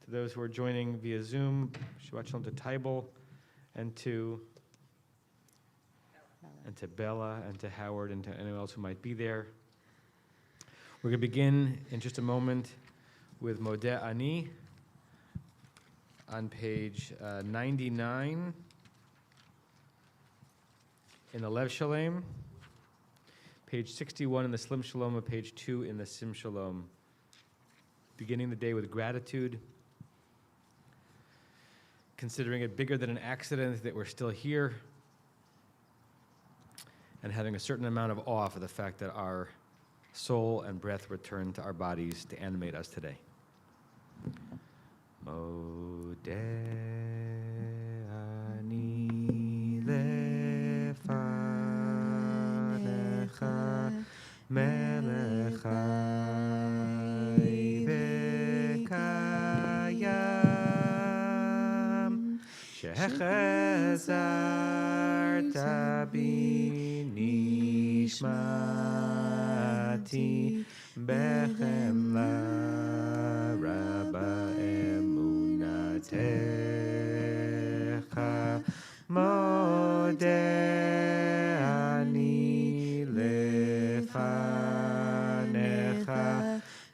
To those who are joining via Zoom, Shabbat Shalom to Tybal, and to Bella, and to Howard, and to anyone else who might be there. We're going to begin in just a moment with Modeh Ani on page 99 in the Lev Shalem, page 61 in the Slim Shalom, page 2 in the Sim Shalom. Beginning the day with gratitude, considering it bigger than an accident that we're still here, and having a certain amount of awe for the fact that our soul and breath return to our bodies to animate us today. Modeh ani lefanecha melech chai v'kayam shechazarta bi nishmati bechemla rabba emunatecha modeh ani lefanecha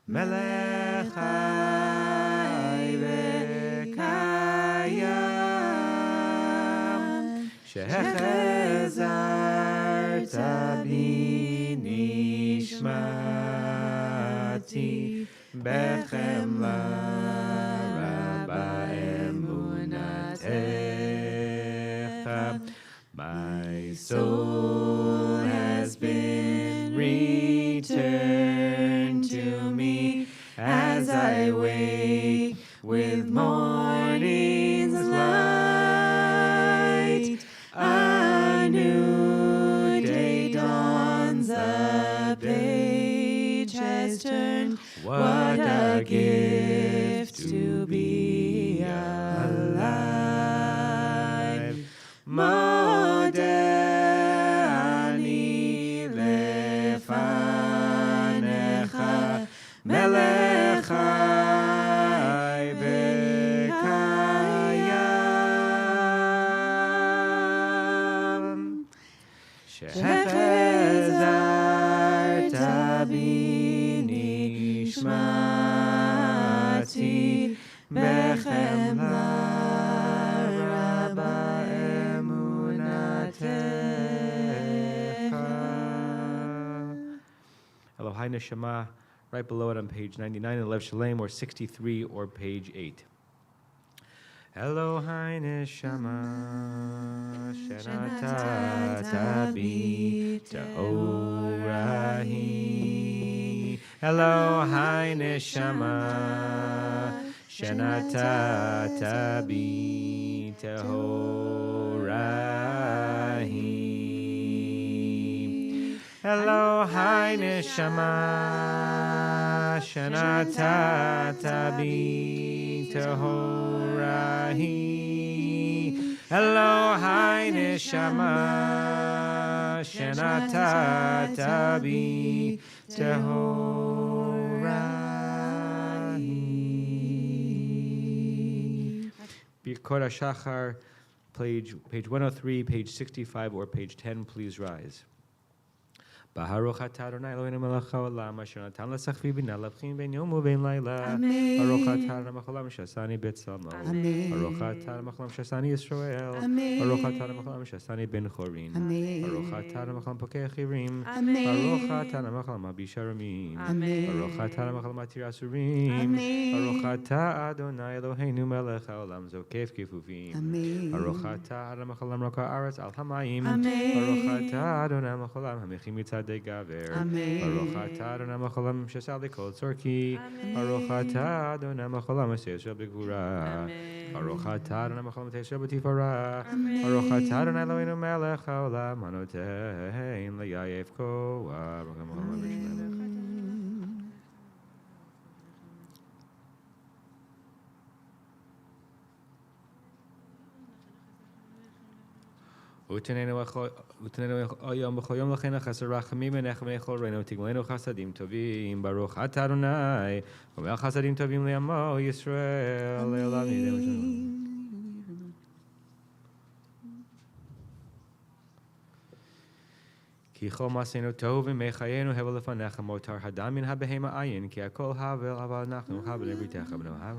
melech chai v'kayam shechazarta bi nishmati bechemla rabba emunatecha. My soul has been returned to me as I wake with morning's light. A new day dawns, the page has turned. What a gift to be alive. Modeh ani lefanecha melech chai v'kayam shechazarta bi nishmati bechemla rabba emunatecha. Elohai Neshama, right below it on page 99 in Lev Shalem, or 63, or page 8. Elohai Neshama, shenatata bi ta'orahi. Elohai Neshama, shenatata bi ta'orahi. Elohai Neshama, shenatata bi ta'orahi. Elohai Neshama, shenatata bi ta'orahi. Birkot HaShachar, page 103, page 65, or page 10, please rise. Baruch atah Adonai Eloheinu melech haolam asher natan l'sachvi bina lavchin ben yom uvein layla. Baruch atah Adonai macholam shasani betzalmo. Baruch atah Adonai macholam shasani Yisrael. Baruch atah Adonai macholam shasani ben chorin. Baruch atah Adonai macholam pokei achirim. Baruch atah Adonai macholam abi sharamim. Baruch atah Adonai macholam atir asurim. Baruch atah Adonai Eloheinu melech haolam zokef kefufim. Baruch atah Adonai macholam roka aretz al hamayim. Baruch atah Adonai macholam hamechim mitzad Gaver. Baruch atah Adonai macholam shesal lekol tzorki. Baruch atah Adonai macholam asher begvura. Baruch atah Adonai macholam asher b'tifara. Baruch atah Adonai Eloheinu melech haolam hanotein le'yayef koah. ותננו היום בכל יום לכן החסר רחמים עליך ונכל ראינו תגמלנו חסדים טובים ברוך אתה אדוני ומלך חסדים טובים לעמו ישראל לעולם ידעו. כי כל מעשינו טוב ומי חיינו הבל לפניך מותר הדם מן הבהמה עין כי הכל הבל אבל אנחנו הבל לבריתך ונאהב.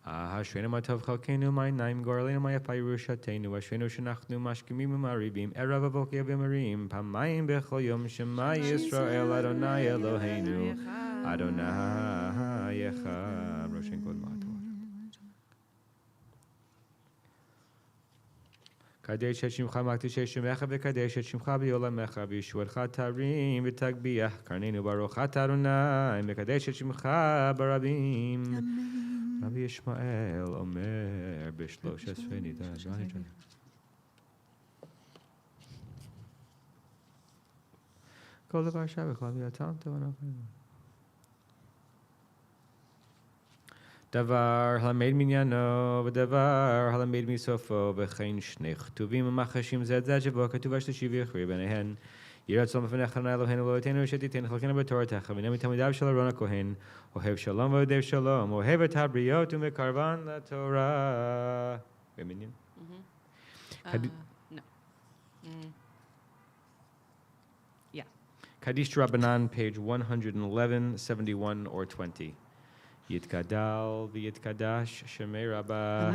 אשרינו מה טוב חלקנו מה עיניים גורלנו מה יפה ירושתנו אשרינו שאנחנו משכימים ומעריבים ערב ובוקר ומרים פעמיים בכל יום שמע ישראל אדוני אלוהינו אדוני אחד ראשון כל מעטות. קדש את שמך מקדש את שמך וקדש את שמך בעולמך וישועתך תרים ותגביח קרננו ברוך אתה אדוני מקדש את שמך ברבים. רבי ישמעאל אומר ב-13 נידה. כל דבר שווה כל מידתם טוב. דבר הלמד מניינו ודבר הלמד מסופו וכן שני כתובים ומחשים זה את זה שבו כתוב השלישי ויכריע ביניהן. יהי רצון בפניך אדוני אלוהינו ואלוהינו שתיתן חלקנו בתורתך ונהיה מתלמידיו של אהרון הכהן אוהב שלום ואוהב שלום אוהב את הבריות ומקרבן לתורה. במניין? No. Yeah. Kaddish Rabbanan, page 111, 71 or 20. יתגדל ויתקדש שמי רבה,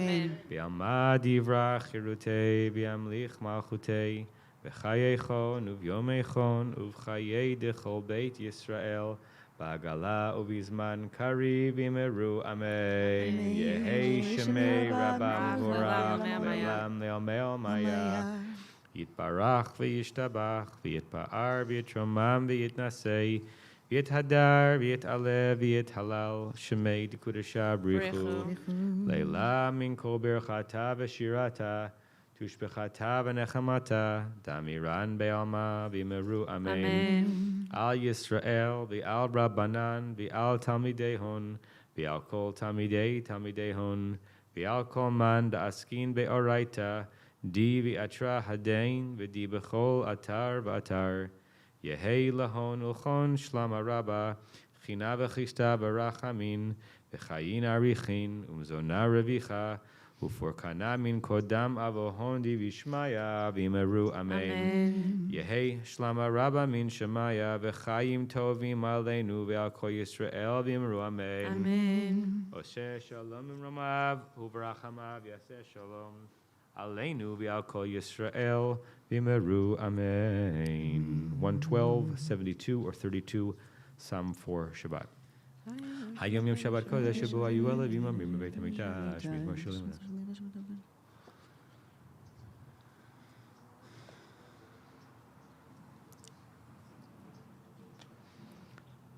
ביעמד יברח חירותי, בימליך מלכותי, בחיי חון וביומי חון ובחיי דכל בית ישראל, בעגלה ובזמן קריב יאמרו אמן. יהי שמי רבה מבורך לעולם לעולמי עלמיה. יתברך וישתבח ויתפאר ויתרומם ויתנשא ויתהדר ויתעלה ויתהלל שמי דקודשה בריחו לילה מן כל ברכתה ושירתה תושבחתה ונחמתה דמירן בעלמה ויאמרו אמן. על ישראל ועל רבנן ועל תלמידי הון ועל כל תלמידי הון ועל כל מן דעסקין באורייתא די ואתרא הדין ודי בכל אתר ואתר. יהי להון ולכון שלמה רבה, חינה וכיסתה ורחמין, וחיין אריכין, ומזונה רוויחה, ופורקנה מן קודם אבוהון די וישמיה, ויאמרו אמן. יהי שלמה רבה מן שמיה, וחיים טובים עלינו ועל כל ישראל, ויאמרו אמן. עושה שלום ממרומיו, וברחמיו יעשה שלום. עלינו ועל כל ישראל, ויאמרו אמן. 112, 72 or 32, Psalm for Shabbat. היום יום שבת קודש שבו היו הלווים אומרים בבית המקדש, מזמור שלום.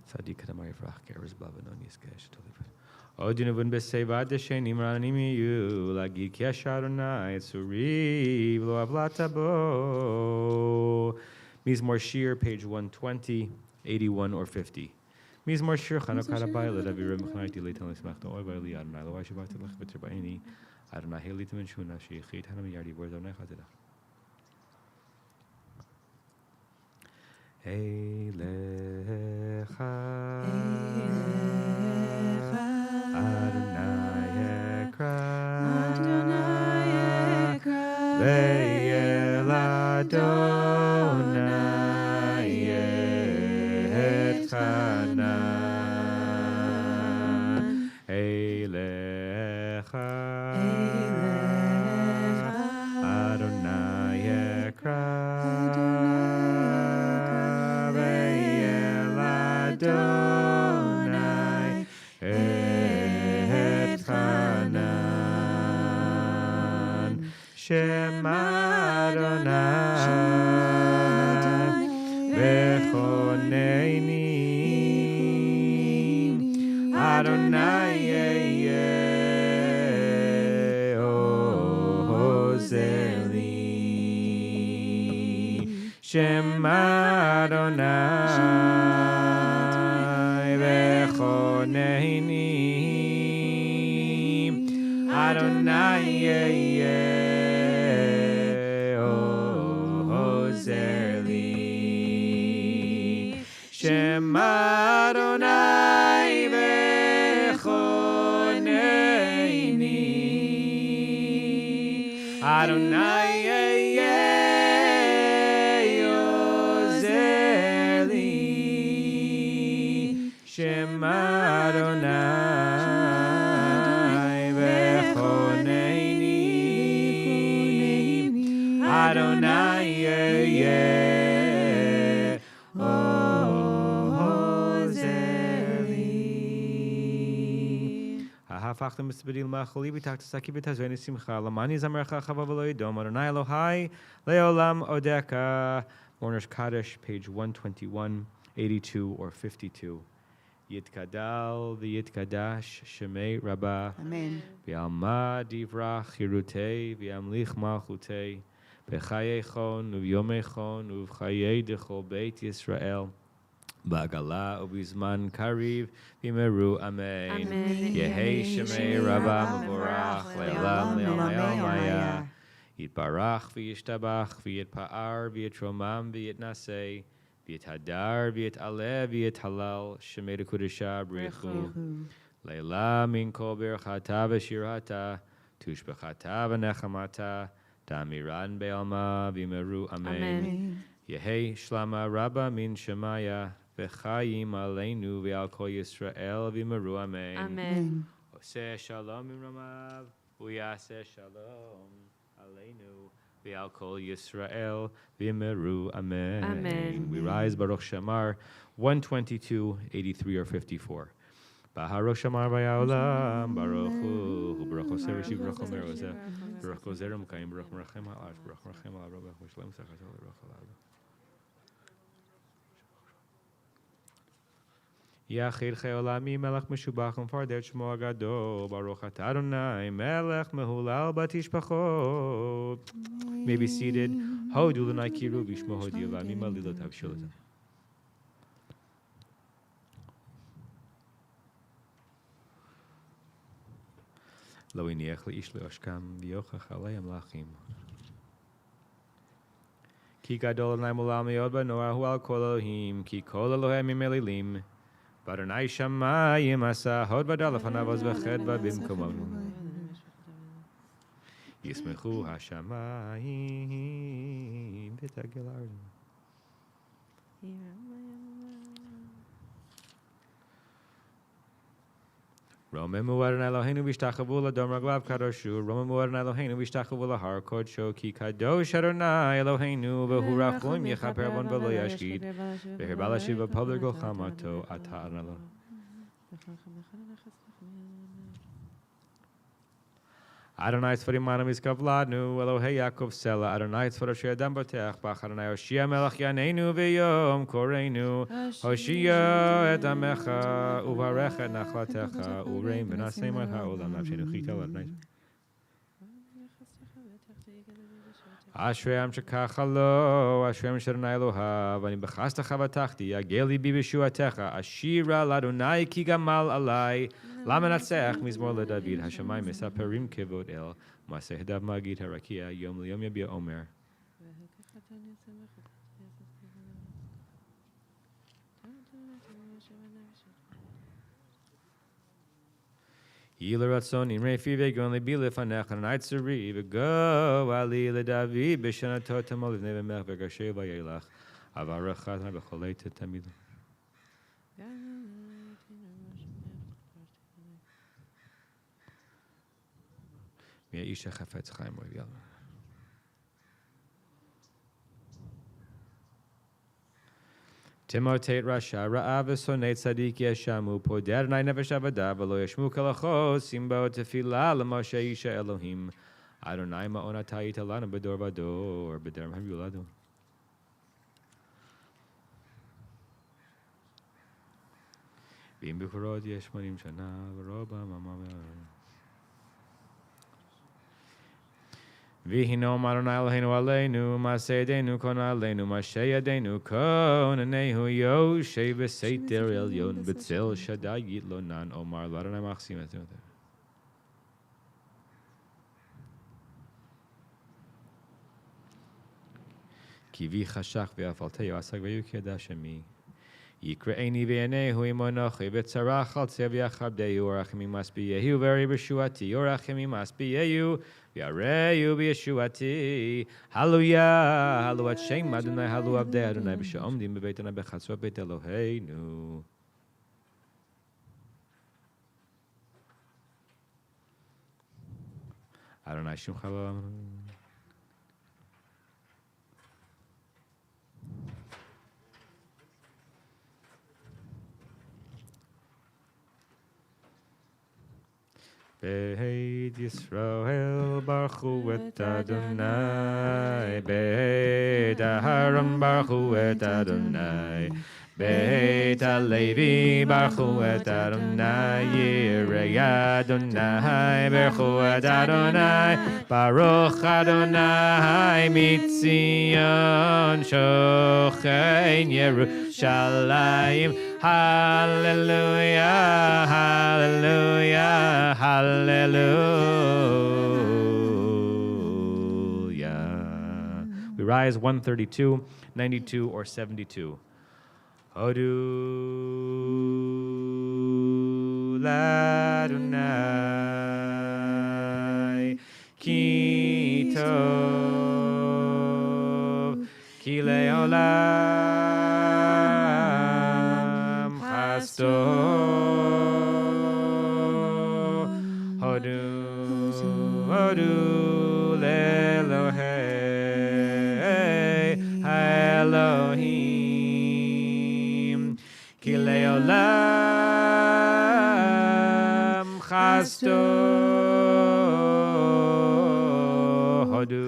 צדיק אדמה יברח, גרז בבנון יזכה שתוליפת. עוד ינבון בשיבה דשנים רעננים יהיו, להגיד כי אשר אדוני צורי ולא עוולת בו. מזמור שיר, page 120, 81 or 50. מזמור שיר חנוכת הבית לדבי רב מחנאיתי ליתן לשמחת אוי ואלי אדוני לא שבעת לך ותרבעיני אדוני הליתם ונשונה שיחי תנה מירדי בור זרנך תדע. אליך אדוני אקרא ואל אדוני אתחנן אליך אדוני אקרא ואל אדוני אתחנן שמע אדוני וחונני אדוני עוזר לי שמע אדוני וחונני Adonai ozer li. Shema Adonai bechoneini. Adonai ozer li. Shema Adonai bechoneini. Adonai ozer li. Hafachtem b'tzibadil ma'acholi v'tachtasaki v'tazveni simcha lamani zamercha chava v'lo yidom Adonai Elohai le'olam odeka. Mourner's Kaddish, page 121, 82 or 52. Yitkadal v'yitkadash shemei Rabbah. Amen. V'alma divrach chirutei v'amlich malchutei b'chayechon u'vyomechon u'v'chayei dechol beit Yisrael. Bagala ubizman kariv v'meru amen. Amen. Yehei shemei Rabbah mevorach le'olam le'olam maya. Yitbarach v'yishtabach v'yitpa'ar v'yitromam v'yitnasei v'yithadar v'yit'aleh v'yithalal shemei dekudesha brichu. Leila min kol birchata v'shirata tushbechata v'nechamata damiran be'alma v'meru amen. Yehei shlama rabba min shemaya v'chayim aleinu v'al kol Yisrael v'meru amen. Amen. Oseh shalom imramav v'yaseh shalom aleinu v'al kol Yisrael v'meru amen. Amen. We rise Baruch Shamar 122, 83 or 54. Baruch Shamar v'yaolam Baruch Hu Baruch Oser Rishiv Baruch Omer Ozer Baruch Ozer Mekayim Baruch Merachem Ha'aretz Baruch Merachem Ha'arobach V'shalom Sachatol Baruch Ha'alad. Yachid Cheolami Melech Meshubach Umfarder Shmo Agado Baruch Atah Adonai Melech Mehulal Batishpachot. May be seated. Hodu L'nai Kiru V'Shmo Hodi Olami Malilot Havsholazah. Lo iniach leish leoshkam v'yochach alei amlachim. Ki gadol Adonai mulam me'od b'noahu al kol Elohim, ki kol Elohim imelilim. B'Adonai shamayim asa hod v'adal lefanav oz v'chedva b'mkomonu. Yismechu hashamayim v'tagel ha'aretz. Romemu Adonai Eloheinu v'ishtachavu l'adam raglav kadoshu. Romemu Adonai Eloheinu v'ishtachavu l'har kodsho. Ki kadosh Adonai Eloheinu v'hu rachum yechaper avon v'lo yashkid. V'her balashiv v'pavler gol chamato ata Adonai. Adonai tzvarim manam iskavladnu Elohei Yaakov Sela. Adonai tzvar asher adam b'teach bach. Adonai Hoshia melech yaneinu v'yom koreinu. Hoshia et amecha uvarech et nachlatecha ureim v'nasei mat ha'olam nafshenu chitel Adonai. Ashrei am shekachalo Ashrei am shadonai Elohav Ani b'chastecha v'tachti yagel libi b'shuatecha Ashira l'Adonai ki gamal alai Lamenatzeach mizmor leDavid Hashamayim mesaperim kevod el Maseh dav magid harakia Yom liyom yabia omer. Yilaratzon imrei fi vegon lebi lefanech Adonai tzari v'go ali leDavid b'shanato tamol v'nei v'mech v'gasher v'yelach avarachat v'cholei tetamid. Isha chafetz chaim royal. Timotet rasha ra'av v'sonei tzadik yeshamu poder nai nefesh avada v'lo yashmu kalachos simbo tefila l'moshe isha Elohim Adonai ma'on atah yitalanu b'dor v'dor b'der ha'yuladu. V'im b'chorot yesh 80 shana v'roba mama. Vihinom Adonai Eloheinu aleinu, Maseidenu kon aleinu, Masheyadenu kon anehu Yoshe v'seiter elyon, B'tzel Shaddai yitlonan, Omar l'Adonai machsim et כי בי חשך ואפלתהו עסק ויוקדש עמי. יקראני בעיניהו עמונוכי וצרח על צב יכבדהו ורחמים משביעהו ורי בישועתי ורחמים משביעהו ויראהו בישועתי. הללויה, הללו את שם אדוני, הללו עבדי אדוני בשעומדים בבית אדוני בחצרות בית אלוהינו. אדוני שמך לעולם. Beit Yisrael baruchu et Adonai, Beit Aharon baruchu et Adonai, Beit HaLevi baruchu et Adonai, Yirei Adonai baruchu et Adonai, Baruch Adonai mitzion shochein Yerushalayim. Hallelujah, hallelujah, hallelujah. We rise 132, 92, or 72. Hodu l'Adonai ki tov ki le'olam chasto Hodu le'Elohei Elohim ki le'olam chasto Hodu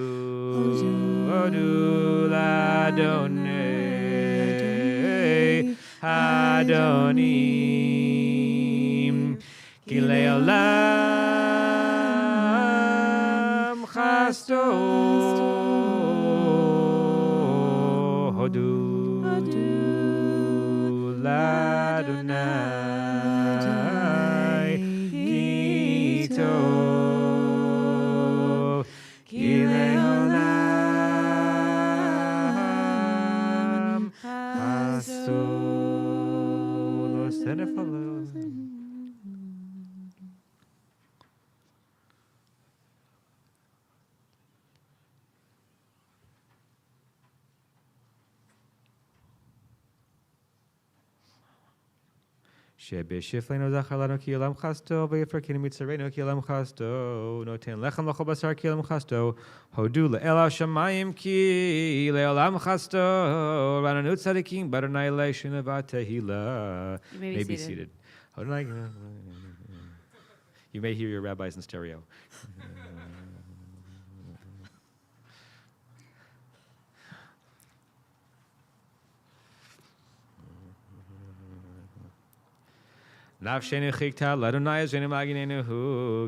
l'Adonai Adonim ki le'olam chasto Hodu l'Adonai ki tov ki le'olam chasto. שבשפלנו זכר לנו כי עולם חסדו, ויפרקנו מצרינו כי עולם חסדו, נותן לחם לכל בשר כי עולם חסדו, הודו לאל השמיים כי לעולם חסדו, רעננו צדיקים, באדוני לשון ותהילה. You may be seated. You may hear your rabbis in stereo. Nafshenu chikta l'Adonai Eloheinu maginenu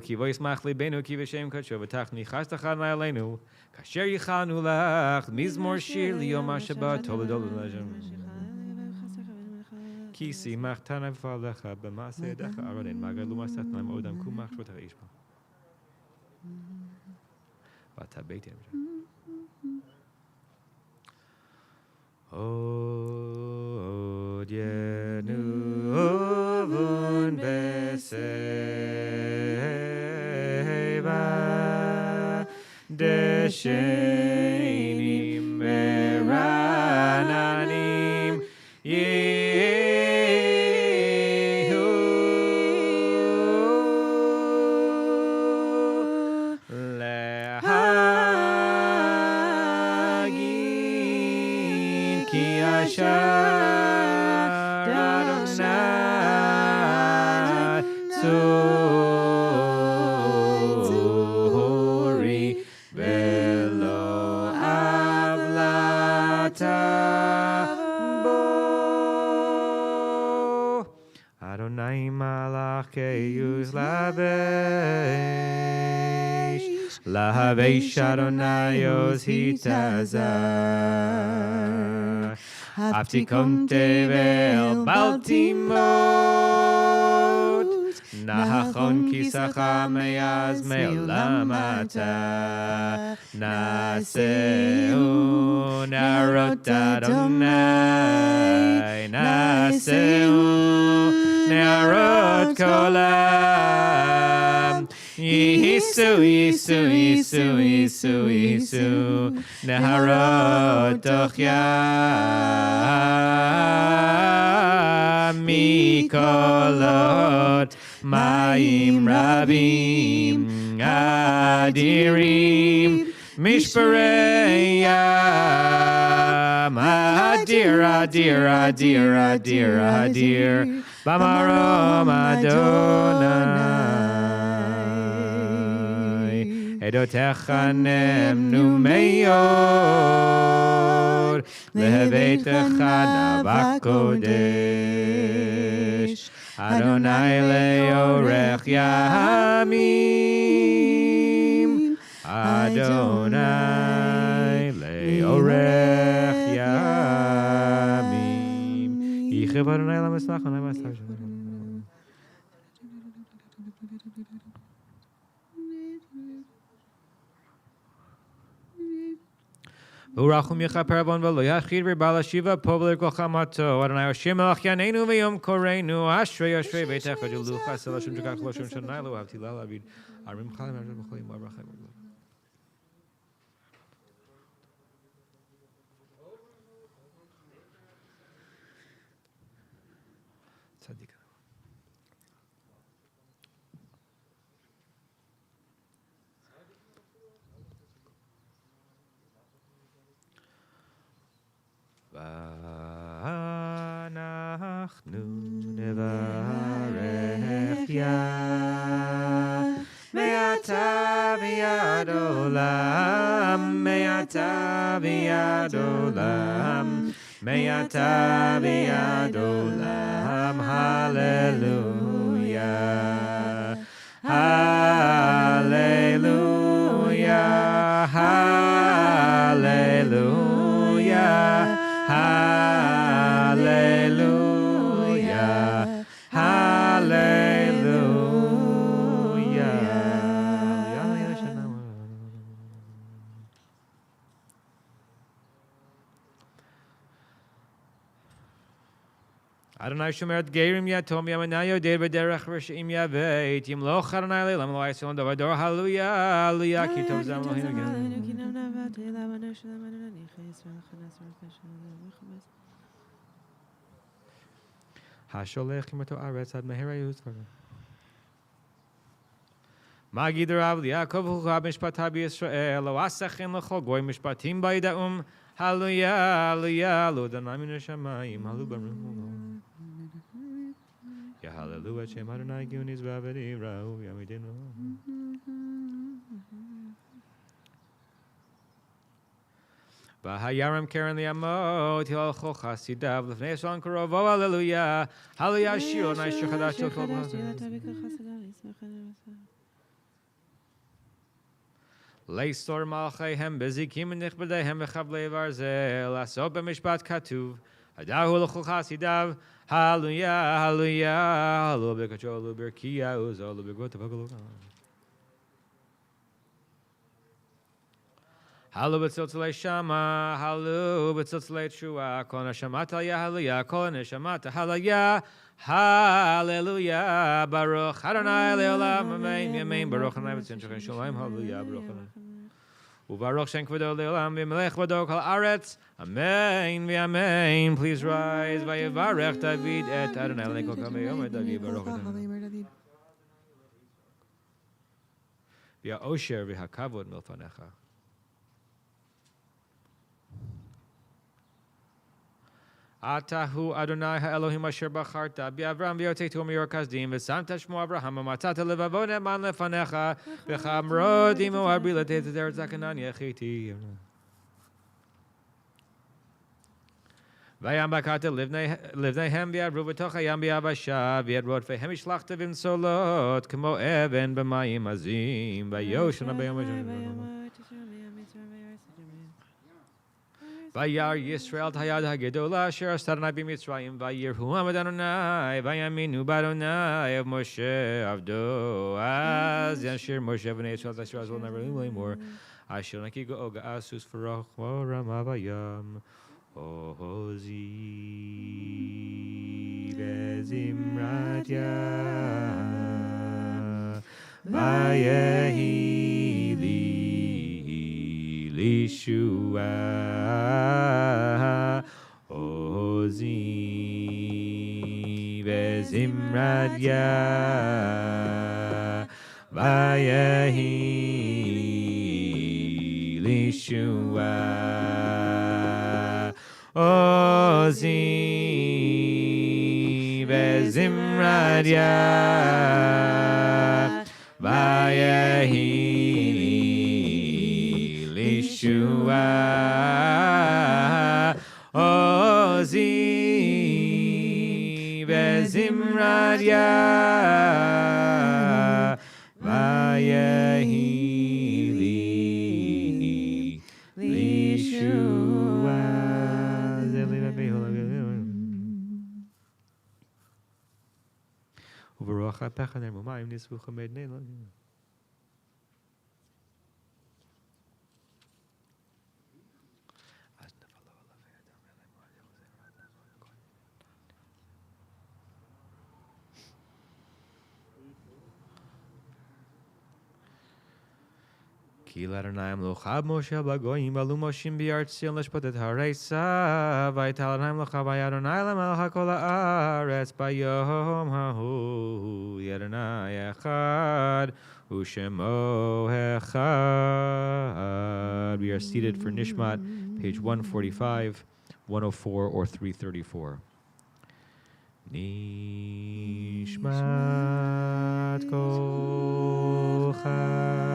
ki voyismach libenu ki v'shem kadsho v'tach nichas tachad na'aleinu kasher yichanu lach mizmor shir liyom ha'Shabbat toledol l'Hashem ki simach tanav v'alecha b'maseh yedecha aronin magalu masat na'im odam kumach shvot ha'ishma v'tabeitem Odyenu ovun beseva deshenim merananim yehu lehagin ki Tzuri velo avlata bo Adonai malacheius lavesh Adonai os hitazah Aftikom tevel baltimot Nachon kisacha me'az me'olam ata Naseu narot Adonai Naseu narot kolam Yisu, Yisu, Yisu, Yisu, Yisu Neharot toch yam Mikolot Mayim Rabim Adirim Mishparei Yam Adir, Adir, Adir, Adir, Adir Bamarom Adonai Edotecha nemnu meyor Lehevetecha navakodesh Adonai leorech yamim Adonai leorech yamim Yichev Adonai lameslach Adonai lameslach Urachum yechaper avon v'lo yachid v'bala shiva povler kochamato Adonai Hashem melech yaneinu v'yom koreinu ashrei ashrei v'techa julucha selashim jukach loshim shanaylu avtilal avid arim chalim avdim b'cholim v'abrachim Tzadik. V'anachnu nevarech ya me'ata v'yad olam me'ata v'yad olam me'ata v'yad olam hallelujah hallelujah hallelujah Hallelujah, hallelujah. Adonai shomer et geirim yatom yamanayo der b'derech rishim yaveit yimloch Adonai le'lam lo yisrael davador hallelujah, hallelujah ki tov zam Elohim again. Hasholech imato aretz ad mehera yuzvara. Magid Rav Yaakov hu mishpat habi Yisrael lo asachin l'chol goy mishpatim ba'ida'um hallelujah, hallelujah lo danai min hashamayim halu baruch ya hallelujah Shem Adonai Gunis v'avedi ra'u yamidinu. V'hayaram keren li'amot hilalcho chasidav l'fnei Yisrael karovo hallelujah hallelujah shir onai shir chadash shel kol Leistor malchayhem bezikim nichbedeihem v'chavlei varzel asot b'mishpat katuv hadahu l'chol chasidav hallelujah hallelujah halu b'kacho halu b'rkiya uzo halu b'gvot v'golok halu b'tziltzilei shama halu b'tziltzilei tshua kol neshamat hallelujah kol neshamat hallelujah hallelujah baruch Adonai le'olam amen amen baruch Adonai b'tzin shochin shalom hallelujah baruch Adonai u'baruch shen kvodo le'olam v'melech kvodo kol aretz amen v'amen. Please rise v'yivarech David et Adonai l'nei kol kamei David baruch Adonai v'ya'osher v'hakavod milfanecha. Atahu Adonai ha'Elohim asher bacharta bi'Avram v'yotetu miyor kasdim v'samta shmo Avraham v'matzata levavo ne'eman lefanecha v'chamrod imo harbi l'teit eretz haKanan yechiti v'yam bakata livneihem v'yadru v'toch hayam v'yavasha v'yadrod fehem ishlachta v'imsolot k'mo even b'mayim azim v'yoshana b'yom Vayar Yisrael Tayad Hagedola Asher Astarnai B'Mitzrayim Vayirhu Amad Adonai Vayaminu B'Adonai of Moshe Avdo Az Yashir Moshe B'nei Yisrael Yisrael will never leave more Asher Nakigo Oga Asus Farach Moram Avayam Ohozi Bezimradia Vayehili Lishua Ozi Bezimradia Vayehi Lishua Ozi Bezimradia Vayehi Lishua Ozi Bezimradia Vayehi Lishua Uvarocha Pechaner Mumayim Nisvucha Mednei. Ki Ladonayim Lochab Moshe Bagoyim Balu Moshim Biartzion Leshpotet Haresa Vaitalanaim Lochab Yadonai Lamel Hakol Haaretz Bayom Hahu Yadonai Echad Ushemo Echad. We are seated for Nishmat, page 145, 104, or 334. Nishmat Kol Chai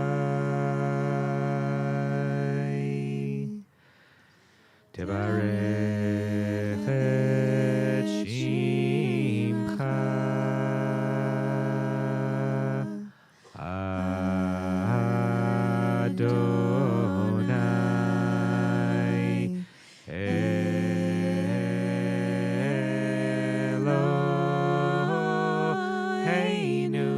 Tevarech et Shimcha Adonai Eloheinu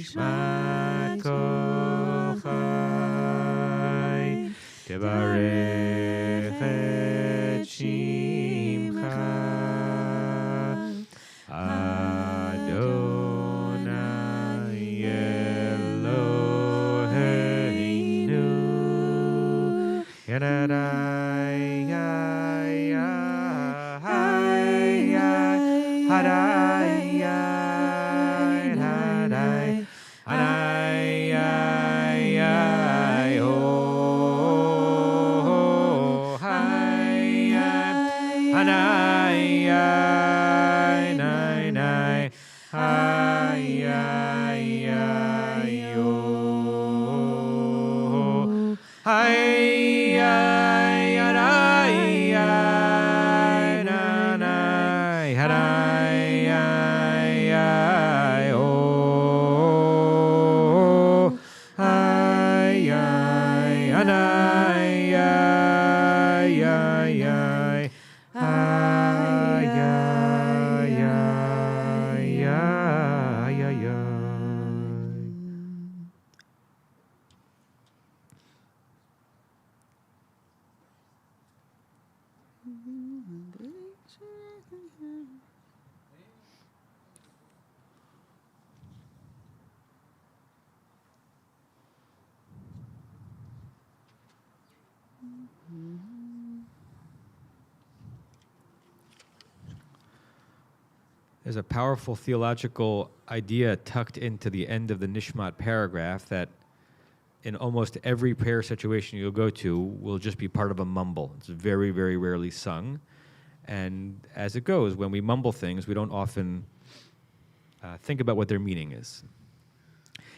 Nishmat Kol Chai Tevarech et Shimcha Adonai Eloheinu Yadadai There's a powerful theological idea tucked into the end of the Nishmat paragraph that in almost every prayer situation you'll go to will just be part of a mumble. It's very, very rarely sung. And as it goes, when we mumble things, we don't often think about what their meaning is.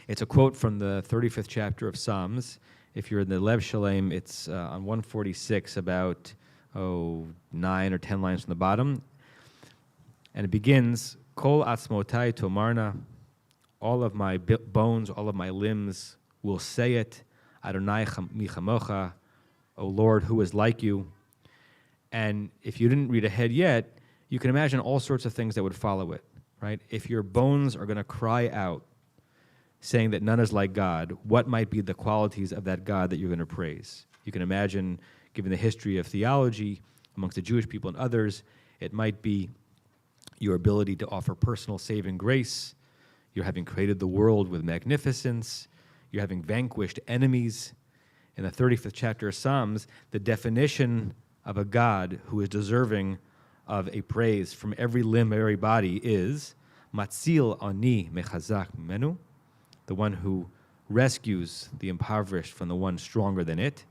It's a quote from the 35th chapter of Psalms. If you're in the Lev Shalem, it's on 146, about 9 or 10 lines from the bottom. And it begins, Kol atzmotai tomarna, all of my bones, all of my limbs will say it, Adonai mi chamocha, O Lord, who is like you? And if you didn't read ahead yet, you can imagine all sorts of things that would follow it, right? If your bones are going to cry out, saying that none is like God, what might be the qualities of that God that you're going to praise? You can imagine, given the history of theology amongst the Jewish people and others, it might be your ability to offer personal saving grace, your having created the world with magnificence, your having vanquished enemies. In the 35th chapter of Psalms, the definition of a God who is deserving of a praise from every limb, every body is Matzil ani mechazak menu, the one who rescues the impoverished from the one stronger than it,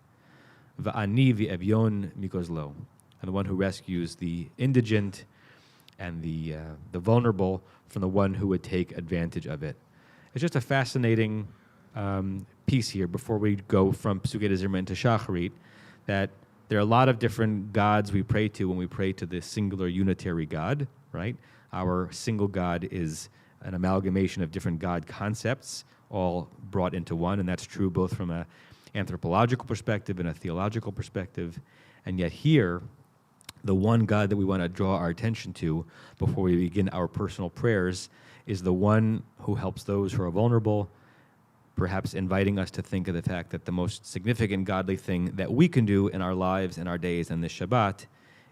va'ani v'evyon mikozlo, and the one who rescues the indigent and the vulnerable from the one who would take advantage of it. It's just a fascinating piece here before we go from Psukei de Zimra into Shacharit, that there are a lot of different gods we pray to when we pray to this singular unitary God, right? Our single God is an amalgamation of different God concepts, all brought into one, and that's true both from an anthropological perspective and a theological perspective. And yet here, the one God that we want to draw our attention to before we begin our personal prayers is the one who helps those who are vulnerable, perhaps inviting us to think of the fact that the most significant godly thing that we can do in our lives and our days and this Shabbat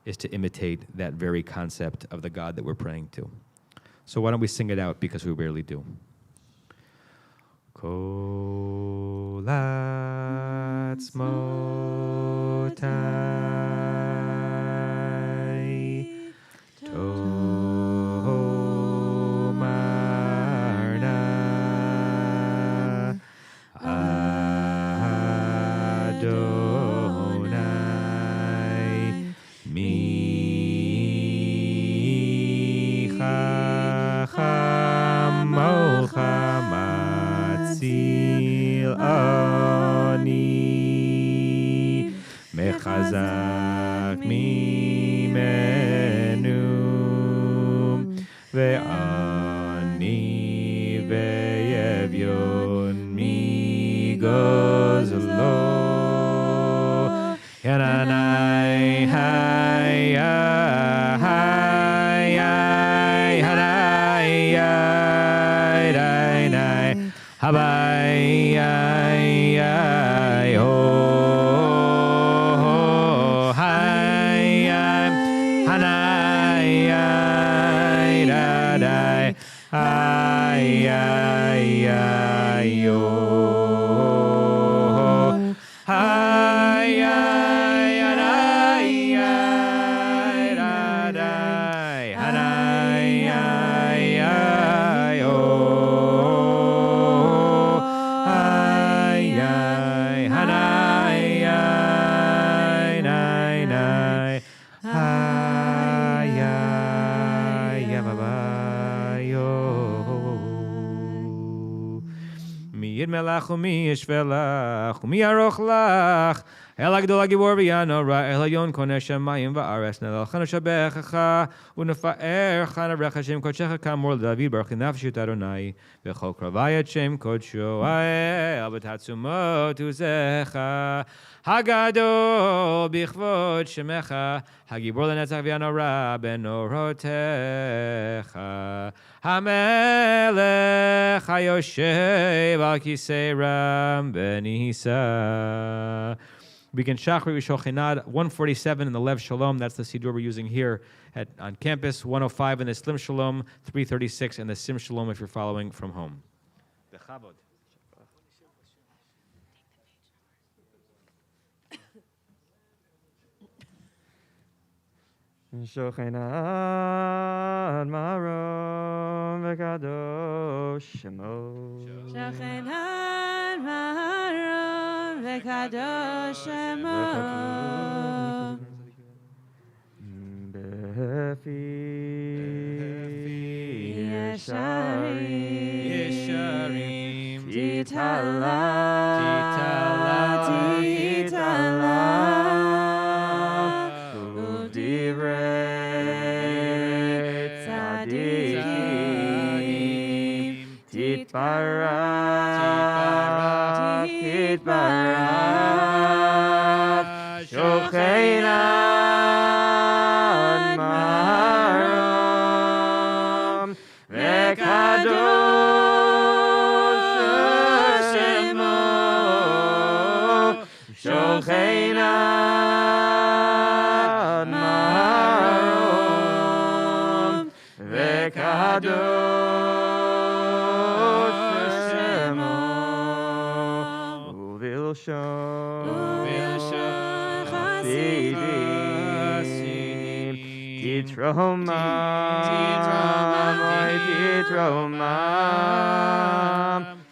is to imitate that very concept of the God that we're praying to. So why don't we sing it out, because we rarely do. Kol atzmotai tomarna Adonai mi chachamocha matzil ani mechazak mimenu ve'ani ve'evyon migozlo yananai hay hay hay hanai hay dai nai habai hay hay ho hay hanai hay dai hay hay yo hay hanai hay dai hanai hay yo hay hanai hay nai nai hay baba yo mi yid melach umi yishvelach umi aroch lach El Agdol Agibor v'Yanora El Hayon Koneh Shemayim v'Aretz Nelel Chana Shabechacha U'Nefa'er Chana Recha Shem Kodshecha Kamor L'David Baruch Nafshut Adonai V'Chol Kravayat Shem Kodsho Ha'el B'Tatzumot Uzecha Hagadol B'Chvod Shemecha Hagibor L'Netzach v'Yanora Benorotecha Hamelech Hayoshev Al Kisei Ram Benisa. Begin Shachri Shochinad 147 in the Lev Shalom. That's the Siddur we're using here on campus. 105 in the Slim Shalom. 336 in the Sim Shalom if you're following from home. Bechavod. Shochinad Marom V'Kadosh Shemo Shochinad Marom V'Kadosh Shemo Befi Yesharim Titala Udivrei Tzadikim Titbarak Shochenan Marom Vekadosh Shemo Shochenan Marom Vekadosh Shemo Uvilshon Chasidim Titromam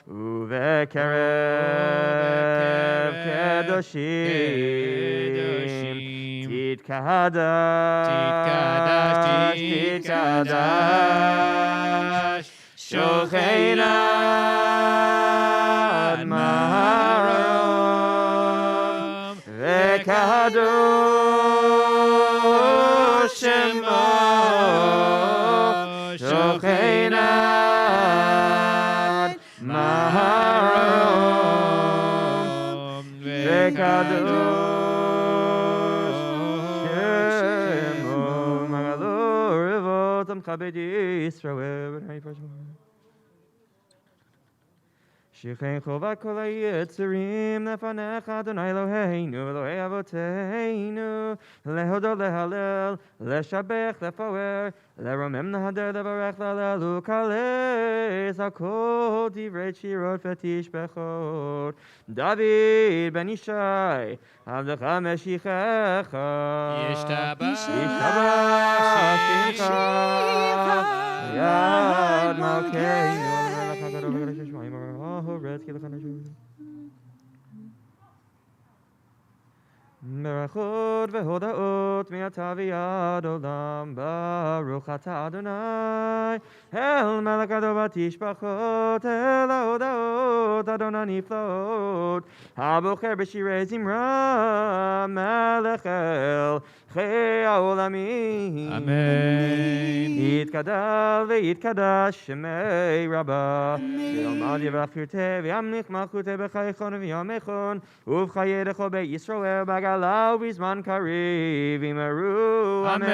Uvekerev Kedoshim Titkadash Shochenan Marom Vekadosh Shemo Shochenan Marom Vekadosh Shemo Magalor Revotam Chabed Yisrael Shechein chova kol hayetzerim lefanecha Adonai Eloheinu Elohei Avoteinu lehodor lehalel leshabech lefoer leromem nahader levarech lalel ukales hakol divrei shirot v'tishbechot David ben Yishai avdecha meshichecha Yishtabach Shimcha Yad Malkeinu Merachot vehodaot mi'ata v'yad olam Baruch atah Adonai El melech gadol v'tishbachot El haodaot Adonai niflaot Habocher b'shirei zimra Melech el Chei ha'olamim Amen. יתגדל ויתקדש שמי רבה וילמד יברך פרטי וימליך מלכותי בחייכון ויומכון ובחיי דרכו בישראל בגלה ובזמן קריב ימרו אמן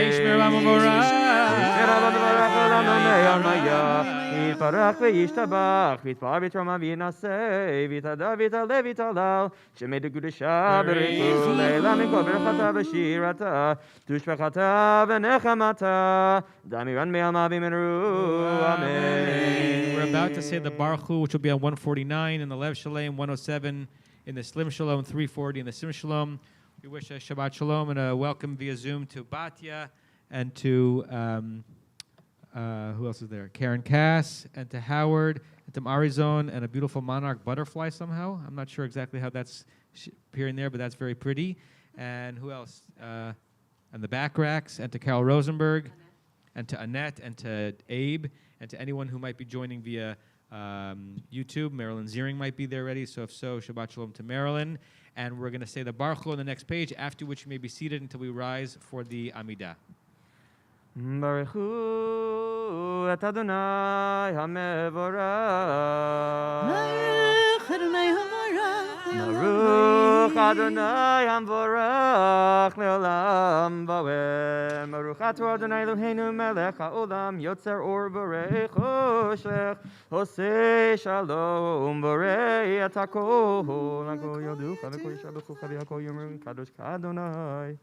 ישמר עם ומבורך ישמר עם ומבורך לעולם עמי עמיה יתברך וישתבח ויתפאר בתרומה וינשא ויתהדר ויתעלה ויתהלל שמי דקדושה בריחו לילה מכל ברכתה ושירתה תושבחתה ונחמתה Damiran me'almavim enru. Amen. We're about to say the Baruch Hu, which will be on 149 in the Lev Shalom, 107 in the Slim Shalom, 340 in the Sim Shalom. We wish a Shabbat Shalom and a welcome via Zoom to Batya and to, who else is there? Karen Cass and to Howard and to Marizone and a beautiful monarch butterfly somehow. I'm not sure exactly how that's appearing there, but that's very pretty. And who else? And the back racks and to Carol Rosenberg. And to Annette, and to Abe, and to anyone who might be joining via YouTube. Marilyn Ziering might be there already, so if so, Shabbat Shalom to Marilyn. And we're going to say the Baruch Hu on the next page, after which you may be seated until we rise for the Amidah. Baruch Hu et Adonai HaMevorach Baruch Adonai HaMevorach Le'olam Va'ed Baruch Atah Adonai Eloheinu Melech HaOlam Yotzer Or Borei Choshech Osei Shalom Borei Et HaKol HaKol Yoducha V'Kol Yishabechucha V'Hakol Yomru Kadosh Adonai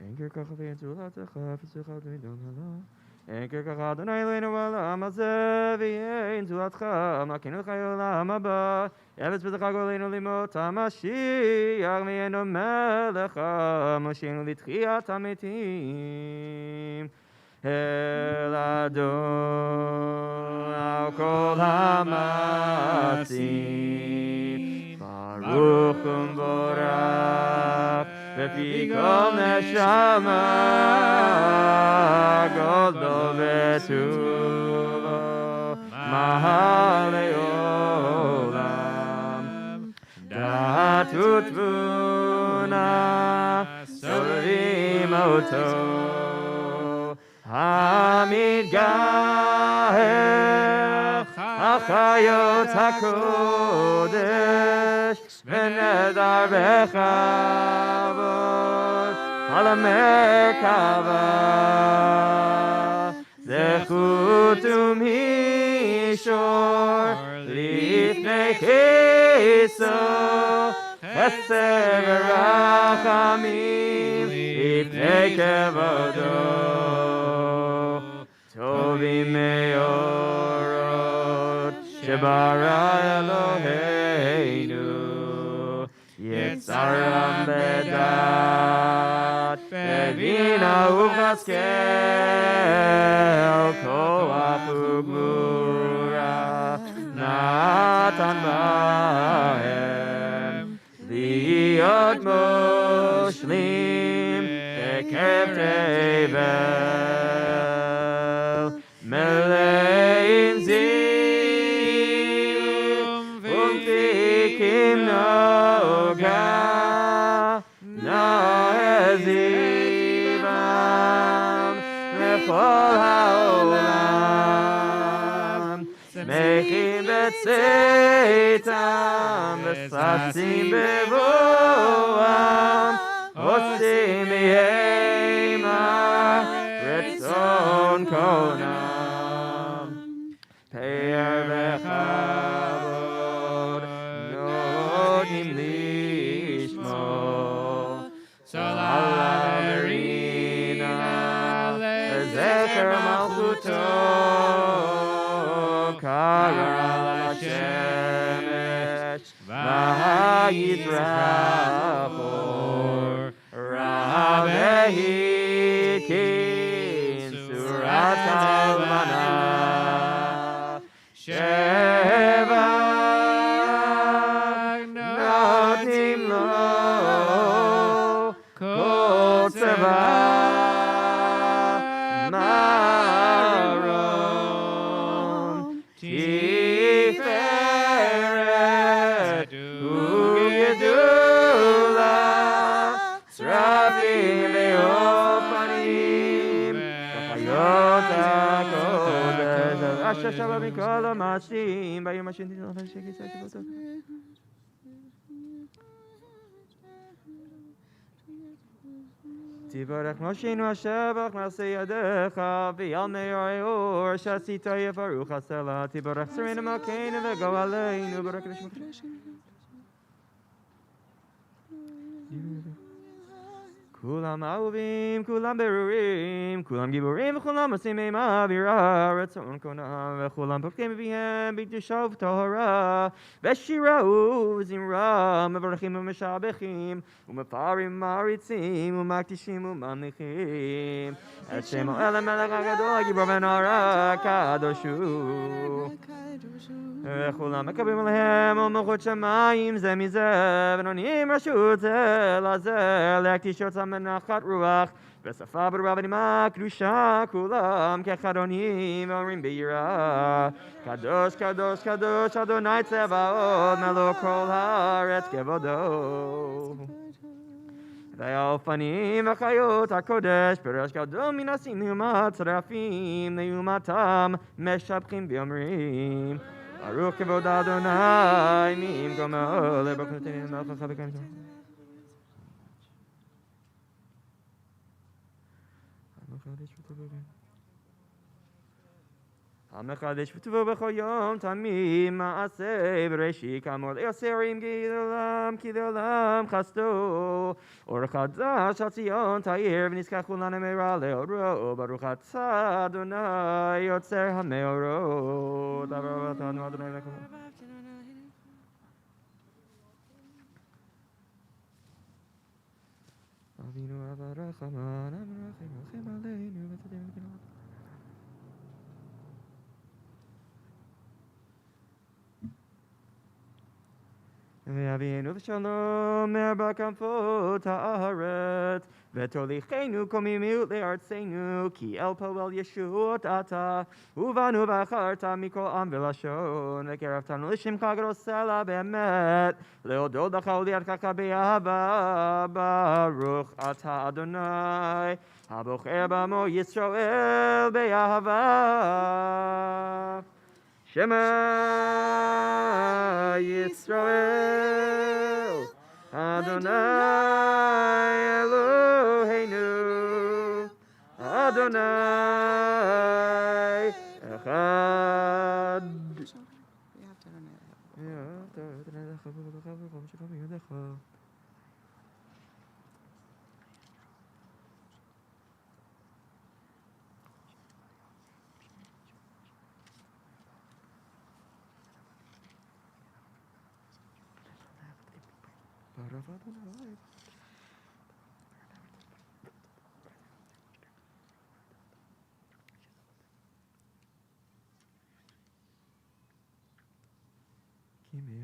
Enker kachavi and zulatecha, v'tzucha v'midon hala. Enker kacha Adonai Eloheinu v'olam hazeh, v'yein zulatcha, makinu l'chai olam haba. Evetz b'techa goleinu limot HaMashiach, v'yenu melecha, mosheinu l'tchiyat hametim. El Adon al kol hamatzim, Baruch u'mvorach, V'fi kol neshama, Godlo v'tuvo, Mahal le'olam, Dat u'tvun Adonai, Sorim Oto, Hamid Gaher, Achayot HaKodesh, Venedar Bechavod, Alamekava, Zechut Umishor, Lifnei Chiso, Chesed Verachamim, Lifnei Kevodo, Tovim Meorot, Shebara Eloheinu, Yetzaram Bedat, Bevina Uvaskel, Koach Ugmura, Natan Bahem, Liot Moshlim, Bekev Tevel, Melein Zim, Umtikim Noga, Naezivam, Lechol HaOlam, Mechim Betzeitam, Besasim Bevoam, Osim Yema, Retzon Konam, Peir Bechavod, Nodim Lishmo, Salaverina, Zecher Malchuto, Kara Shemesh, Vayizrachor, Ravehikin, Surat Kalmana, Sheva, Notim Lo, Kol Tzeva, Maron, Tiferet, Ugedula, Srafim Ve'ofanim, Chayot HaKodesh, Asher Shabbat Mikol HaMashim, Bayom Hashem Tizal HaShek Yisrael Kivoto. Tivarech Mosheinu Hashavach Masei Yadecha V'yal Me'or Eor Shasita Yevaruch Hasela Tivarech Serena Malkeinu V'go Aleinu Barak Lishmach Kulam Ahuvim, Kulam Berurim, Kulam Giburim, Kulam Asim Ema V'ira Retzon Konam V'kulam Pofkem V'hem B'Tishav Torah V'shirau Zimra Mevarachim U'Meshabechim U'Mefarim Maritzim U'Maktishim U'Mamnichim Et Shemo El HaMelech HaGadol Gibor Ben Hara Kadoshu וכולם מקבלים עליהם ומלכות שמיים זה מזה ונונים רשות זה לזה להקדיש אותם מנחת רוח ושפה ברורה ונימה קדושה כולם כחדונים ואומרים ביראה קדוש קדוש קדוש אדוני צבאות מלוא כל הארץ כבודו והאופנים וחיות הקודש פירש גדול מנסים נאומת צרפים נאומתם משבחים ואומרים ברוך כבוד אדוני ממקומו לברכותינו מלכך וקיימך המחדש וטובו בכל יום תמיד מעשה בראשית כאמור ליוסרים כי לעולם חסדו אור חדש על ציון תאיר ונזכה כולנו מהרה לאורו ברוך אתה אדוני יוצר המאורות אברהם אותנו אדוני לכם אבינו אב הרחמן המרחם רחם עלינו ותתן בנו ואבינו ושלום מארבע כנפות הארץ, ותוליכנו כל מיעוט לארצנו, כי אל פועל ישועות אתה, ובנו בחרת מכל עם ולשון, וקרבתנו לשמך גדול סלע באמת, להודות לך ולידך באהבה, ברוך אתה אדוני, הבוחר בעמו ישראל באהבה. Shema Yisrael, Adonai Eloheinu, Adonai Echad.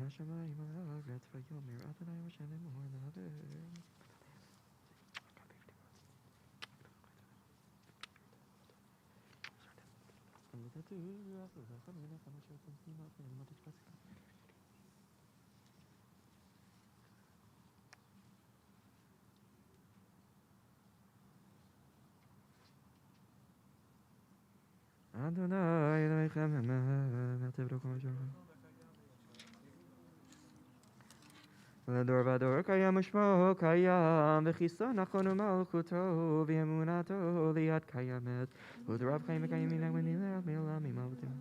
השמיים על הארץ ויאמר אדוני משה לאמור נעבר. אדוני אלוהיכם מעטב רוחו ושלום. לדור ודור קיים ושמו קיים, וחיסון נכון ומלכותו, ואמונתו ליד קיימת, ודבריו חיים וקיימים ונלך מעולמים אבותינו.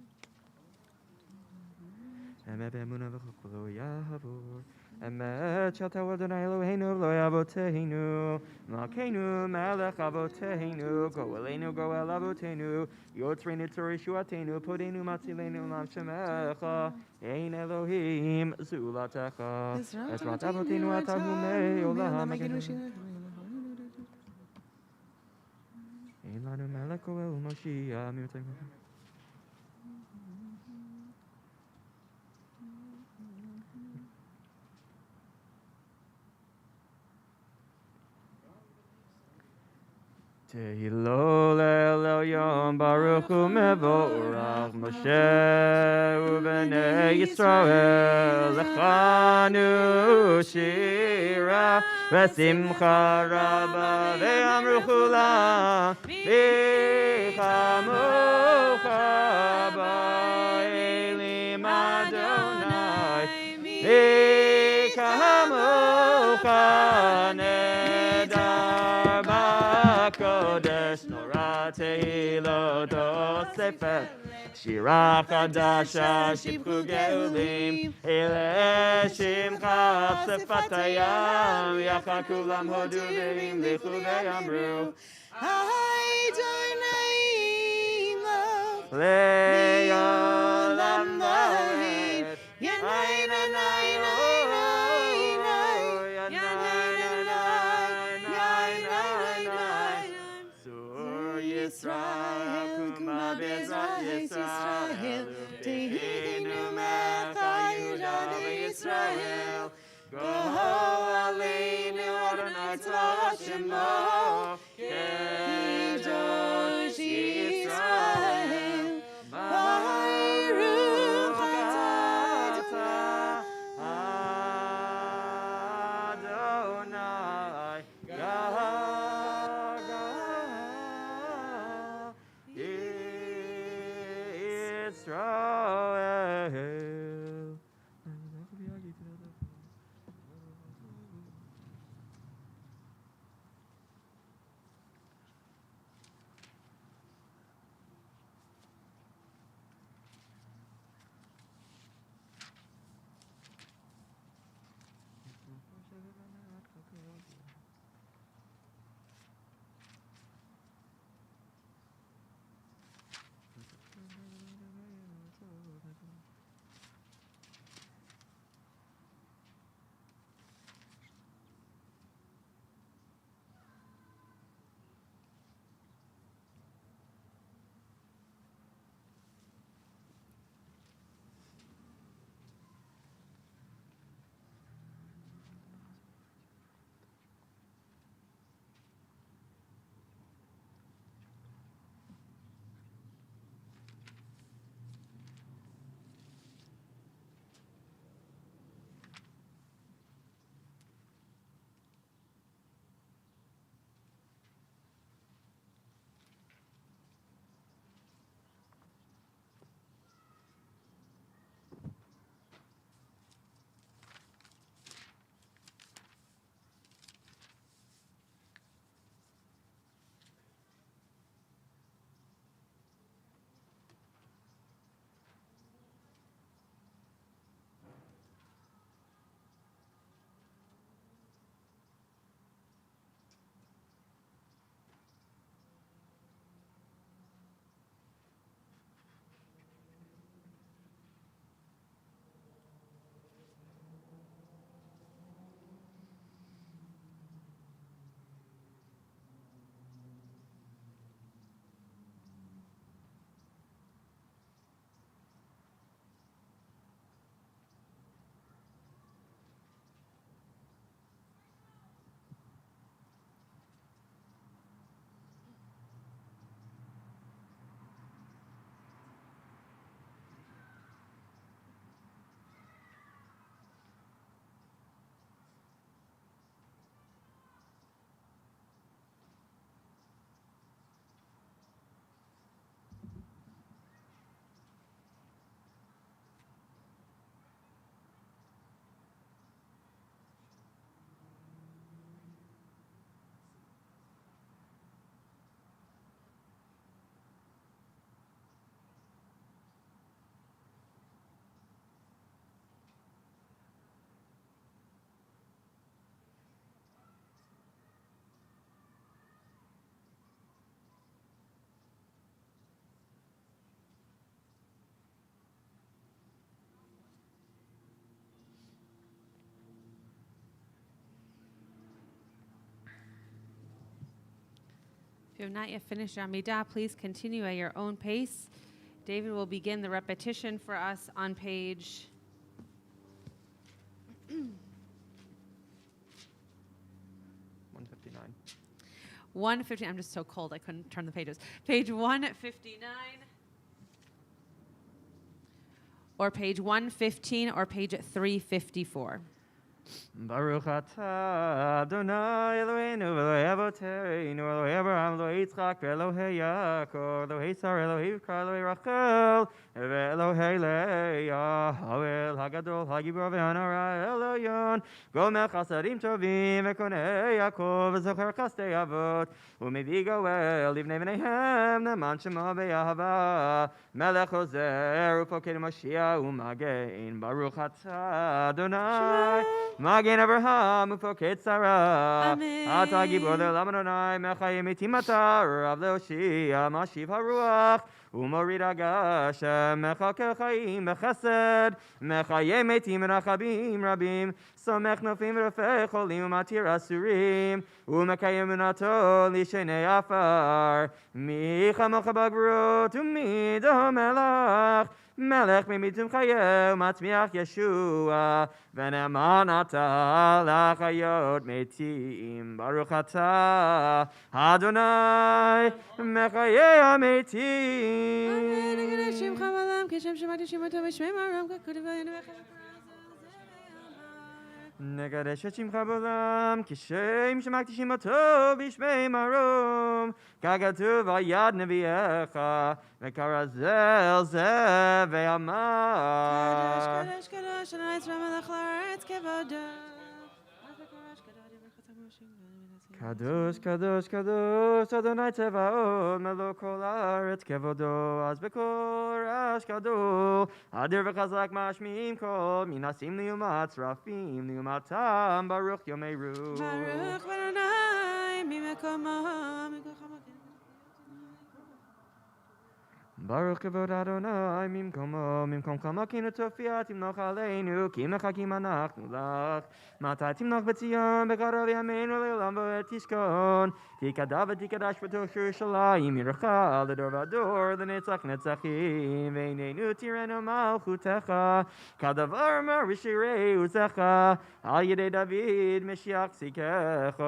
אמת באמונה וחוק לא יעבור, אמת שאתה אדוני אלוהינו ולא אבותינו, מלכנו מלך אבותינו, גואלנו גואל אבותינו, יוצרנו צור ישועתנו, פודנו מצילנו עולם שמך, אין אלוהים זולתך, עזרת אבותינו אתה הוא מעולם הגנו. אין לנו מלך גואל ומושיע מיעוטנו. תהילו לעליון ברוך ומבורך משה ובני ישראל לכנו שירה ושמחה רבה ואמרו כולם ויחמוך באלים אדוני ויחמוך נדר בקודש נורא תהילות אוספת שירה חדשה שיבחו גאולים אלה שמחה שפת הים יחד כולם הודו והמליכו ואמרו אדוני לך לעולם ועד ינין ינין Yisrael, Kuma Bezrat Yisrael, Tehinu Mecha Yehuda Yisrael, Go Aleinu Adonai Tzva'ot Shemo, Kedosh Yisrael, Baruch Atah Adonai Israel. you have not yet finished your Amidah, please continue at your own pace. David will begin the repetition for us on page 159. I'm just so cold I couldn't turn the pages. Page 159 or page 115 or page 354. Baruch atah Adonai Eloheinu Elohei Avoteinu Elohei Abraham Elohei Yitzchak Elohei Yaakov Elohei Sarah Elohei Rivka Elohei Rachel Elohei Leah Hawel Hagadol Hagibor Ve'hanara Eloyon Gomer Chasadim Tovim Ve'konei Yaakov Zocher Chastei Avot Umevi Goel Livnei V'neihem Neman Shemo Be'ahava Melech Ozer Ufoked Mashiach Umagein Baruch atah Adonai Magen Avraham Ufoked Sarah Amen. Ata Gibor Le'olam Adonai Mechayim Etim Ata Rav Le'oshia Mashiv HaRuach Umorid Agashem Mechakeh Chaim Bechesed Mechayim Etim Rachabim Rabim Somech Nofim V'Rofei Cholim Umatir Asurim Umekayim Unato Lishenei Afar Michamocha Bagvrut Umido Melach Melech Mimitum Chayeu Matzmiach Yeshua V'ne'eman Ata L'Chayot Metim Baruch Atah Adonai Mechayei HaMetim נקדש את שמך בעולם, כשם שמקתי שמותו בשמי מרום, ככתוב על יד נביאך, וכרזל זה ואמר. קדוש, קדוש, אדוני יצר המלך לארץ כבודו. קדוש, קדוש, קדוש, אדוני צבאות, מלוא כל הארץ כבודו, אז בקול רעש גדול, אדיר וחזק משמיעים קול, מנסים לעומת צרפים, לעומתם ברוך יאמרו. ברוך אדוני ממקומו, ברוך כבוד אדוני ממקומו, ממקומך מקינו תופיע תמלוך עלינו, כי מחכים אנחנו לך. מתי תמלוך בציון, בקרוב ימינו לעולם ועד תשכון. תיקדע ותקדש בתוך ירושלים, עירך לדור ודור, לנצח נצחים. ועינינו תיראנו מלכותך, כדבר אמר בשירי עוזך, על ידי דוד משיח צדקך.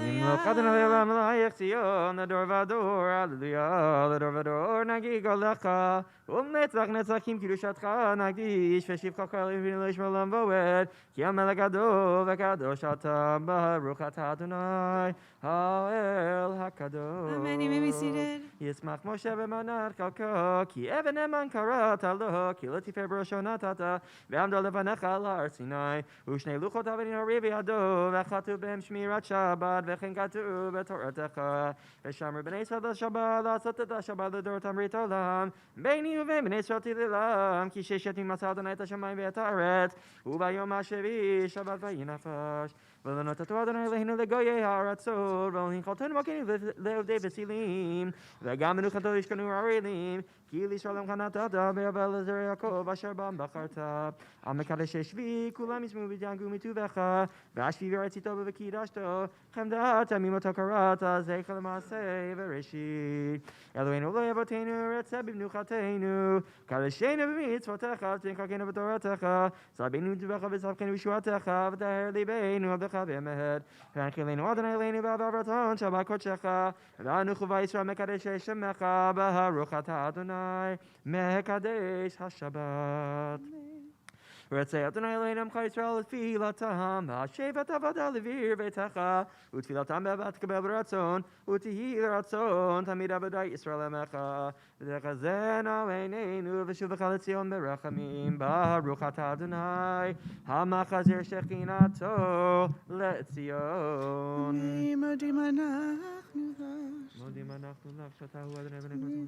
ימלוך אדוני לעולם מלך ציון, לדור ודור, הללויה, לדור ודור נגיד לך, ולנצח נצחים קדושתך נקדיש, ושבחך לבנו לשמור לעולם ועד, כי המלך גדול וקדוש אתה, ברוך אתה אדוני, האל הקדוש. Amen. You may be seated. ישמח משה במנת חלקו, כי אבן נאמן קראת לו, כי לא תפאר בראשו נתת, ועמדו לפניך על הר סיני, ושני לוחות אבנים הוריד בידו, וכתוב בהם שמירת שבת, וכן כתוב בתורתך, ושמרו בני ישראל לשבת, לעשות את השבת לדורותם ברית עולם, ביני ובין בני ישראל תהילתם, כי ששת ימים עשה אדוני את השמיים ואת הארץ, וביום השביעי שבת ויהי נפש. ולא נתתו אדוני אלוהינו לגויי הארצות, ולא הנחלתנו מלכנו לעובדי בסילים, וגם מנוחתו ישכנו ערלים, כי לישראל עמך נתת, ויבל לזרע יעקב אשר בם בחרת. על מקדשי שבי כולם ישמעו וידאגו מטובך, והשביעי רציתו וקידשתו, חמדת ימים אותו קראת, זכר למעשה וראשית. אלוהינו אלוהי אבותינו רצה במנוחתנו, קדשנו במצוותיך, תנחקנו בתורתך, סבנו מטובך וסבכנו בישועתך, וטהר ליבנו עבדך באמת. והנחילנו אדוני אלוהינו באהבה ורצון שבת קודשך, ואנוכו וישראל מקדשי שמך, ברוך אתה אדוני מקדש השבת. ורצה אדוני אלוהינו עמך ישראל לתפילתם, והשבת עבודה לביר ביתך, ותפילתם באהבה תקבל ברצון, ותהי לרצון תמיד עבודת ישראל עמך. ותחזינה עינינו ושובך לציון ברחמים, ברוך אתה אדוני המחזיר שכינתו לציון. מודים אנחנו לך. מודים אנחנו לך שאתה הוא אדוני ונגמר.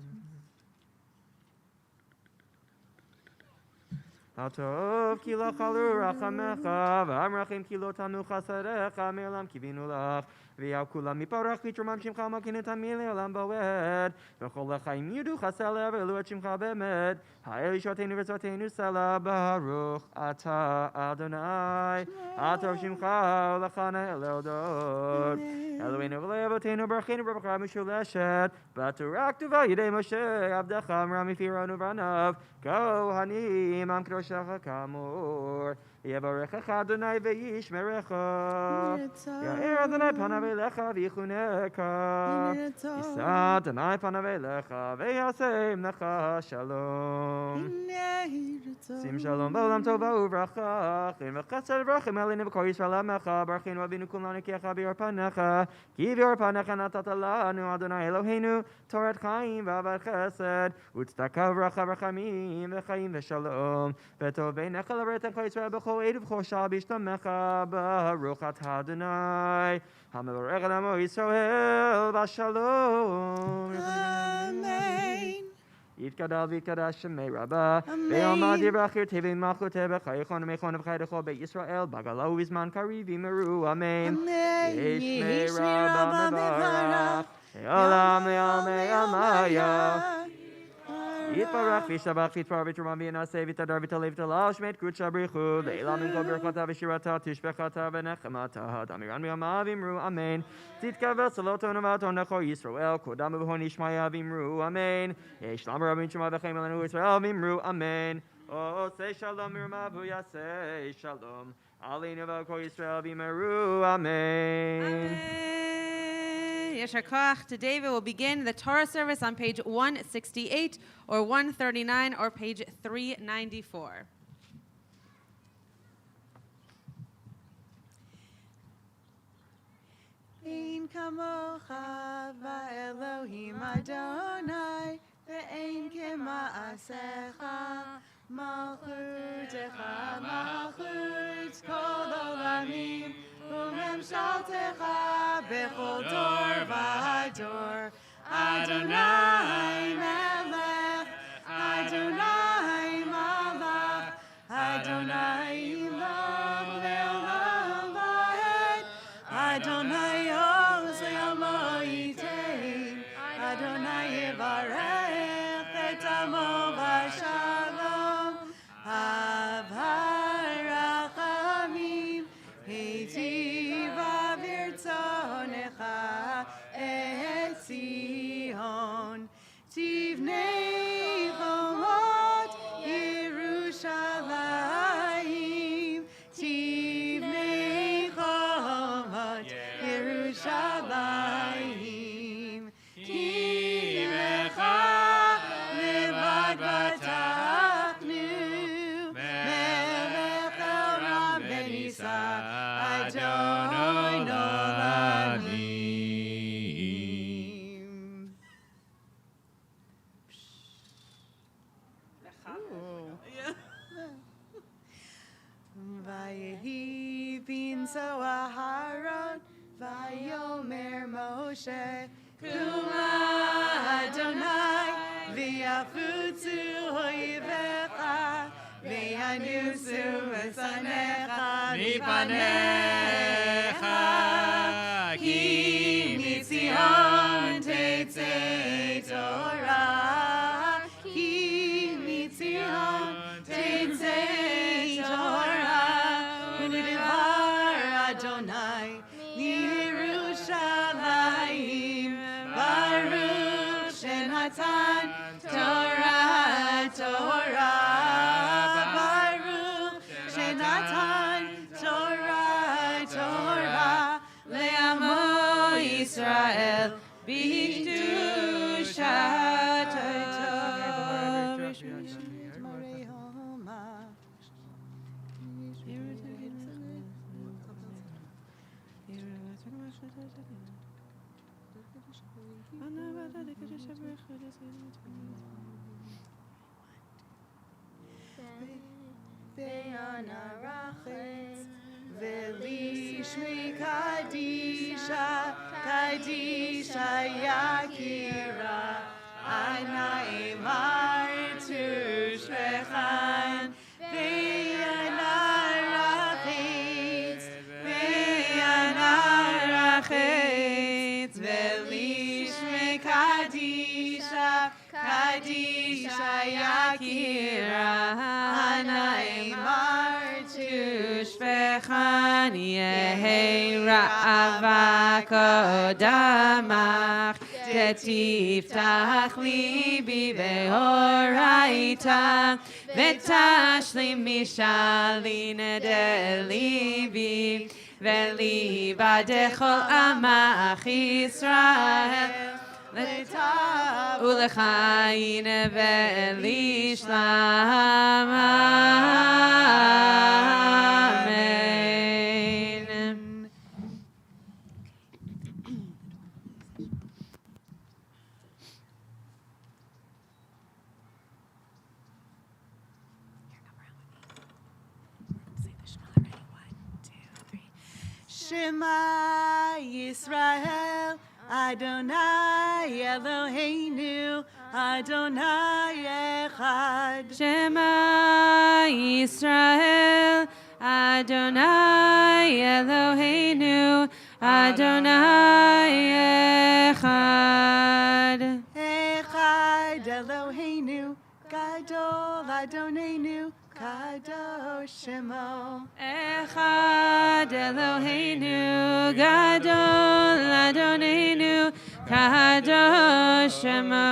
הטוב כי לא חלו רחמך, והמרחים כי לא תנו חסדיך, מעולם קיווינו לך. ויהו כולם מפרח לתרומם שמך מלכנו תמיד לעולם בועד, וכל החיים יודו חסר לעברו את שמך באמת, Hayel Yishotenu V'Tzotenu Sela Baruch Ata Adonai Atov Shimcha Lachana Eldod Eloheinu V'Leavotenu Barachenu B'Bachar Mishuleshet Baturak Tuva Yidei Moshe Abdecha Rami Fironu Vanav Kohanim Am Kedoshecha Kamor Yevarechecha Adonai Ve'yishmerecha Ya'er Adonai Panav Elecha V'yichuneka Yisa Adonai Panav Elecha Ve'yasem Lecha Shalom Sim Shalom B'olam Tova Uvracha Chin V'chesed V'rachim Elinu V'kol Yisrael Amecha Barachinu Avinu Kulanu Ki'echa V'yor Panecha Ki V'yor Panecha Natata Lanu Adonai Eloheinu Torat Chaim V'avad Chesed U'tzedakah V'racha V'chamim V'chaim V'shalom V'tov Beinecha L'Beretecha Yisrael B'chol Eid V'chol Shah B'ishtamecha Baruch Atah Adonai HaMevorech et Amo Yisrael V'shalom Amen. Yitkadal v'yitkadash Shemei Rabbah Ve'omad yivrachir tevim malchuteh b'chayechon u'mechon v'chaydecho Be'Yisrael B'gala u'bizman kariv v'meru Amen Yishmei Rabbah mevarach Le'olam le'almei almaya Yitbarach v'yishtabach v'yitpar v'yitruman v'yinaseh v'yitadar v'yitalev v'yitalav Shmet Krut Shabrichu Le'elam im kol birchata v'shirata tishbechata v'nechemata Damiran v'yamav v'imru Amen Tzidka v'saloton v'aton necho Yisrael Kodam v'hon Yishmaya v'imru Amen Yishlam v'rabim shema v'chaim elenu Yisrael v'imru Amen Osei shalom mirmavu yasei shalom Aleinu v'kol Yisrael v'imru Amen Yeshar Koach. Today we will begin the Torah service on page 168 or 139 or page 394. Ein kamocha va'Elohim Adonai ve'ein kema'asecha malchutecha malchut kol olamim u'memshaltecha bechol dor v'dor Adonai melech Adonai malach Adonai ilam le'olam va'ed Adonai oz le'amo yitein Adonai yivarech et amo v'shalom Avarachamim heitiva v'irtzonecha et Zion Tivnei chomot Yerushalayim Tivnei chomot Yerushalayim Ki lecha levad batachnu Melech Elam ben Yisrael Adonai Nolamim Vayehi binso Aharon Vayomer Moshe Kuma Adonai V'yafutzu oivecha V'yanusu esanecha Mipanecha Ki mitzion teitzei Torah Ki mitzion teitzei Torah U'divar Adonai Yerushalayim Baruch Shenatan Torah Baruch Shenatan Torah Le'amo Yisrael B'kedushat Ve'anarachet ve'lishmi kadisha kadisha yakira ana imartu shvechan ve'anarachet ve'lishmi kadisha kadisha yakira Vechani Yehi Ra'ava Kodamach Tiftach Libi Ve'oraita Vetashlim Mishalina Delibi Veliba Dechol Amach Yisrael Ulechayin Velishlam Amen. Shema Yisrael, Adonai Eloheinu, Adonai Echad. Shema Yisrael, Adonai Eloheinu, Adonai Echad. Echad Eloheinu, Gadol Adonenu, Kadosh Shemo. Echad Eloheinu, Gadol Adonenu, Kadosh Shemo.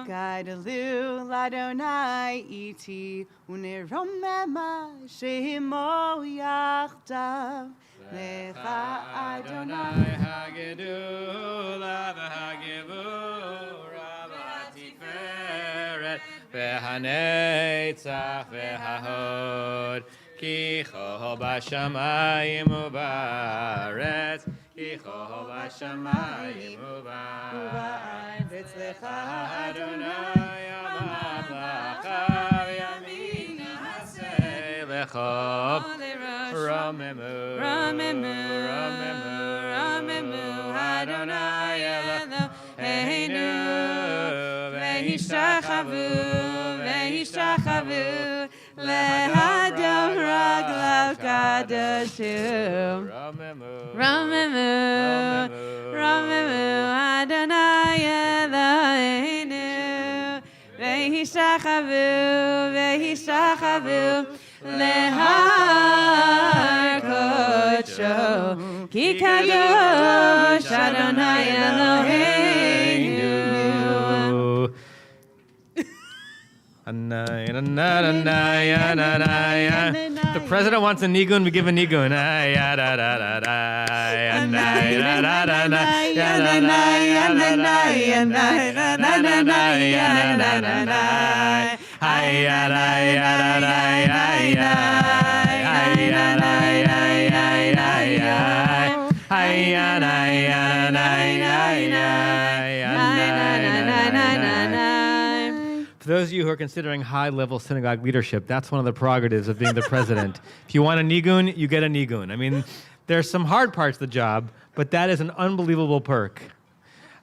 Gadolu Adonai iti, uneromema shemo yachdav. Lecha Adonai. Hagedula v'hagevura v'hatiferet v'hanetzach v'hahod ki chol b'shamayim u'ba'aretz ki chol b'shamayim u'ba'aretz lecha Adonai amamlacha v'yamin ha'aseh lecha Ramemu, Ramemu, Ramemu, Adonai Eloheinu, Ve'hishachavu, Ve'hishachavu, Lehadom Raglav Kadoshu. Ramemu, Ramemu, Adonai Eloheinu, Ve'hishachavu, Ve'hishachavu, Lehar Kodsho, Ki Kadosh Adonai Eloheinu. The president wants a nigun, we give a nigun. For those of you who are considering high-level synagogue leadership, that's one of the prerogatives of being the president. If you want a nigun, you get a nigun. I mean, there's some hard parts of the job, but that is an unbelievable perk.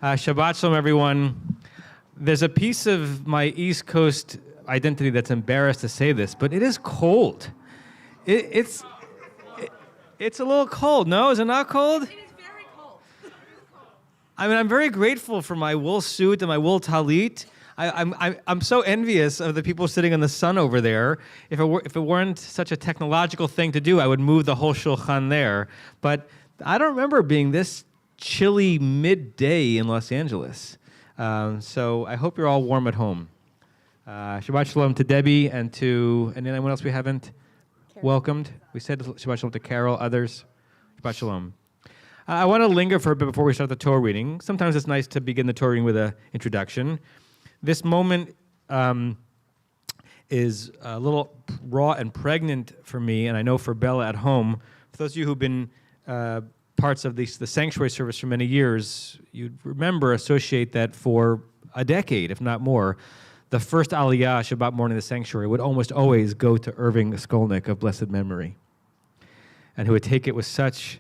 Shabbat shalom, everyone. There's a piece of my East Coast identity that's embarrassed to say this, but it is cold. It's a little cold. No, is it not cold? It is very cold. I mean, I'm very grateful for my wool suit and my wool talit. I'm so envious of the people sitting in the sun over there. If it weren't such a technological thing to do, I would move the whole shulchan there. But I don't remember being this chilly midday in Los Angeles. So I hope you're all warm at home. Shabbat shalom to Debbie and to anyone else we haven't welcomed. We said Shabbat shalom to Carol, others. Shabbat shalom. I want to linger for a bit before we start the Torah reading. Sometimes it's nice to begin the Torah reading with an introduction. This moment is a little raw and pregnant for me, and I know for Bella at home. For those of you who've been parts of the sanctuary service for many years, you'd associate that for a decade, if not more, the first Aliyah Shabbat morning in the sanctuary would almost always go to Irving Skolnick of blessed memory, and who would take it with such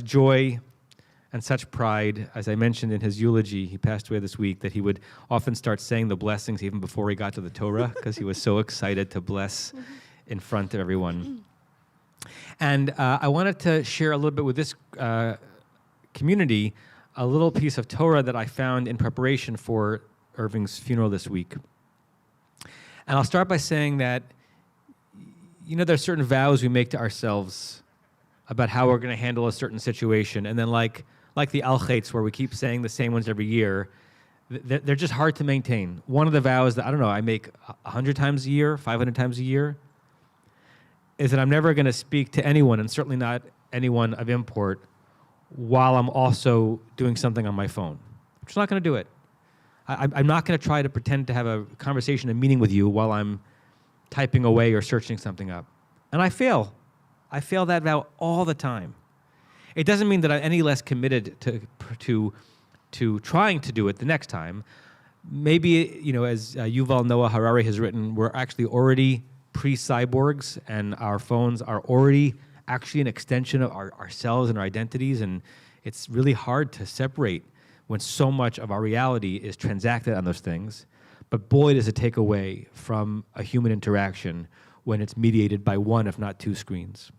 joy and such pride. As I mentioned in his eulogy, he passed away this week, that he would often start saying the blessings even before he got to the Torah, because he was so excited to bless in front of everyone. And I wanted to share a little bit with this community a little piece of Torah that I found in preparation for Irving's funeral this week. And I'll start by saying that there's certain vows we make to ourselves about how we're going to handle a certain situation, and then like the al-chaitz, where we keep saying the same ones every year, they're just hard to maintain. One of the vows that, I make 100 times a year, 500 times a year, is that I'm never going to speak to anyone, and certainly not anyone of import, while I'm also doing something on my phone. I'm just not going to do it. I'm not going to try to pretend to have a conversation, a meeting with you while I'm typing away or searching something up. And I fail. I fail that vow all the time. It doesn't mean that I'm any less committed to trying to do it the next time. Maybe, as Yuval Noah Harari has written, we're actually already pre-cyborgs, and our phones are already actually an extension of ourselves and our identities, and it's really hard to separate when so much of our reality is transacted on those things. But boy, does it take away from a human interaction when it's mediated by one, if not two, screens.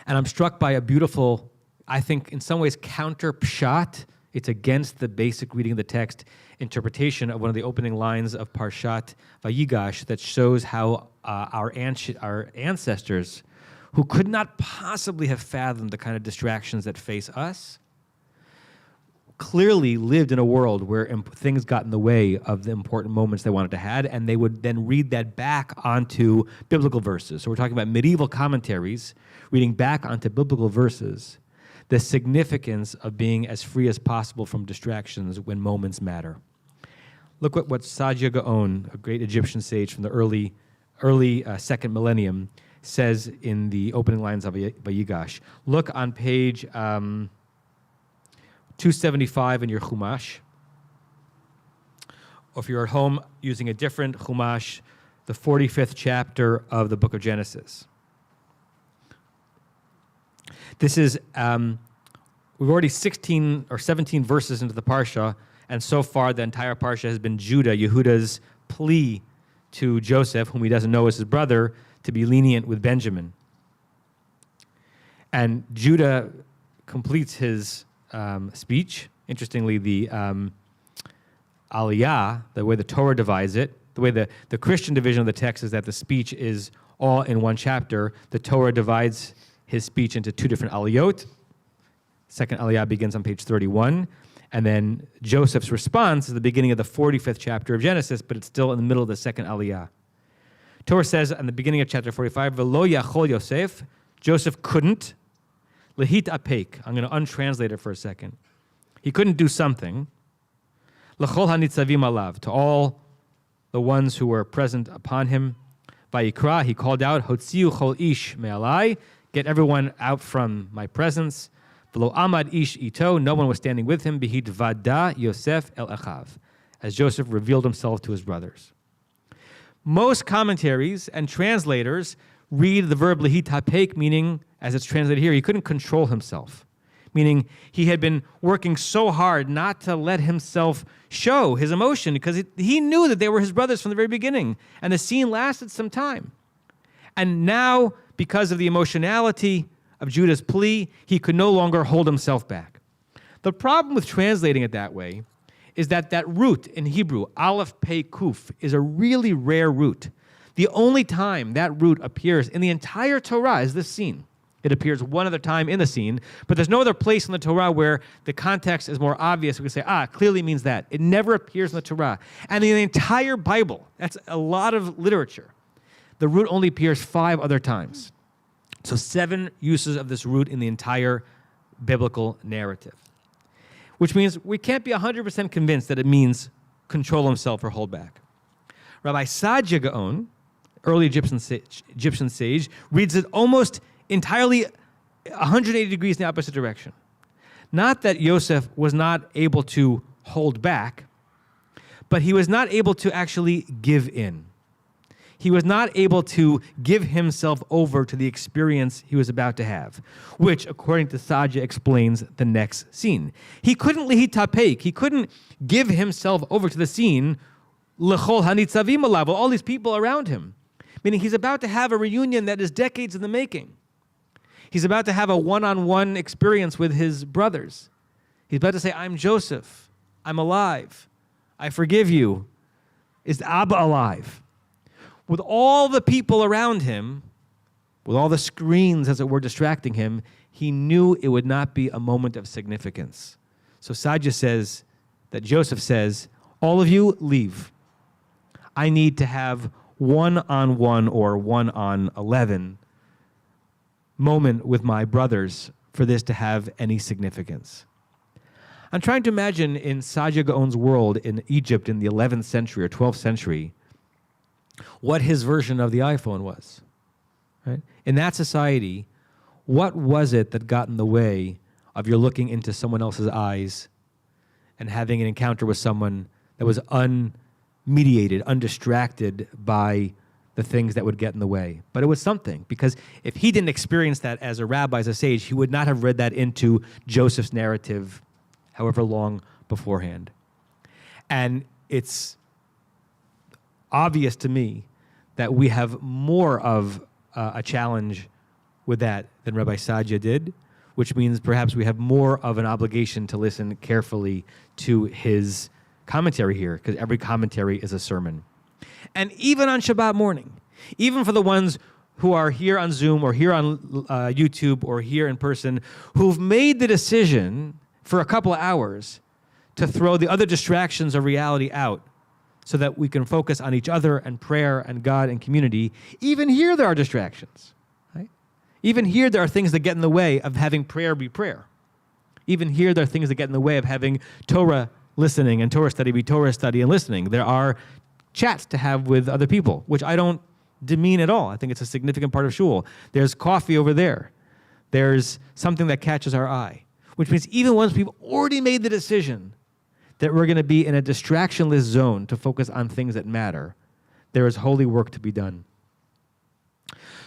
And I'm struck by a beautiful, I think in some ways counter pshat. It's against the basic reading of the text interpretation of one of the opening lines of Parshat Vayigash that shows how our ancestors, who could not possibly have fathomed the kind of distractions that face us, clearly lived in a world where things got in the way of the important moments they wanted to have, and they would then read that back onto biblical verses. So we're talking about medieval commentaries reading back onto biblical verses the significance of being as free as possible from distractions when moments matter. Look what Sadia Gaon, a great Egyptian sage from the early second millennium, says in the opening lines of Vayigash. Look on page 275 in your Chumash. Or if you're at home using a different Chumash, the 45th chapter of the book of Genesis. This is, we've already 16 or 17 verses into the Parsha, and so far the entire Parsha has been Yehuda's plea to Joseph, whom he doesn't know is his brother, to be lenient with Benjamin. And Judah completes his speech. Interestingly, the Aliyah, the way the Torah divides it, the way the Christian division of the text is that the speech is all in one chapter. The Torah divides his speech into two different aliyot. Second aliyah begins on page 31, and then Joseph's response is the beginning of the 45th chapter of Genesis, but it's still in the middle of the second aliyah. Torah says in the beginning of chapter 45, V'lo yachol Yosef, Joseph couldn't, lehit apek, I'm going to untranslate it for a second. He couldn't do something, l'chol hanitzavim alav, to all the ones who were present upon him. Vayikra, he called out, hotziu chol ish me'alai, get everyone out from my presence. V'lo amad ish ito, no one was standing with him. Behid vada Yosef el achav, as Joseph revealed himself to his brothers. Most commentaries and translators read the verb lehit hapek, meaning, as it's translated here, he couldn't control himself. Meaning he had been working so hard not to let himself show his emotion because he knew that they were his brothers from the very beginning. And the scene lasted some time. And now, because of the emotionality of Judah's plea, he could no longer hold himself back. The problem with translating it that way is that root in Hebrew, aleph, pei, kuf, is a really rare root. The only time that root appears in the entire Torah is this scene. It appears one other time in the scene, but there's no other place in the Torah where the context is more obvious. We can say, clearly means that. It never appears in the Torah. And in the entire Bible, that's a lot of literature, the root only appears 5 other times. So 7 uses of this root in the entire biblical narrative, which means we can't be 100% convinced that it means control himself or hold back. Rabbi Sadia Gaon, early Egyptian sage, reads it almost entirely 180 degrees in the opposite direction. Not that Yosef was not able to hold back, but he was not able to actually give in. He was not able to give himself over to the experience he was about to have, which, according to Sadia, explains the next scene. He couldn't lihitapek. He couldn't give himself over to the scene, l'chol hanitzavim alav, all these people around him. Meaning he's about to have a reunion that is decades in the making. He's about to have a one-on-one experience with his brothers. He's about to say, I'm Joseph. I'm alive. I forgive you. Is Abba alive? with all the people around him, with all the screens, as it were, distracting him, he knew it would not be a moment of significance. So Sadia says, that Joseph says, all of you leave. I need to have 1-on-1 or 1-on-11 moment with my brothers for this to have any significance. I'm trying to imagine in Sadia Gaon's world in Egypt in the 11th century or 12th century, what his version of the iPhone was. Right? In that society, what was it that got in the way of your looking into someone else's eyes and having an encounter with someone that was unmediated, undistracted by the things that would get in the way? But it was something, because if he didn't experience that as a rabbi, as a sage, he would not have read that into Joseph's narrative however long beforehand. And it's obvious to me that we have more of a challenge with that than Rabbi Sadia did, which means perhaps we have more of an obligation to listen carefully to his commentary here, because every commentary is a sermon. And even on Shabbat morning, even for the ones who are here on Zoom or here on YouTube or here in person, who've made the decision for a couple of hours to throw the other distractions of reality out so that we can focus on each other and prayer and God and community, even here there are distractions. Right? Even here there are things that get in the way of having prayer be prayer. Even here there are things that get in the way of having Torah listening and Torah study be Torah study and listening. There are chats to have with other people, which I don't demean at all. I think it's a significant part of shul. There's coffee over there. There's something that catches our eye, which means even once we've already made the decision that we're going to be in a distractionless zone to focus on things that matter, there is holy work to be done.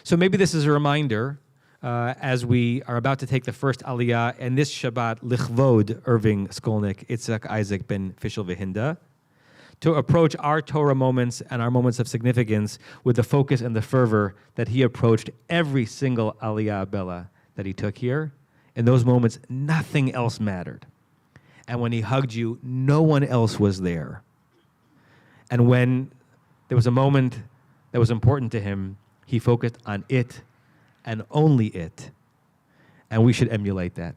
So maybe this is a reminder as we are about to take the first Aliyah, and this Shabbat, Lichvod Irving Skolnick, Itzhak Isaac ben Fishel Vehinda, to approach our Torah moments and our moments of significance with the focus and the fervor that he approached every single Aliyah Bella that he took here. In those moments, nothing else mattered. And when he hugged you, no one else was there. And when there was a moment that was important to him, he focused on it and only it. And we should emulate that.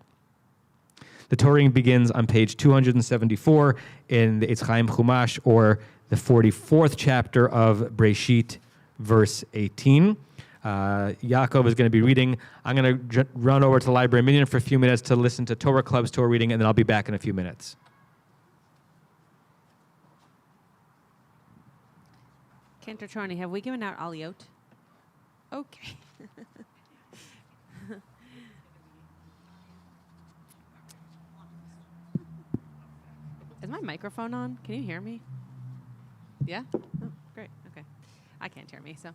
The Torah begins on page 274 in the Eitz Chaim Chumash, or the 44th chapter of Breshit, verse 18. Yaakov is going to be reading. I'm going to run over to the library minyan for a few minutes to listen to Torah Club's Torah reading, and then I'll be back in a few minutes. Cantor Charney, have we given out aliyot? Okay. Is my microphone on? Can you hear me? Yeah? Oh, great. Okay. I can't hear me, so.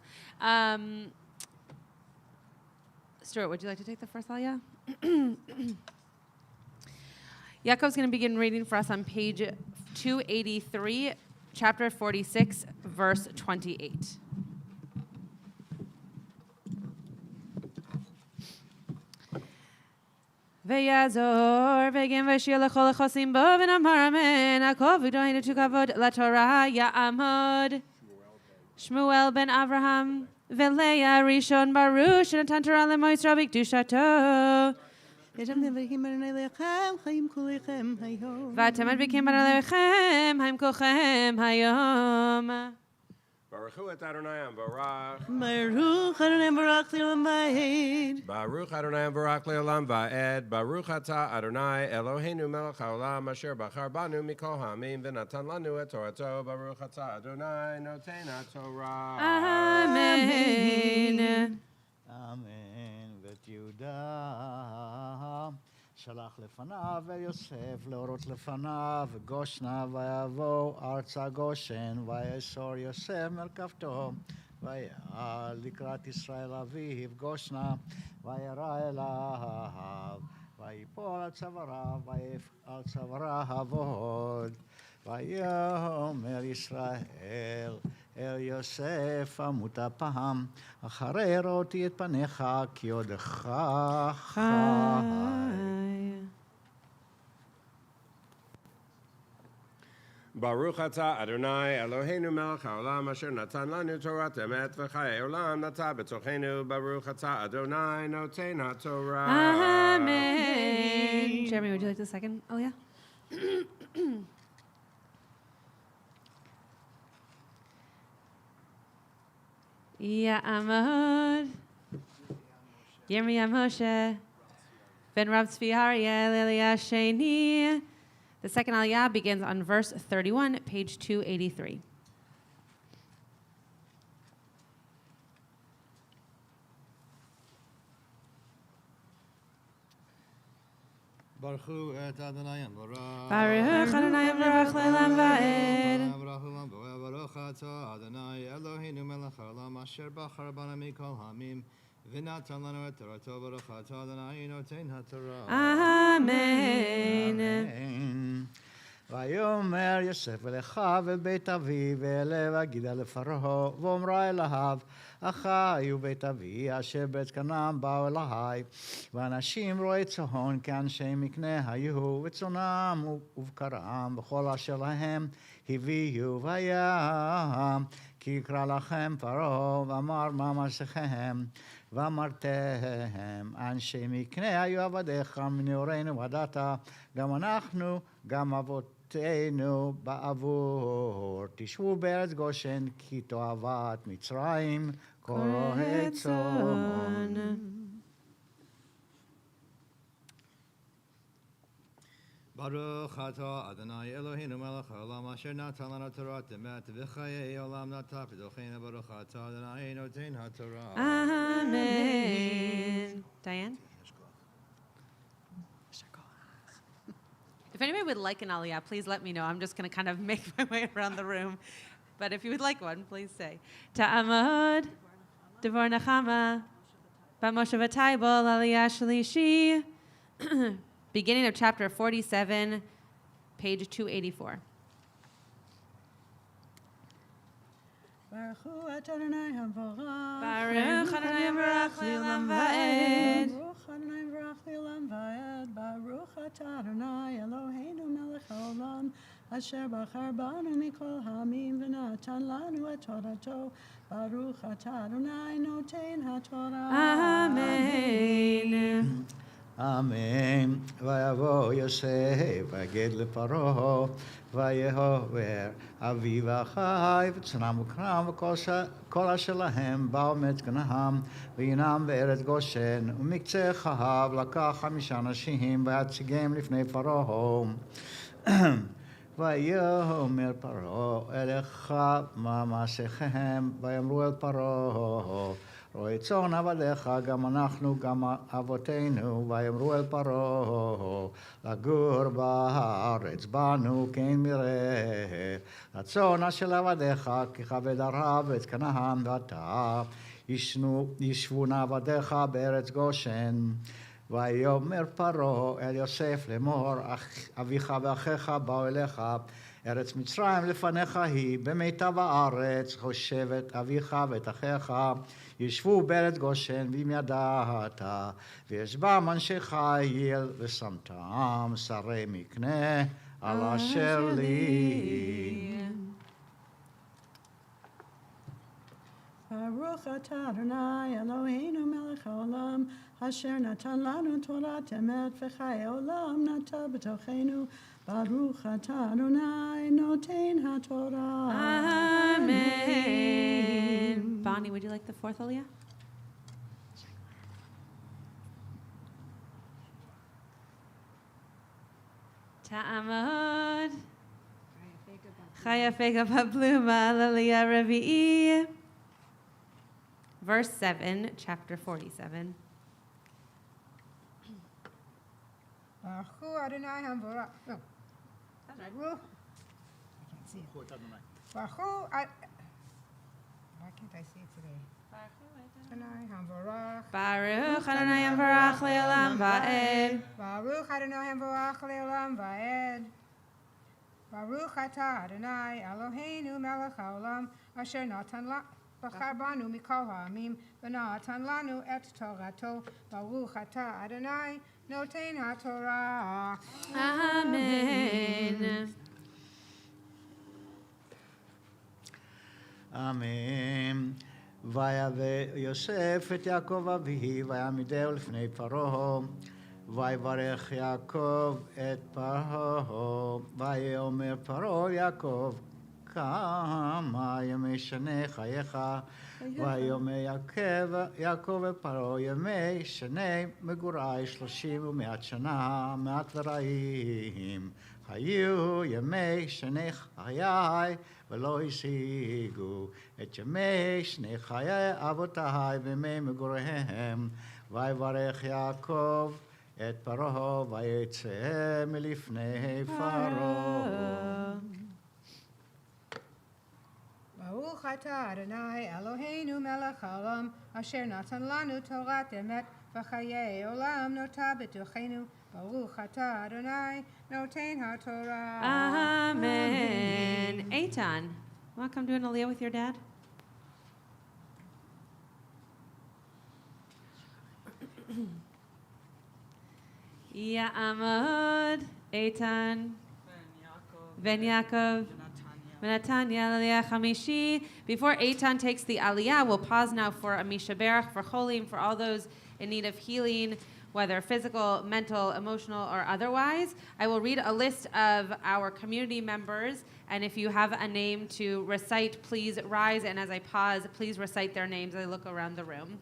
Stuart, would you like to take the first aliyah? Yaakov's going to begin reading for us on page 283, chapter 46, verse 28. V'yazor v'gim v'shir l'chol l'chosim bo v'namar amen hakol v'gdoin tu kavod laTorah ya'amod Shmuel ben Avraham v'leya rishon baruch shenatan Torah lemoisra b'kedushato v'atemed b'kim bar alechem haim kolchem hayom Baruch hu et Adonai Barach. Baruch Adonai Barak Le'olam Va'ed. Baruch Adonai Barak Le'olam Va'ed. Baruch Ata Adonai Eloheinu Melech HaOlam Asher Bachar Banu Mikol Ha'amim V'natan Lanu Et Torato. Baruch Ata Adonai Noten HaTorah. Amen. Amen. ואת יהודה שלח לפניו ויוסף להורות לפניו וגושנה ויבוא ארצה גושן ויאסור יוסף מרכבתו ויעל לקראת ישראל אביו גושנה וירא אליו ויפול על צוואריו ויעף על צוואריו עוד ויאמר ישראל אל יוסף אמות הפעם אחרי ראותי את פניך כי עודך חי. Baruch atah Adonai Eloheinu melech haolam asher natan lanu Torat emet v'chayei olam nata b'tochenu. Baruch atah Adonai noten haTorah. Amen. Jeremy, would you like the second? Oh, yeah. Ya'amod. Yirmiyah Moshe. Ben Rav Tzvi Aryeh Liliyah Sheni. The second aliyah begins on verse 31, page 283. Baruch et Adonai Baruch. Baruch Adonai Baruch Le'olam Va'ed. Baruch atah Adonai Eloheinu melech haolam asher bachar banu mikol hamim v'natan lanu et torato. Baruch atah Adonai noten haTorah. Amen. ויאמר יוסף אל אחיו ואל בית אביו ואלה ואגידה לפרעה ואומרה אליו אחי ובית אבי אשר בית כנען באו אלי ואנשים רועי צאן כאנשי מקנה היו וצאנם ובקרם וכל אשר להם הביאו והיה כי יקרא לכם פרעה ואמר מה מעשיכם ואמרתם אנשי מקנה היו עבדיך מנעורינו ודעת גם אנחנו גם אבותינו בעבור תשבו בארץ גושן כי תועבת מצרים כל רועי צאן. ברוך אתה אדוני אלוהינו מלך העולם אשר נתן לנו תורת אמת וחיי עולם נטע בתוכנו. ברוך אתה אדוני נותן התורה. Amen. Diane? If anybody would like an aliyah, please let me know. I'm just going to kind of make my way around the room. But if you would like one, please say. Ta'amod, Devor Nechama, B'moshevatai Bol Aliyah Shalishi. Beginning of chapter 47, page 284. Baruch Adonai Havarach. Baruch Adonai Baruch Le'olam Va'ed. Baruch Adonai Baruch Le'olam Va'ed. Baruch atah Adonai Eloheinu melech haolam asher bachar banu mikol hamim v'natan lanu et torato. Baruch atah Adonai noten haTorah. Amen. אמן. ויבוא יוסף ויגד לפרעה ויהובר אביו ואחיו וצאנם ובקרם וכל אשר להם באו מת כנען וינם בארץ גושן ומקצה אחיו לקח 5 אנשים ויציגם לפני פרעה ויאמר פרעה אל אחיו מה מעשיכם ויאמרו אל פרעה רועי צאן עבדיך גם אנחנו גם אבותינו ויאמרו אל פרעה לגור בארץ בנו כן מרעה הצאן אשר עבדיך כי כבד הרב את כנען ועתה ישבו עבדיך בארץ גושן. ויאמר פרעה אל יוסף לאמור אביך ואחיך באו אליך ארץ מצרים לפניך היא במיטב הארץ חושבת אביך ואת אחיך ישבו בארץ גושן ואם ידעת ויש בם אנשי חיל ושמתם שרי מקנה על אשר לי. Baruch atah Adonai Eloheinu melech haolam asher natan lanu torat emet v'chayei olam nata b'tochenu. Baruch atah Adonai noten haTorah. Amen. Bonnie, would you like the fourth aliyah? Ta'amod. Chaya fega pabluma aliyah revi'i. Verse 7, chapter 47. Baruch Adonai Havarach. No. Baruch. I can't see it. Baruch. Why can't I see it today? Adonai Havarach. Baruch Adonai Havarach Le'olam Va'ed. Baruch Adonai Havarach Le'olam Va'ed. Baruch atah Adonai Eloheinu melech haolam asher natan bachar banu mikol ha'amim v'natan lanu et torato. Baruch atah Adonai noten haTorah. Amen. אמן. ויבא יוסף את יעקב אביו, ויעמידהו לפני פרעה, ויברך יעקב את פרעה, ויאמר פרעה יעקב, כמה ימי שני חייך, ויאמר יעקב לפרעה, ימי שני מגורי 30 ומעט שנה, מעט ורעים. היו ימי שני חיי ולא השיגו את ימי שני חיי אבותיי וימי מגוריהם. ויברך יעקב את פרעה ויצא מלפני פרעה. ברוך אתה אדוני אלוהינו מלך העולם אשר נתן לנו תורת אמת וחיי עולם נוטה בתוכנו. ברוך אתה אדוני נותן התורה. Amen. Eitan, want to come do an aliyah with your dad? Ya'amod, Eitan, Ben Yaakov, Benatanya, Aliyah Chamishi. Before Eitan takes the aliyah, we'll pause now for a mishaberach, for cholim, for all those in need of healing, whether physical, mental, emotional, or otherwise. I will read a list of our community members, and if you have a name to recite, please rise, and as I pause, please recite their names as I look around the room.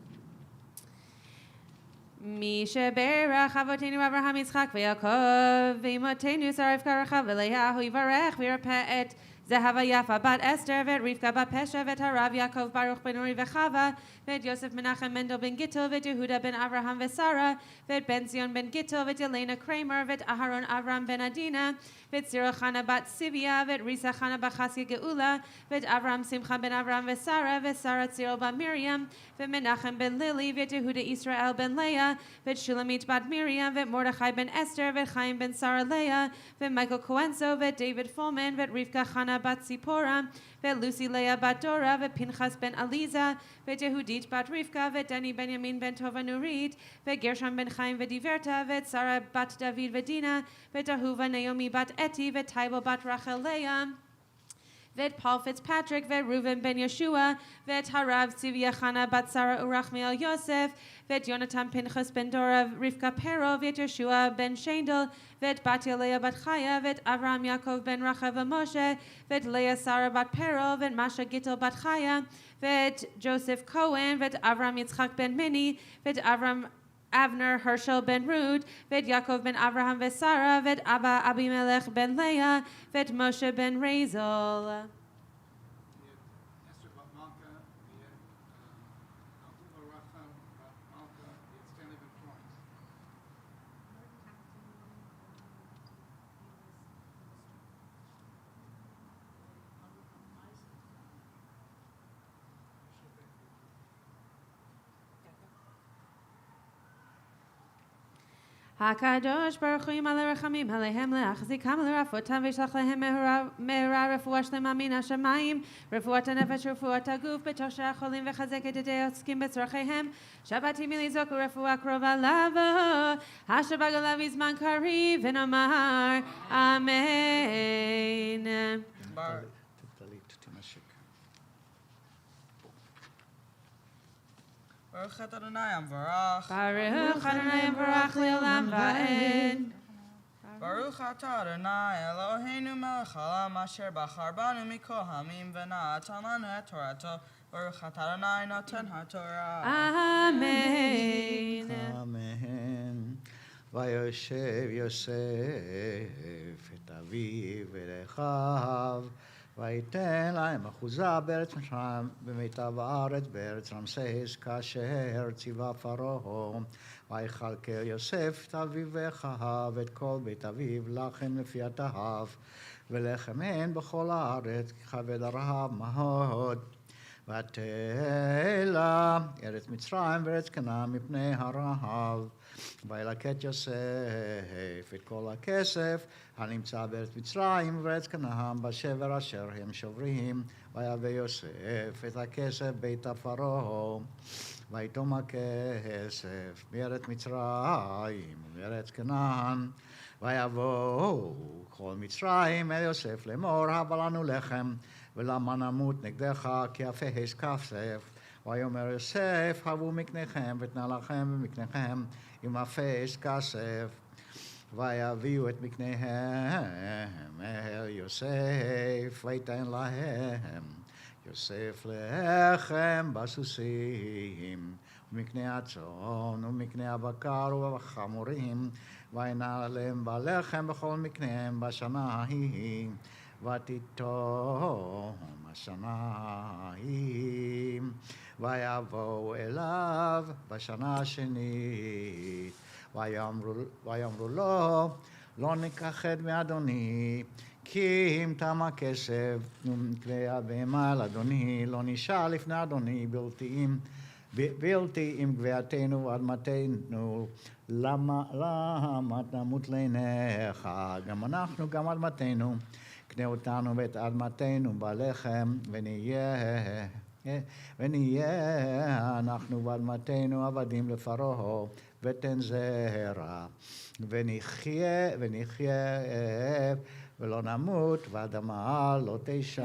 Mishaberach Avotenu Avraham Yitzchak v'Yaakov v'imotenu Sarah Rivka Rachel v'Leah Yivarech v'Yirpeh et Zehava Yafa bat Esther v'et Rivka bat Pesha v'et Harav Yaakov Baruch ben Uri v'Chava v'et Yosef Menachem Mendel ben Gittel v'et Yehuda ben Avraham v'Sara v'et Ben Zion ben Gittel v'et Yelena Kramer v'et Aharon Avram ben Adina v'et Cyril Chana bat Sivia v'et Risa Chana bat Chasya Geula v'et Avram Simcha ben Avram v'Sara v'et Sarah Cyril bat Miriam v'et Menachem ben Lili v'et Yehuda Israel ben Leah v'et Shulamit bat Miriam v'et Mordechai ben Esther v'et Chaim ben Sarah Leah v'et Michael Coenzo v'et David Fulman v'et Rivka Chana bat Zipporah, v'et Lucy Leah bat Dora, v'et Pinchas ben Aliza, v'et Yehudit bat Rivka, v'et Dani Benjamin ben Tova Nurit, v'et Gershon ben Chaim v'Diverta, v'et Sarah bat David v'Dina, v'et Ahuva Naomi bat Eti, v'et Taibo bat Rachel Leah, v'et Paul Fitzpatrick, v'et Reuven ben Yeshua, v'et Harav Tzivia Chana bat Sarah Urachmiel Yosef, v'et Yonatan Pinchas ben Dora, Rivka Pero, v'et Yeshua ben Shendel, v'et Batya Leah bat Chaya, v'et Avram Yaakov ben Rachav Moshe, v'et Leah Sarah bat Pero, v'et Masha Gittel bat Chaya, v'et Joseph Cohen, v'et Avram Yitzchak ben Mini, v'et Avram Avner Herschel ben Rud, v'et Yaakov ben Avraham v'Sara, v'et Abba Abimelech ben Leah, v'et Moshe ben Razel. HaKadosh Baruch Hu Yimale Rechamim Alehem Leachzikam Lerafotam V'Yishlach Lehem Mehera Refuah Shlema Min HaShamayim Refuat HaNefesh Refuat HaGuf B'Tosher HaCholim V'Chazek Et Yedei Oskim B'Tzrocheihem Shabbat Yimili Zoku Refuah Krova Lavo HaShabbat Olav Yizman Kariv V'Nomar Amen. Baruch Adonai Amvarach. Baruch Adonai Amvarach Le'olam Va'ed. Baruch Atah Adonai Eloheinu Melech Haolam Asher Bachar Banu Mikol Hamim V'natan Lanu Et Torato. Baruch Atah Adonai Noten HaTorah. Amen. Amen. ויושב יוסף את אביו ואת אחיו ויתן להם אחוזה בארץ מצרים במיטב הארץ בארץ רמסס כאשר ציווה פרעה ויכלכל יוסף את אביו ואחיו את כל בית אביו לחם לפי התאיו ולחם אין בכל הארץ כי כבד הרעב מאוד ותהלה ארץ מצרים וארץ כנען מפני הרעב וילקט יוסף את כל הכסף הנמצא בארץ מצרים ובארץ כנען בשבר אשר הם שוברים ויבא יוסף את הכסף בית פרעה ויתום הכסף מארץ מצרים ומארץ כנען ויבואו כל מצרים אל יוסף לאמור הבה לנו לחם ולמה נמות נגדך כי אפס כסף. ויאמר יוסף, הבו מקניכם ותנה לכם במקניכם עם אפס כסף. ויביאו את מקניהם אל יוסף, ויתן להם יוסף לחם בסוסים, ומקנה הצאן, ומקנה הבקר ובחמורים, וינעל עליהם בלחם בכל מקניהם בשנה ההיא, ותיתום השנה ההיא, ויבואו אליו בשנה השנית, ויאמרו לו, לא נכחד מאדוני, כי אם תם הכסף, נקנה הבהמה על אדוני, לא נשאר לפני אדוני בלתי עם גביעתנו ואדמתנו, למה נמות לעיניך, גם אנחנו, גם אדמתנו, קנה אותנו ואת אדמתנו בלחם, ונהיה אנחנו ואדמתנו עבדים לפרעה, ותן זרע, ונחיה ולא נמות, והאדמה לא תשם.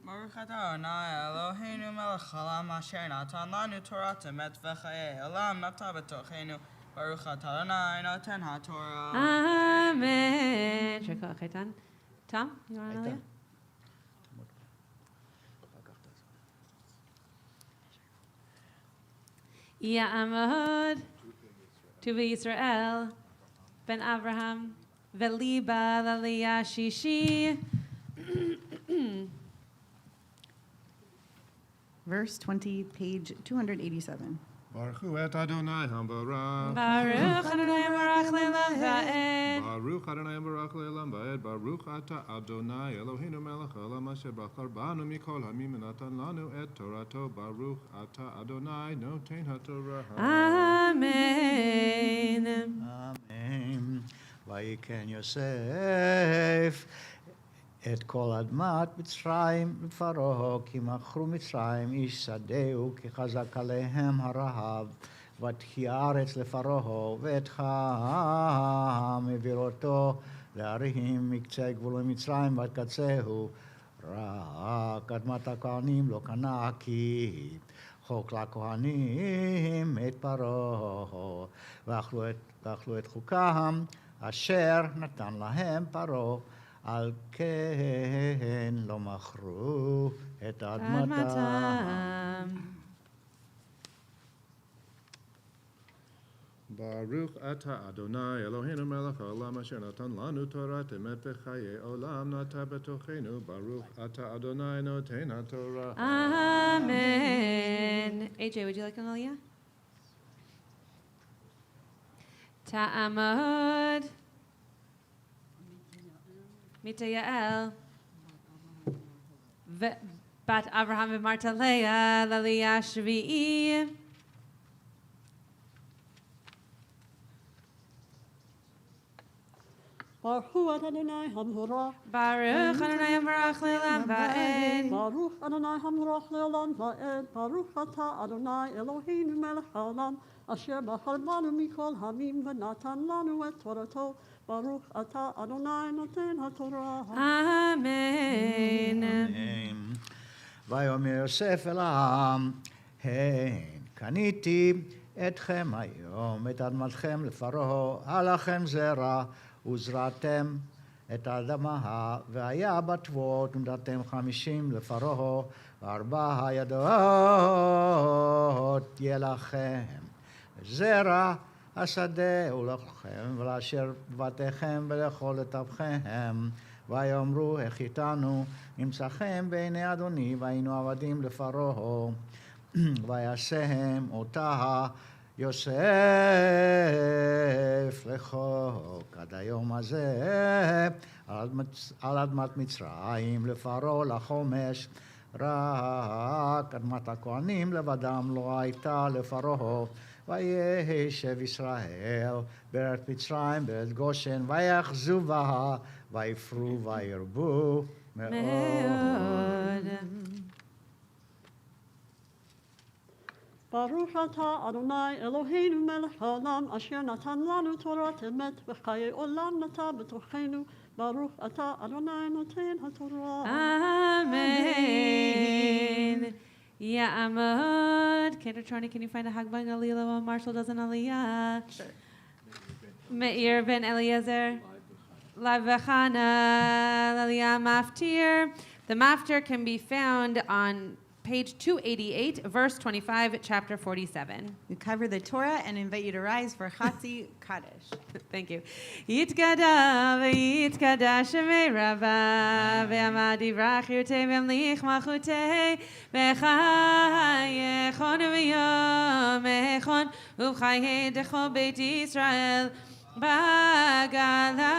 ברוך אתה אדוני אלוהינו מלך העולם אשר נתן לנו תורת אמת וחיי עולם נטע בתוכנו. ברוך אתה אדוני נותן התורה. Amen. Should I call it Khaitan? Tom, you want to know? Ya'amod to Israel ben Abraham veliba l'aliyah shishi. Verse 20, page 287. Baruch hu et Adonai hambarach. Baruch Adonai Barach Le'olam Va'ed. Baruch Adonai Barach Le'olam Va'ed. Baruch ata Adonai Eloheinu melech haolam asher bachar banu mikol hamim v'natan lanu et torato. Baruch ata Adonai noten haTorah. Amen. אמן. ויקן יוסף את כל אדמת מצרים לפרעה, כי מכרו מצרים איש שדהו, כי חזק עליהם הרעב. ותחי הארץ לפרעה, ואת חם העביר אותו להרים מקצה גבול מצרים ועד קצהו. רק אדמת הכהנים לא קנה, כי חוק לכהנים את פרעה, ואכלו את חוקם אשר נתן להם פרעה, על כן לא מכרו את אדמתם. Baruch ata Adonai Eloheinu melech haolam asher natan lanu torat emet v'chaye olam nata betochenu. Baruch ata Adonai noten haTorah. Amen. AJ, would you like an aliyah? Ta'amod. Mita Yael. Bat Abraham v'Marta Leah l'aliyah shvi'i. Baruch Adonai Hamorah. Baruch Adonai Barach Le'olam Va'ed. Baruch Adonai Hamorach Le'olam Va'ed. Baruch Ata Adonai Eloheinu melech haolam asher bachar banu mikol hamim v'natan lanu et torato. Baruch Ata Adonai noten haTorah. Amen. ויאמר יוסף אל העם, הן קניתי אתכם היום את אדמתכם לפרעה, הלכם זרע וזרעתם את האדמה, והיה בתבואות ונתתם 50 לפרעה, ו4 ידות יהיה לכם זרע השדה ולכם ולאשר בתיכם ולכל את אבכם. ויאמרו החיתנו נמצאכם בעיני אדוני, והיינו עבדים לפרעה. ויעשהם אותה יוסף לחוק עד היום הזה על אדמת מצרים לפרעה לחומש. רק אדמת הכהנים לבדם לא הייתה לפרעה. וישב ישראל בארץ מצרים בארץ גושן, ויאחזו בה ויפרו וירבו מאוד. Baruch Ata Adonai Eloheinu melech haolam asher natan lanu torat emet v'chaye olam nata betochenu. Baruch atah Adonai noten haTorah. Amen. Ya'amod. Kendratroni, can you find a Hagbah Galila while Marshall does an Aliyah? Sure. Meir ben Eliezer. Lavechana Aliyah Maftir. The Maftir can be found on page 288, verse 25, chapter 47. We cover the Torah and invite you to rise for Chatzi Kaddish. Thank you. Yitkada v'yitkada shemei rabba ve'amad yivrach yirtei v'mlich malchutei v'chayechon v'yomechon uv'chayedecho beit Yisrael bagala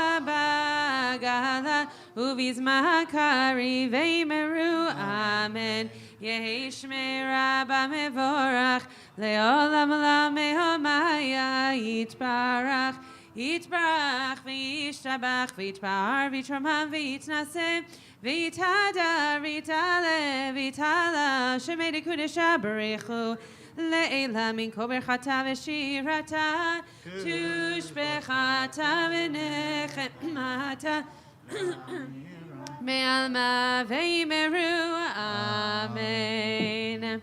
uvizma kari v'yimeru amen. Yehi shmei rabba mevorach le'olam lamehomaya yitbarach Yitbarach v'yishtabach v'yitbar v'yitramam v'yitnaseh v'yitadar v'yitale v'yitala shemei dekudesha barechu le'ela min kol berchata v'shirata tushbechata v'nechemata me'alma v'yimeru amen.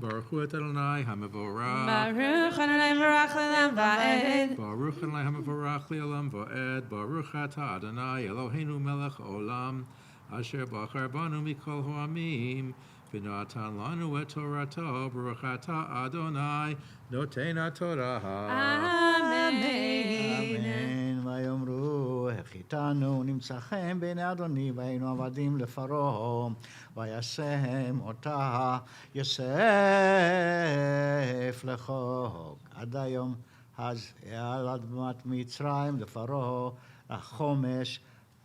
Baruch Hu et Adonai HaMevorach. Baruch Adonai Mevorach Le'olam Va'ed. Baruch Adonai HaMevorach Le'olam Va'ed. Baruch Atah Adonai Eloheinu Melech Olam. Asher Bachar Banu Mikol Ha'amim. V'natan Lanu et Torato. Baruch Atah Adonai Noten HaTorah. Amen. אמן. ויאמרו, החיתנו נמצאכם בעיני אדוני, והיינו עבדים לפרעה, וישם אותה יוסף לחוק. עד היום אז על אדמת מצרים לפרעה, החומש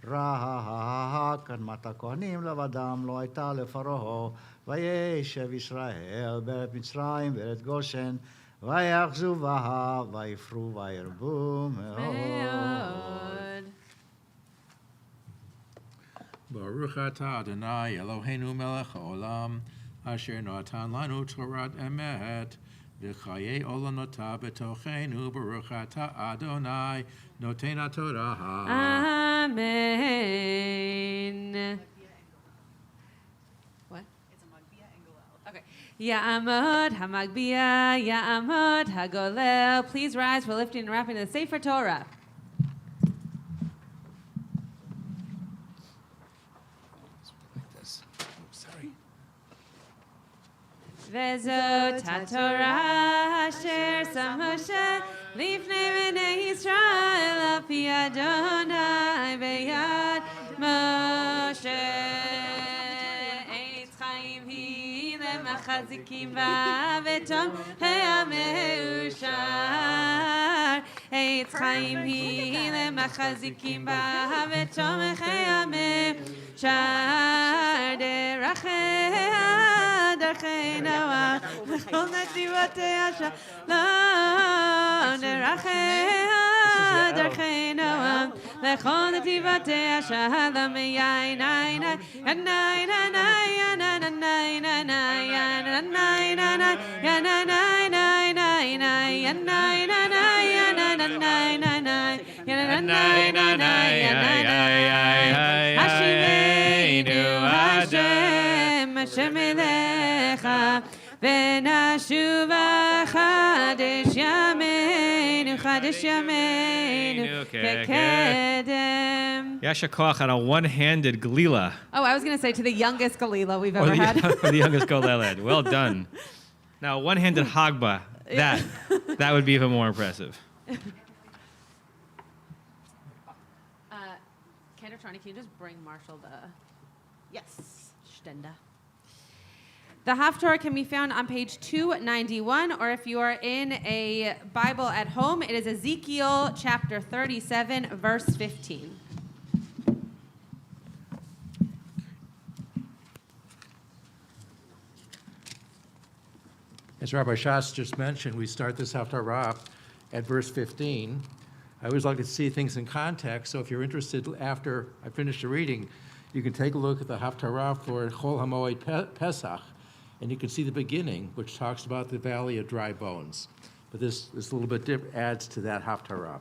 רק אדמת הכהנים לבדם לא הייתה לפרעה, וישב ישראל בארץ מצרים בארץ גושן, ויאחזו בה, ויפרו וירבו מאוד. Baruch Atah Adonai Eloheinu Melech Haolam, Asher Natan Lanu Torat Emet, V'chayei Olamota B'tochenu. Baruch Atah Adonai Noten HaTorah. Amen. What? It's a Magbia and Golel. Okay. Ya'amod Hamagbia, Ya'amod Hagolel. Please rise for lifting and wrapping the Sefer Torah. Vezot HaTorah asher sam Moshe lifnei bnei Yisrael al pi Adonai beyad Moshe. Eitz chaim hi lemachazikim ba v'tom ha'meushar. Eitz chaim hi lemachazikim ba v'tom ha'meushar. Derachei דרכי נועם, וכל נתיבותיה שלום. דרכי נועם, וכל נתיבותיה שלום. יין עין עין, ינין עין ינין עין ינין עין השיבנו השם השם אליך ונשובה חדש ימינו כקדם. Yasha Koach on a one-handed Galila. Oh, I was going to say to the youngest Galila we've Or ever had. the youngest Goleled. Well done. Now, one-handed Hagba. That would be even more impressive. Kendratroni, can you just bring Marshall the... Yes, Stenda. The Haftorah can be found on page 291, or if you are in a Bible at home, it is Ezekiel chapter 37, verse 15. As Rabbi Shas just mentioned, we start this Haftarah at verse 15. I always like to see things in context, so if you're interested after I finish the reading, you can take a look at the Haftarah for Chol HaMoed Pesach. And you can see the beginning, which talks about the valley of dry bones. But this a little bit adds to that haftarah.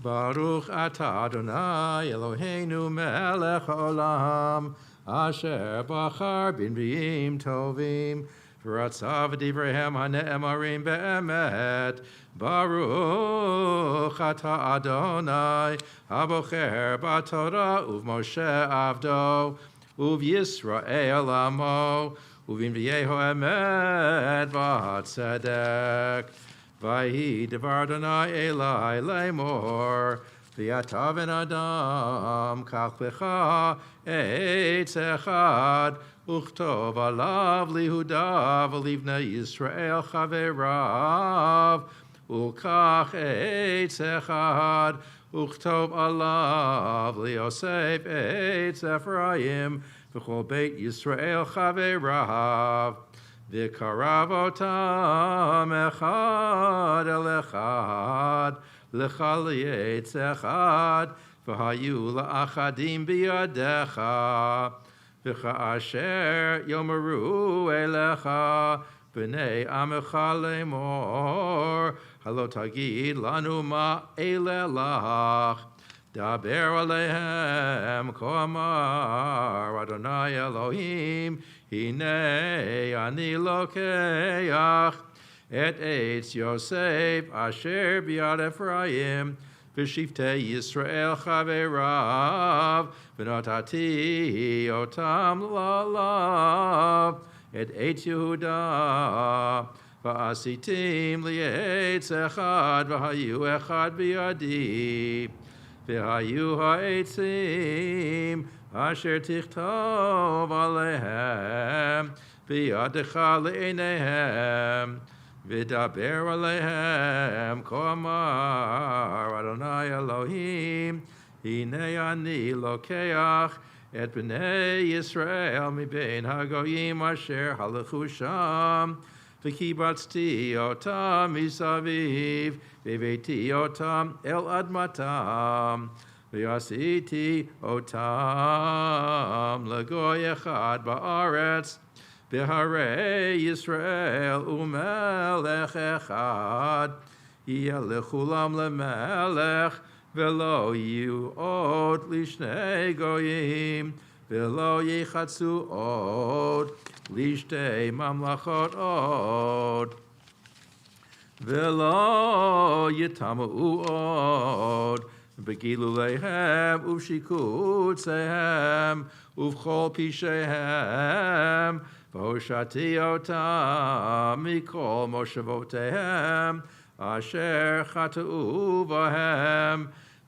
Baruch atah Adonai Eloheinu melech haolam asher bachar b'nviim tovim v'ratzav v'divrehem hane'emarim be'emet. Baruch atah Adonai habocher b'torah uv'Moshe avdo uv'Yisrael amo uv'inv'yeho emet v'hatzedek. Vahi devar Adonai Elai lemor v'yata ben Adam kach lecha eitz echad uchtov alav lihuda v'livnei Yisrael chaverav ulkach eitz echad uchtov alav liosef eitz Ephraim v'chol beit Yisrael chaverav V'karav otam echad el echad lecha li'etz echad v'hayu la'achadim biyadecha v'cha'asher yomeru elecha b'nei amecha lemor halo tagid lanu ma'ele lach daber alehem ko'amar Adonai Elohim Hine ani lokeach et eitz Yosef asher biad Ephraim v'shiftei Yisrael chaverav v'notati otam lalav et eitz Yehuda v'asitim li'etz echad v'hayu echad biadi v'hayu ha'etzim Asher tichtov alehem, v'yadecha le'eneihem, v'daber alehem, ko'amar Adonai Elohim, hinei ani lokeach et b'nei Yisrael mibein hagoyim asher halechu sham, v'kibatzti otam misaviv, v'veiti otam el admatam, V'yasiti otam legoy echad ba'aretz b'harei Yisrael u'melech echad yelechulam lemelech v'lo yu od lishnei goyim v'lo yechatzu od lishtei mamlachot od v'lo yitamu od Begilu lehem uvshikutzehem uvchol pishehem v'hoshati otam mikol moshavotehem asher chata'u bahem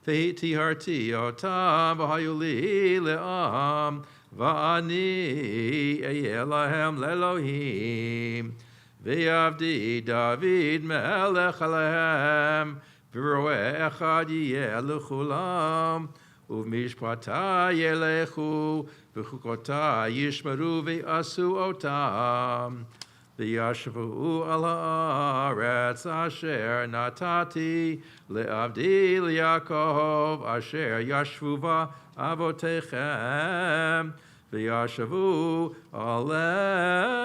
v'tiharti otam v'hayuli le'am v'ani eyeh lahem le'elohim v'yavdi David melech alehem V'roeh echad yeh lechulam, uv'mishpata yelechu, v'chukota yishmeru v'asu otam, v'yashvu al haaretz asher natati le'avdi le'Yakov asher yashvu va avotechem, v'yashvu aleha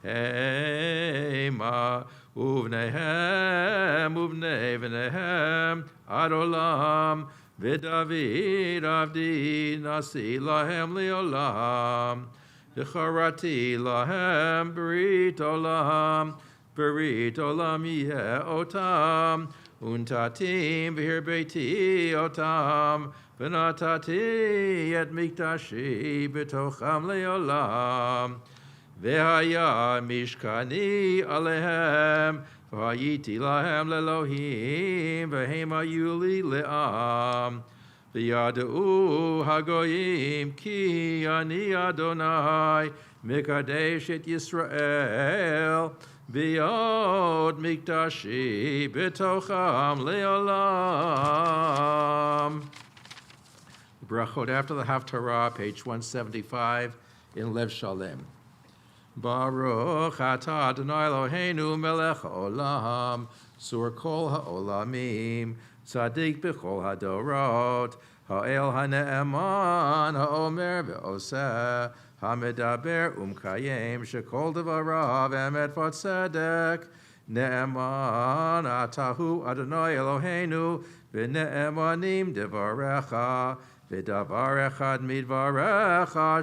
hema. Uvnehem, uvnei v'nehem, ad olam, v'David avdi nasi lahem leolam, v'charati lahem berit olam yeh otam, untatim v'hirbeiti otam, v'natati et mikdashi b'tocham leolam. V'haya mishkani alehem, v'hayiti lahem lelohim, v'hem hayu li le'am. V'yada'u hagoyim ki ani Adonai, mekadesh et Yisrael, v'yod mikdashi b'tocham le'olam. Brachot after the Haftarah, page 175 in Lev Shalem. Baruch atah Adonai Eloheinu melech haolam, sur kol haolamim, tzadik b'chol hadorot, Ha'el ha'ne'eman ha'omer ve'oseh ha'medaber umkayem shekol devarav emet v'tzedek ne'eman atahu Adonai Eloheinu v'ne'emanim devarecha v'davar echad midvarecha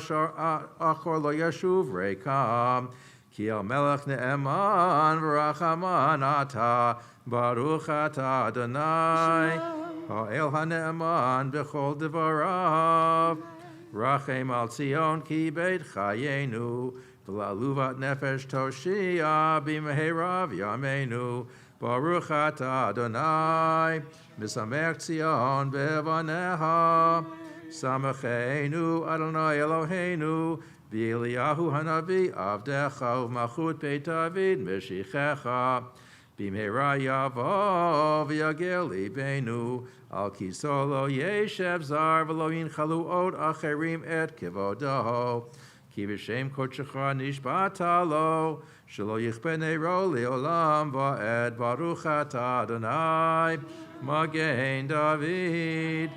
achor lo yashuv reikam ki el melech ne'eman v'rachaman ata baruch ata Adonai ha'el ha'ne'eman b'chol devarav rachem al Tzion ki beit chayenu v'la'luvat nefesh toshia b'meherav yameinu baruch ata Adonai misamech Tzion bevaneha samachenu Adonai Eloheinu v'Eliyahu hanavi avdecha u'machut beit David meshichecha b'mehera yavo v'yagel libenu al kiso lo yeshev zar v'lo yinchalu od acherim et kivodo ki v'shem kodshecha nishbata lo shelo yichpe neiro leolam va'ed baruch ata Adonai magen David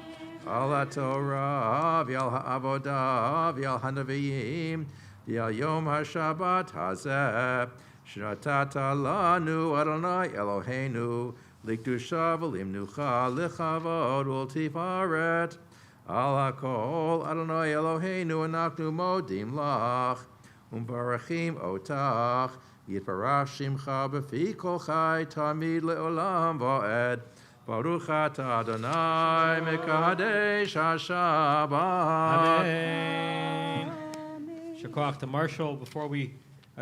al haTorah v'al ha'avodah v'al hanaviyim v'al yom ha'shabbat hazeh Shnatata lanu Adonai Eloheinu likdusha v'limnucha lichavod ultifaret al hakol Adonai Eloheinu anachnu modim lach umbarachim otach yitbarach shimcha b'fi kol chai tamid leolam va'ed baruch ata Adonai mekadesh haShabbat. Amen. Shakoach to Marshall. Before we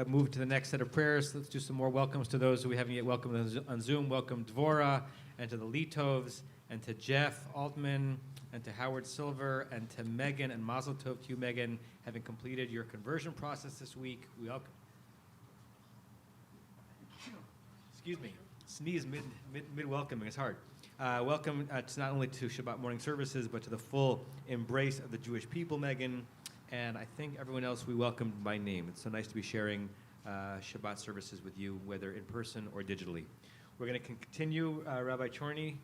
move to the next set of prayers, let's do some more welcomes to those who we haven't yet welcomed on Zoom. Welcome Dvorah, and to the Litovs, and to Jeff Altman, and to Howard Silver, and to Megan, and Mazel Tov to you, Megan, having completed your conversion process this week. We welcome. Excuse me, sneeze mid welcoming is hard. Welcome to not only to Shabbat morning services, but to the full embrace of the Jewish people, Megan. And I think everyone else we welcomed by name. It's so nice to be sharing Shabbat services with you, whether in person or digitally. We're going to continue, Rabbi Chorny.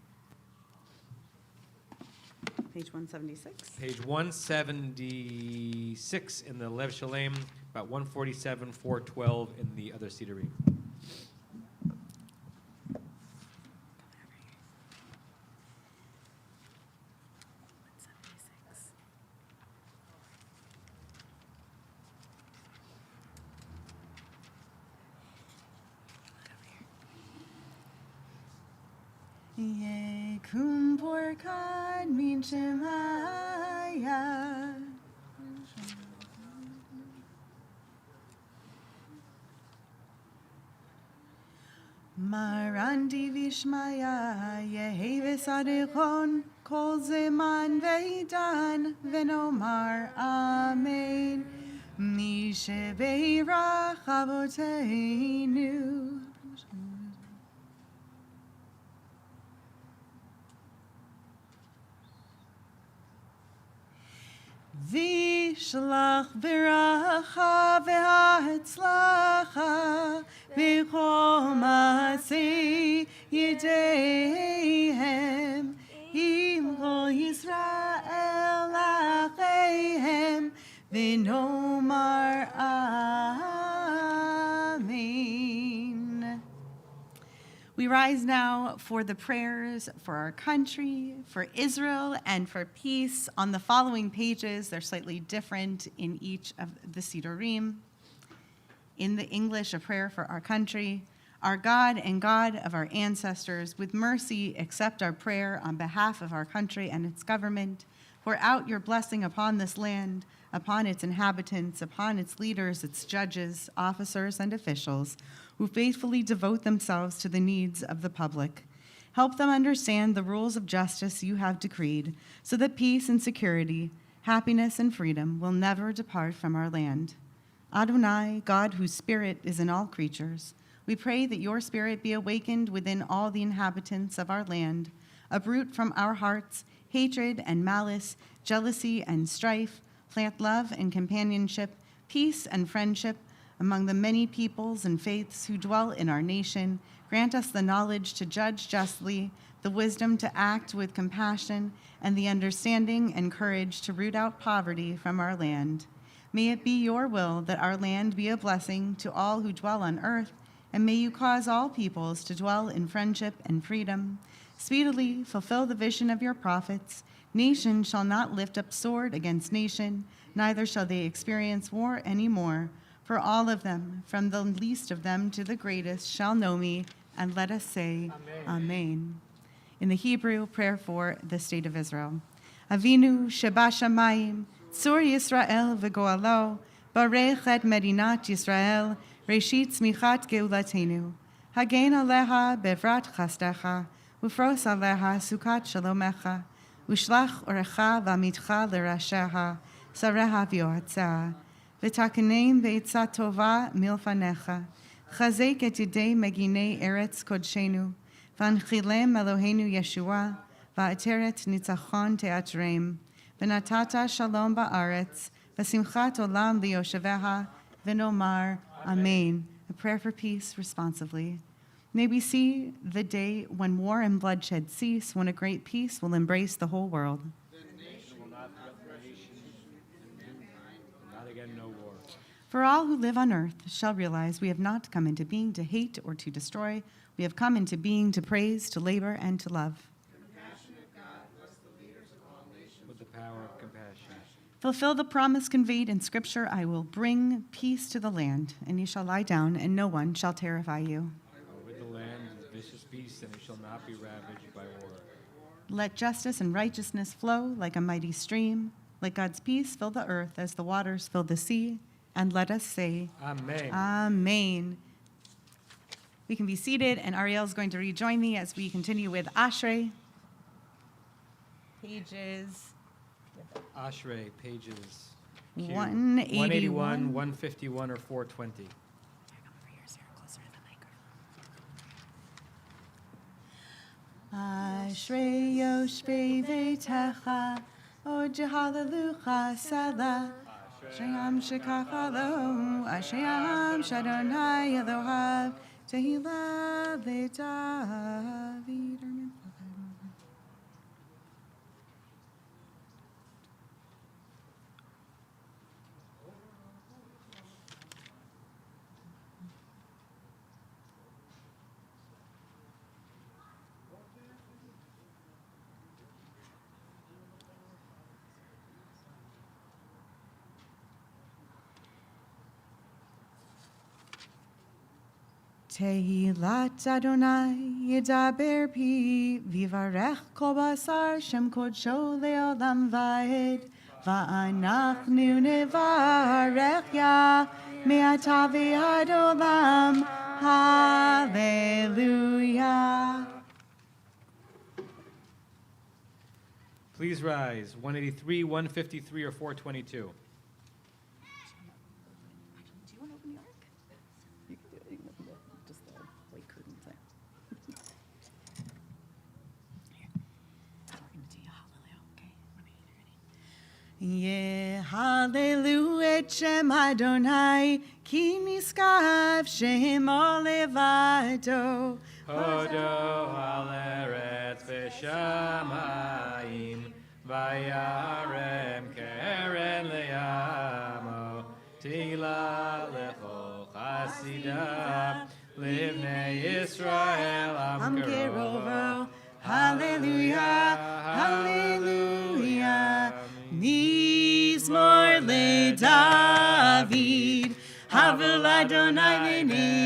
Page 176. Page 176 in the Lev Shalem, about 147, 412 in the other Sidurim. Yekum porkad min shemaya Marandi vishmaya yeheves adechon kol zeman veidan venomar amen mi shebeirach avoteinu. Vishlach v'racha v'ha'atzlacha v'chol ma'aseh yedeihem im kol Yisrael acheihem v'nomar amen. We rise now for the prayers for our country, for Israel, and for peace. On the following pages, they're slightly different in each of the Sidurim. In the English, a prayer for our country. Our God and God of our ancestors, with mercy accept our prayer on behalf of our country and its government. Pour out your blessing upon this land, upon its inhabitants, upon its leaders, its judges, officers, and officials, who faithfully devote themselves to the needs of the public. Help them understand the rules of justice you have decreed, so that peace and security, happiness and freedom will never depart from our land. Adonai, God whose spirit is in all creatures, we pray that your spirit be awakened within all the inhabitants of our land, uproot from our hearts hatred and malice, jealousy and strife, plant love and companionship, peace and friendship among the many peoples and faiths who dwell in our nation. Grant us the knowledge to judge justly, the wisdom to act with compassion, and the understanding and courage to root out poverty from our land. May it be your will that our land be a blessing to all who dwell on earth, and may you cause all peoples to dwell in friendship and freedom. Speedily fulfill the vision of your prophets. Nation shall not lift up sword against nation, neither shall they experience war any more. For all of them, from the least of them to the greatest, shall know me, and let us say, Amen. In the Hebrew, prayer for the state of Israel. Avinu Shebashamayim, Tzur Yisrael v'goalo, Barech et Medinat Yisrael, Reshit Tzmichat Geulatenu. Hagen aleha bevrat chastecha, Ufros aleha sukat shalomecha, Ushlach orecha v'amitcha l'rasheha, Sareha v'yohatzah. V'takenem be'etzat tova milfanecha, Chazek et yidei meginei eretz kodshenu, V'anchilem Eloheinu Yeshua, Va'ateret nitzachon teatrem, V'natata shalom ba'aretz, V'simchat olam liyosheveha, V'nomar Amen. A prayer for peace responsively. May we see the day when war and bloodshed cease, when a great peace will embrace the whole world. For all who live on earth shall realize we have not come into being to hate or to destroy. We have come into being to praise, to labor, and to love. Compassionate God, bless the leaders of all nations with the power of compassion. Fulfill the promise conveyed in Scripture, I will bring peace to the land, and you shall lie down, and no one shall terrify you. Rid the land of vicious beasts, and it shall not be ravaged by war. Let justice and righteousness flow like a mighty stream. Let God's peace fill the earth as the waters fill the sea. And let us say, Amen. Amen. We can be seated, and Ariel is going to rejoin me as we continue with Ashrei. Pages. Ashrei, pages 181, 151, or 420. Ashrei yoshvei veitecha, o jehalelucha salah. Ashayam shekachalo, Ashayam shadonai Elohav, Tehillah leDavid. Tehillat Adonai yedaber pi vivarech kol basar shem kodsho leolam vaed va'anachnu nevarech ya me'ata v'ad olam hallelujah. Please rise. 183, 153, or 422. Yeah, hallelujah, et Shem Adonai, ki niskav Shem olevado. Hodo al eretz v'shamayim, vayarem keren le'amo, tila lechol chasidav, livnei Yisrael am kerovo. Hallelujah, hallelujah. Mizmor le David, Havul Adonai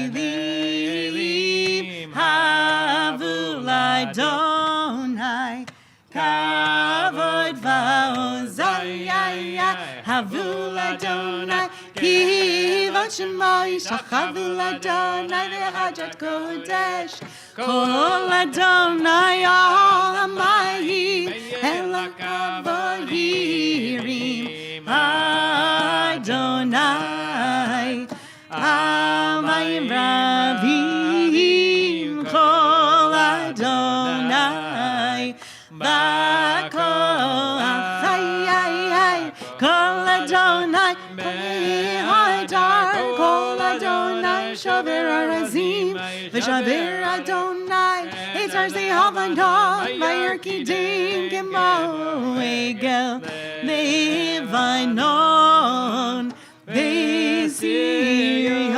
le'nelim, Havul Adonai, Kavod va'ozayaya, Havul Adonai, Kivot Shemo Yishach, Havul Adonai le'hajat kodesh, Kol Adonai alamayim, elakavod yirim, Adonai, amayim ravim, Kol Adonai, bakol achayayay, Kol Adonai, Kol Adonai, shover arazim, v'shaver Adonai, et Marzi Havanon, Vayarkidim Gemo, Egel, Levanon, Ziering,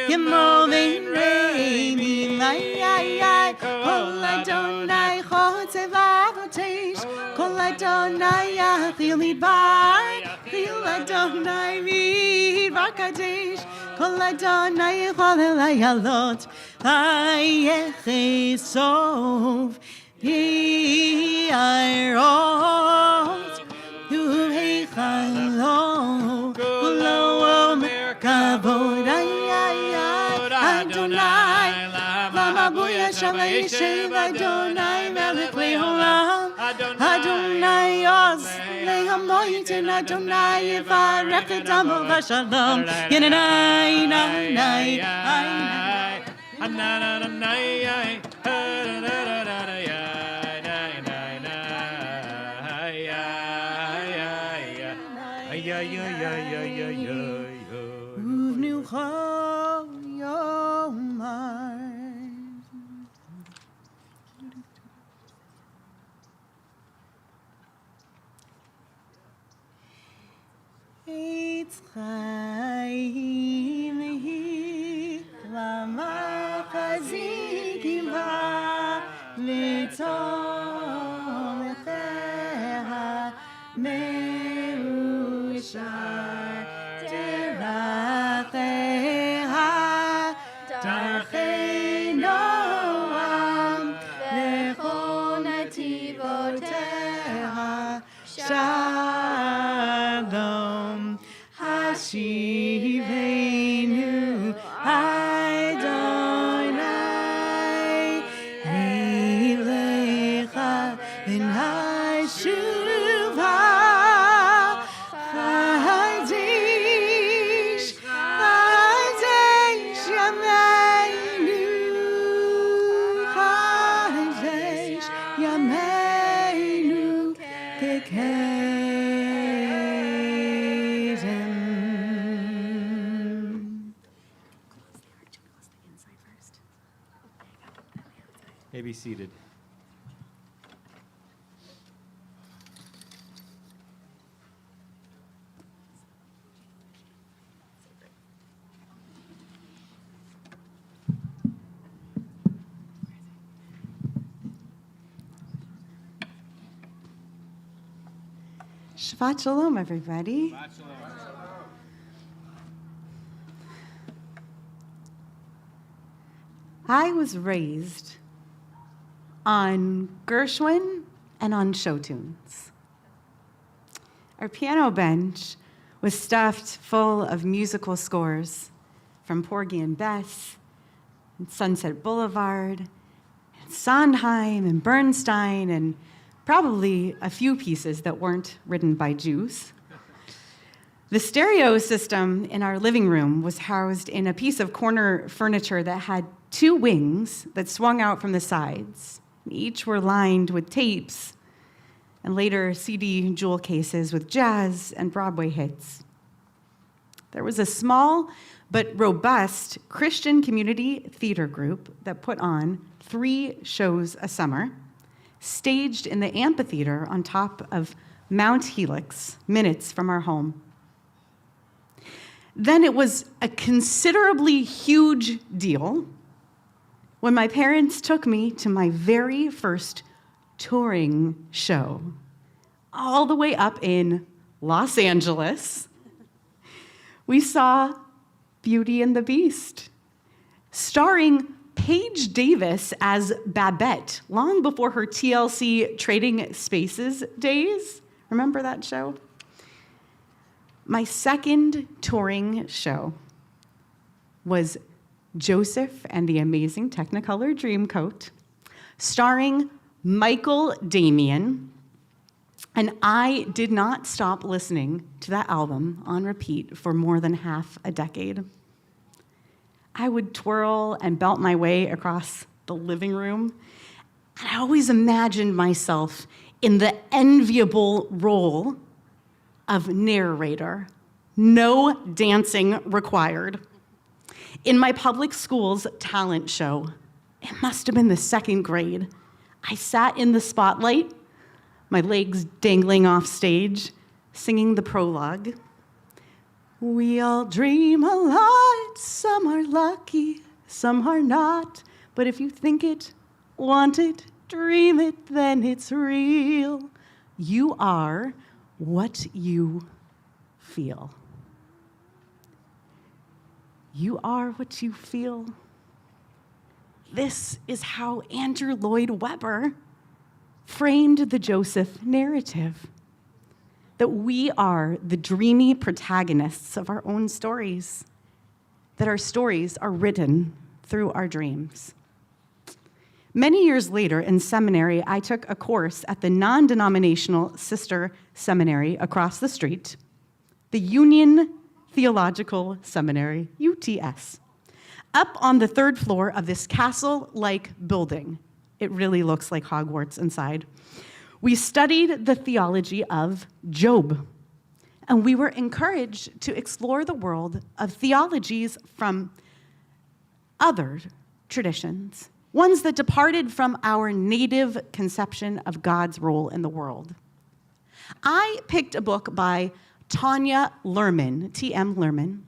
Gemo, Venremi, Layai, Kol Adonai, Chotzevavotesh, Kol Adonai, Yachil Midbar, Chil Adonai, Midbar Kadesh, Kol Adonai, Cholel Ayalot, Vayechesov, Yairot, Uveichalo, Ulo Kavod, Adonai, Lamabuya Shavai Shev, Adonai, Melech Leolam, Adonai, Oz, Lehamoitin, Adonai, Yivarech Edamo Vashalom, Yenanai, Nanai, Uvnu Yomar. It's Chaim Lama Chazikiva L'Tomecheha Meushar Deracheha Darchei Noam Lechon Nativoteha Shalom Hashivenu Adonai Eilecha V'nashuva Chadesh Chadesh Yameinu Chadesh Yameinu Kekedem. May be seated. Shabbat Shalom, everybody. I was raised on Gershwin and on show tunes. Our piano bench was stuffed full of musical scores from Porgy and Bess, and Sunset Boulevard, and Sondheim and Bernstein, and probably a few pieces that weren't written by Jews. The stereo system in our living room was housed in a piece of corner furniture that had two wings that swung out from the sides. Each were lined with tapes and later CD jewel cases with jazz and Broadway hits. There was a small but robust Christian community theater group that put on 3 shows a summer, staged in the amphitheater on top of Mount Helix, minutes from our home. Then it was a considerably huge deal when my parents took me to my very first touring show, all the way up in Los Angeles. We saw Beauty and the Beast, starring Paige Davis as Babette, long before her TLC Trading Spaces days. Remember that show? My second touring show was Joseph and the Amazing Technicolor Dreamcoat, starring Michael Damian, and I did not stop listening to that album on repeat for more than half a decade. I would twirl and belt my way across the living room, and I always imagined myself in the enviable role of narrator, no dancing required. In my public school's talent show, it must have been the second grade, I sat in the spotlight, my legs dangling off stage, singing the prologue. We all dream a lot, some are lucky, some are not, but if you think it, want it, dream it, then it's real. You are what you feel. You are what you feel. This is how Andrew Lloyd Webber framed the Joseph narrative, that we are the dreamy protagonists of our own stories, that our stories are written through our dreams. Many years later in seminary, I took a course at the non-denominational sister seminary across the street, the Union Theological Seminary, UTS, up on the third floor of this castle-like building. It really looks like Hogwarts inside. We studied the theology of Job, and we were encouraged to explore the world of theologies from other traditions, ones that departed from our native conception of God's role in the world. I picked a book by Tanya Luhrmann, T.M. Luhrmann,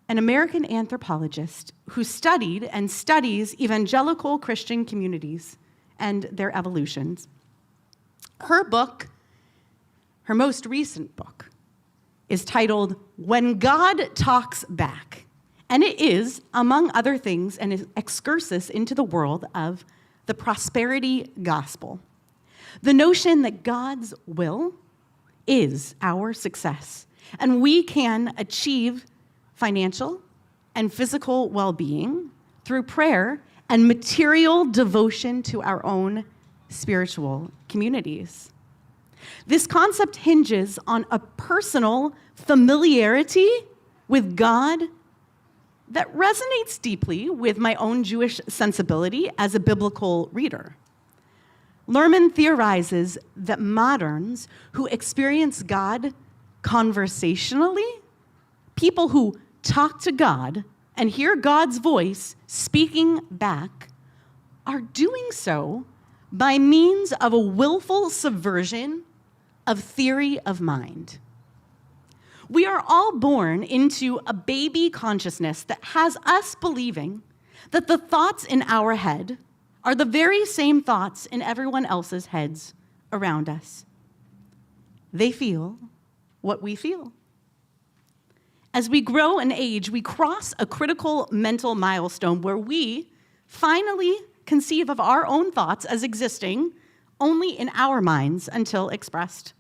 an American anthropologist who studied and studies evangelical Christian communities and their evolutions. Her book, her most recent book, is titled When God Talks Back, and it is, among other things, an excursus into the world of the prosperity gospel. The notion that God's will is our success, and we can achieve financial and physical well-being through prayer and material devotion to our own spiritual communities. This concept hinges on a personal familiarity with God that resonates deeply with my own Jewish sensibility as a biblical reader. Luhrmann theorizes that moderns who experience God conversationally, people who talk to God and hear God's voice speaking back, are doing so by means of a willful subversion of theory of mind. We are all born into a baby consciousness that has us believing that the thoughts in our head are the very same thoughts in everyone else's heads around us. They feel what we feel. As we grow and age, we cross a critical mental milestone where we finally conceive of our own thoughts as existing only in our minds until expressed.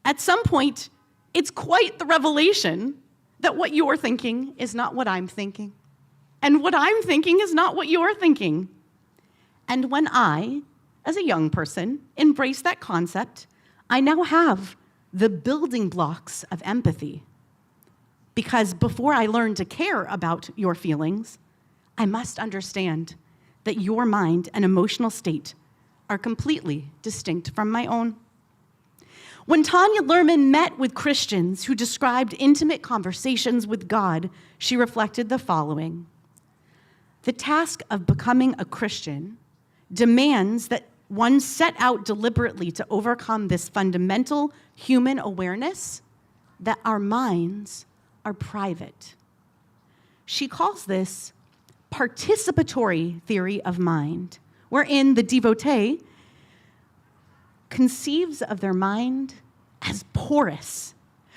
At some point, it's quite the revelation that what you're thinking is not what I'm thinking, and what I'm thinking is not what you're thinking. And when I, as a young person, embrace that concept, I now have the building blocks of empathy. Because before I learn to care about your feelings, I must understand that your mind and emotional state are completely distinct from my own. When Tanya Luhrmann met with Christians who described intimate conversations with God, she reflected the following: the task of becoming a Christian demands that one set out deliberately to overcome this fundamental human awareness that our minds are private. She calls this participatory theory of mind, wherein the devotee conceives of their mind as porous.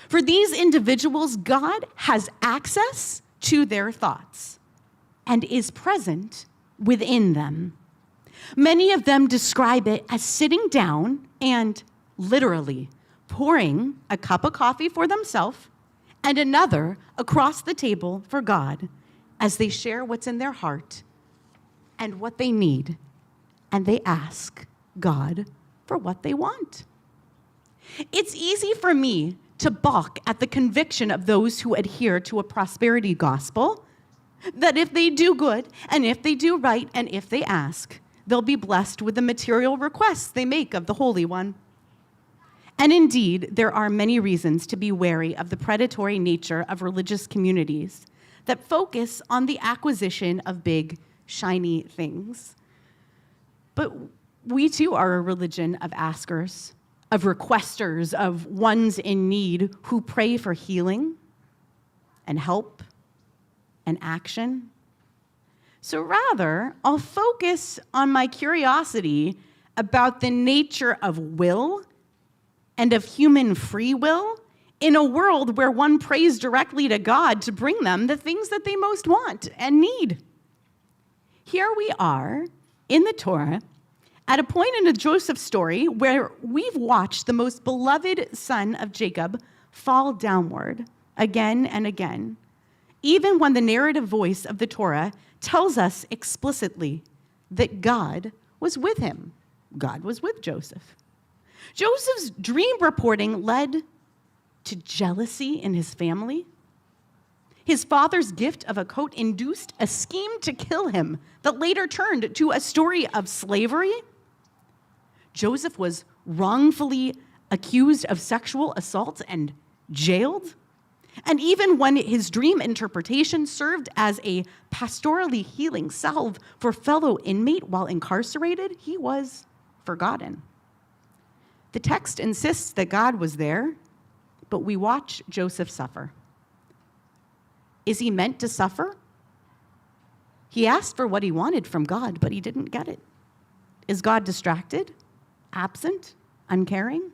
For these individuals, God has access to their thoughts and is present within them. Many of them describe it as sitting down and literally pouring a cup of coffee for themselves and another across the table for God as they share what's in their heart and what they need, and they ask God for what they want. It's easy for me to balk at the conviction of those who adhere to a prosperity gospel that if they do good and if they do right and if they ask, they'll be blessed with the material requests they make of the Holy One. And indeed, there are many reasons to be wary of the predatory nature of religious communities that focus on the acquisition of big, shiny things. But we too are a religion of askers, of requesters, of ones in need who pray for healing and help and action. So rather, I'll focus on my curiosity about the nature of will and of human free will in a world where one prays directly to God to bring them the things that they most want and need. Here we are in the Torah at a point in Joseph's story where we've watched the most beloved son of Jacob fall downward again and again, even when the narrative voice of the Torah tells us explicitly that God was with him. God was with Joseph. Joseph's dream reporting led to jealousy in his family. His father's gift of a coat induced a scheme to kill him that later turned to a story of slavery. Joseph was wrongfully accused of sexual assault and jailed. And even when his dream interpretation served as a pastorally healing salve for fellow inmate while incarcerated, he was forgotten. The text insists that God was there, but we watch Joseph suffer. Is he meant to suffer? He asked for what he wanted from God, but he didn't get it. Is God distracted, absent, uncaring?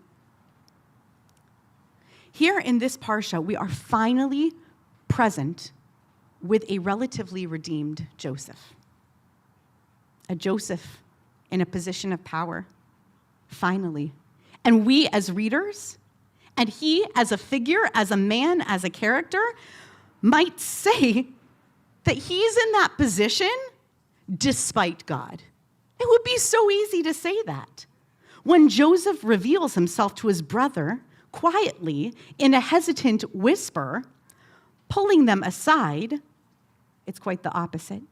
Here in this parsha, we are finally present with a relatively redeemed Joseph. A Joseph in a position of power, finally. And we as readers, and he as a figure, as a man, as a character, might say that he's in that position despite God. It would be so easy to say that. When Joseph reveals himself to his brother quietly in a hesitant whisper, pulling them aside, it's quite the opposite.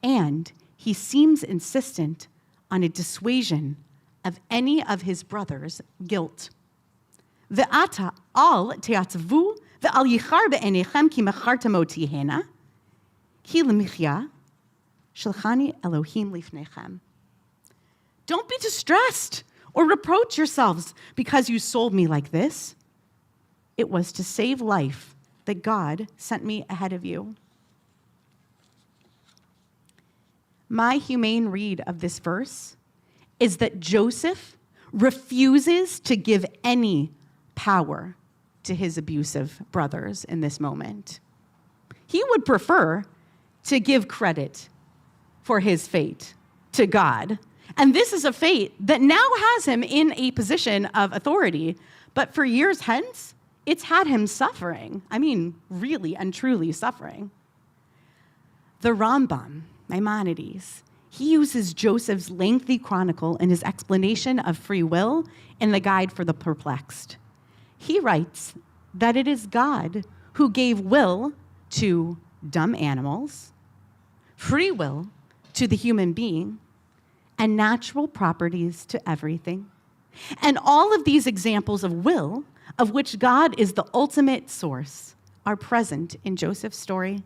And he seems insistent on a dissuasion of any of his brothers' guilt. Ve'ata al te'atvu ve'al yichar be'enechem ki mechartem oti hena ki lemichya shalchani Elohim lifnechem. Don't be distressed or reproach yourselves because you sold me like this. It was to save life that God sent me ahead of you. My humane read of this verse is that Joseph refuses to give any power to his abusive brothers in this moment. He would prefer to give credit for his fate to God. And this is a fate that now has him in a position of authority, but for years hence, it's had him suffering. I mean, really and truly suffering. The Rambam, Maimonides, he uses Joseph's lengthy chronicle in his explanation of free will in the Guide for the Perplexed. He writes that it is God who gave will to dumb animals, free will to the human being, and natural properties to everything. And all of these examples of will, of which God is the ultimate source, are present in Joseph's story.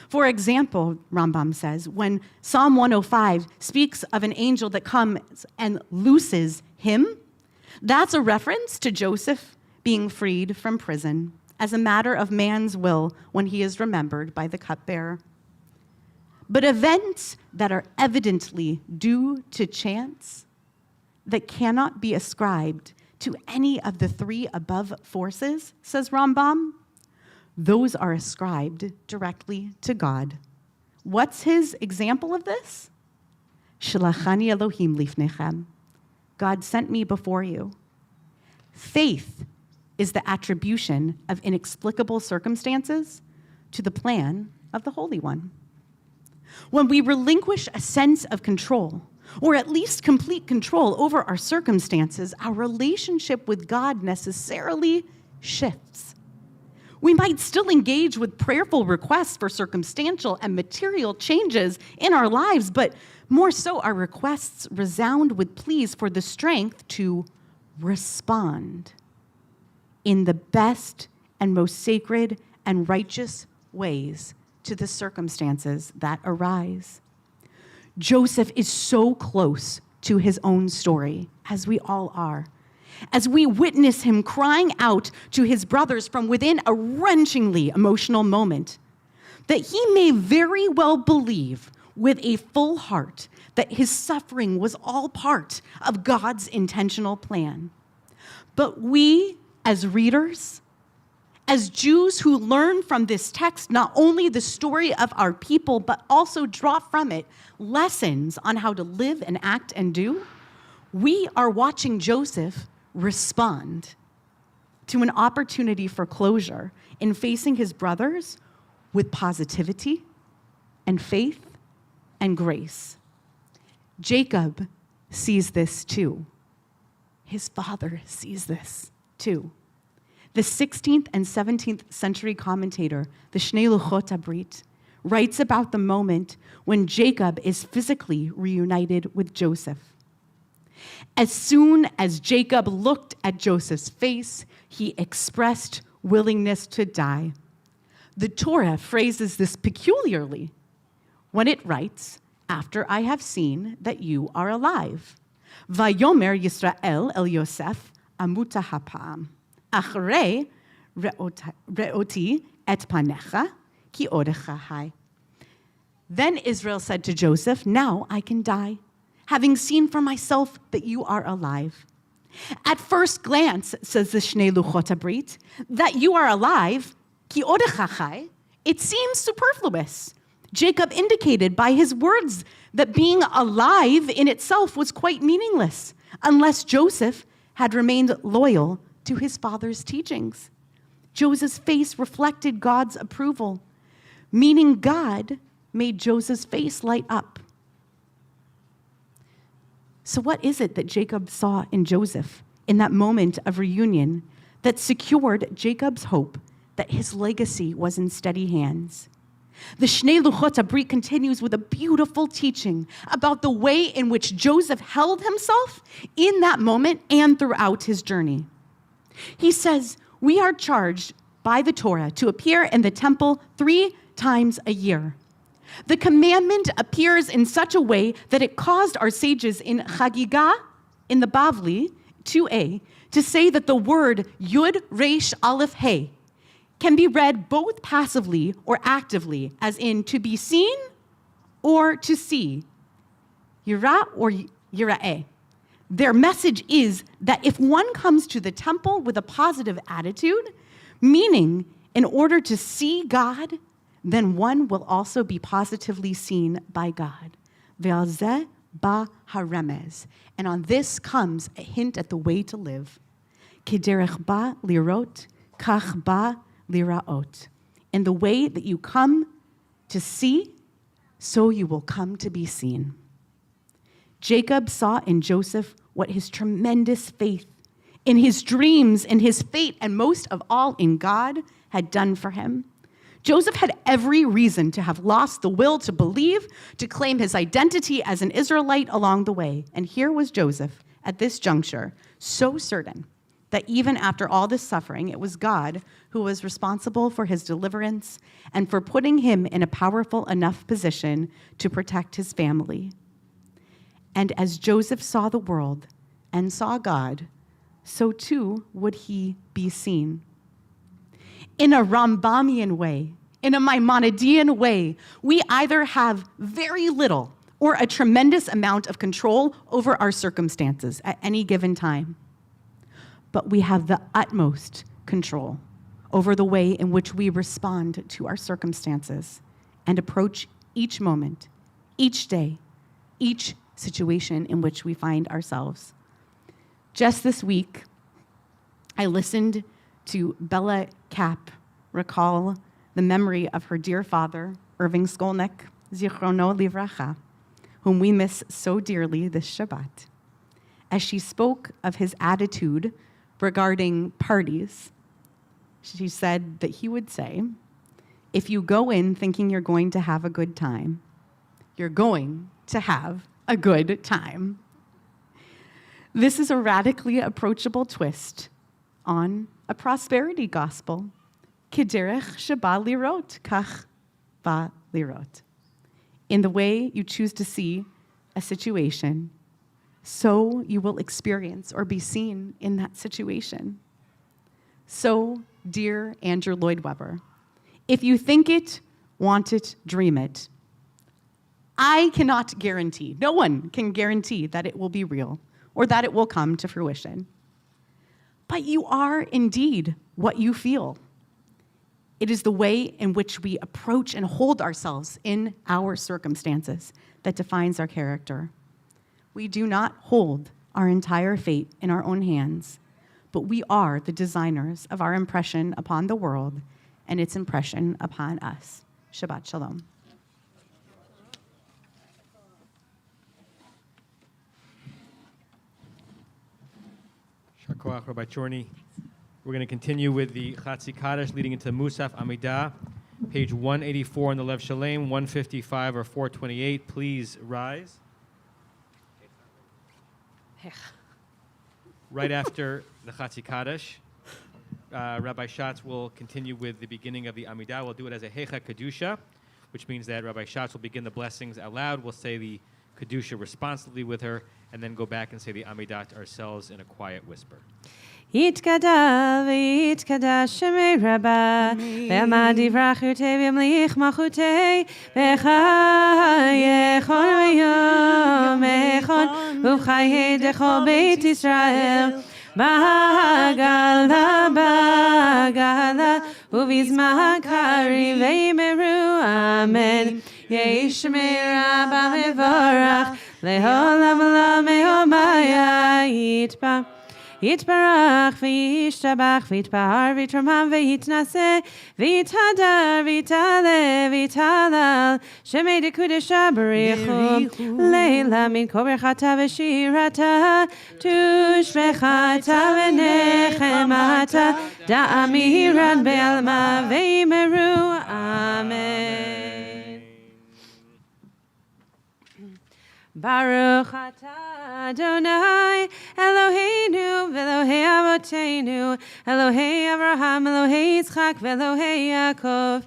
For example, Rambam says, when Psalm 105 speaks of an angel that comes and looses him, that's a reference to Joseph being freed from prison as a matter of man's will when he is remembered by the cupbearer. But events that are evidently due to chance, that cannot be ascribed to any of the three above forces, says Rambam, those are ascribed directly to God. What's his example of this? Shalachani Elohim lifnechem. God sent me before you. Faith is the attribution of inexplicable circumstances to the plan of the Holy One. When we relinquish a sense of control, or at least complete control over our circumstances, our relationship with God necessarily shifts. We might still engage with prayerful requests for circumstantial and material changes in our lives, but more so, our requests resound with pleas for the strength to respond in the best and most sacred and righteous ways to the circumstances that arise. Joseph is so close to his own story, as we all are, as we witness him crying out to his brothers from within a wrenchingly emotional moment, that he may very well believe with a full heart that his suffering was all part of God's intentional plan. But we, as readers, as Jews who learn from this text not only the story of our people, but also draw from it lessons on how to live and act and do, we are watching Joseph respond to an opportunity for closure in facing his brothers with positivity and faith and grace. Jacob sees this too. His father sees this too. The 16th and 17th century commentator, the Shnei Luchot HaBrit, writes about the moment when Jacob is physically reunited with Joseph. As soon as Jacob looked at Joseph's face, he expressed willingness to die. The Torah phrases this peculiarly when it writes, "After I have seen that you are alive. Vayomer Yisrael el Yosef amuta hapa'am. Achrei re'oti et panecha ki odecha hai." Then Israel said to Joseph, "Now I can die, having seen for myself that you are alive." At first glance, says the Shnei Luchot HaBrit, that you are alive, ki odecha hai, it seems superfluous. Jacob indicated by his words that being alive in itself was quite meaningless unless Joseph had remained loyal to his father's teachings. Joseph's face reflected God's approval, meaning God made Joseph's face light up. So what is it that Jacob saw in Joseph in that moment of reunion that secured Jacob's hope that his legacy was in steady hands? The Shnei Luchot HaBrit continues with a beautiful teaching about the way in which Joseph held himself in that moment and throughout his journey. He says, we are charged by the Torah to appear in the temple 3 times a year. The commandment appears in such a way that it caused our sages in Chagigah, in the Bavli, 2a, to say that the word Yud Resh Aleph He can be read both passively or actively, as in to be seen or to see, Yira or Yira'eh. Their message is that if one comes to the temple with a positive attitude, meaning in order to see God, then one will also be positively seen by God. Ve'alzeh ba haremez. And on this comes a hint at the way to live. Kederech ba lirot, kach ba liraot. In the way that you come to see, so you will come to be seen. Jacob saw in Joseph what his tremendous faith in his dreams, in his fate, and most of all in God had done for him. Joseph had every reason to have lost the will to believe, to claim his identity as an Israelite along the way. And here was Joseph at this juncture, so certain that even after all this suffering, it was God who was responsible for his deliverance and for putting him in a powerful enough position to protect his family. And as Joseph saw the world and saw God, so too would he be seen. In a Rambamian way, in a Maimonidean way, we either have very little or a tremendous amount of control over our circumstances at any given time. But we have the utmost control over the way in which we respond to our circumstances and approach each moment, each day, each situation in which we find ourselves. Just this week, I listened to Bella Kapp recall the memory of her dear father, Irving Skolnick, Zichrono Livracha, whom we miss so dearly this Shabbat. As she spoke of his attitude regarding parties, she said that he would say, if you go in thinking you're going to have a good time, you're going to have a good time. This is a radically approachable twist on a prosperity gospel, Kiderech sheba lirot, kach ba lirot. In the way you choose to see a situation, so you will experience or be seen in that situation. So, dear Andrew Lloyd Webber, if you think it, want it, dream it, I cannot guarantee, no one can guarantee that it will be real or that it will come to fruition. But you are indeed what you feel. It is the way in which we approach and hold ourselves in our circumstances that defines our character. We do not hold our entire fate in our own hands, but we are the designers of our impression upon the world and its impression upon us. Shabbat Shalom. Shakoach, Rabbi Chorny. We're going to continue with the Chatzi Kaddish leading into Musaf Amidah, page 184 in the Lev Shalem, 155 or 428. Please rise. Right after the Chatzi Kaddish, Rabbi Schatz will continue with the beginning of the Amidah. We'll do it as a Hecha Kedusha, which means that Rabbi Schatz will begin the blessings out loud. We'll say the Kedusha responsively with her, and then go back and say the Amidah ourselves in a quiet whisper. יתגדל ויתקדש שמי רבה, ועמד יברחותי וימליך מלכותי, וחייכון ויומכון, וחיי דכל בית ישראל, בגלה בגלה, ובזמן קריב ויאמרו אמן. יהי שמי רבה מבורך, לעולם עולם יומיה יתברך. יתברך וישתבח ויתפאר ויתרומם ויתנשא ויתהדר ויתעלה ויתהלל שמי דקודשה בריחו לילה מן כה ברכתה ושירתה תושבחתה ונחמתה דאמירן בעלמה ויאמרו אמן. Baruch atah Adonai Eloheinu v'Elohei Avotenu Elohei Avraham Elohei Yitzchak v'Elohei Yaakov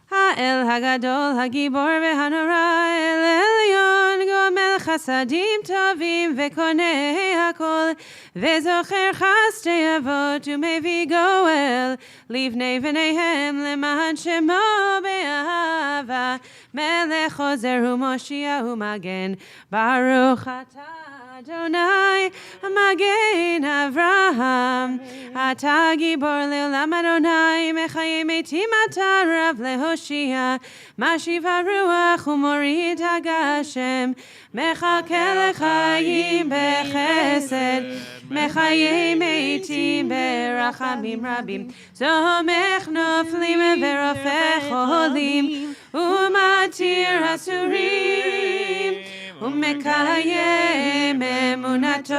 Ha'el Hagadol Hagibor v'Hanora El Elyon Gomel Chasadim Tovim v'Konei Hakol v'Zocher Chastei Avot u'Mevi Goel Livnei v'Neihem Leman Shemo be'ahava Melech Ozer u'Moshiach u'Magen Baruch atah Adonai Magen Avraham Ata Gibor Leolam Adonai Mechayei Metim Ata Rav Lehoshia Mashiv HaRuach U'Morid HaGashem Mechalkel L'chaim Bechesed Mechayei Metim Berachamim Rabim Zomech Noflim Verofech Olim U'Matir Asurim ומקיים אמונתו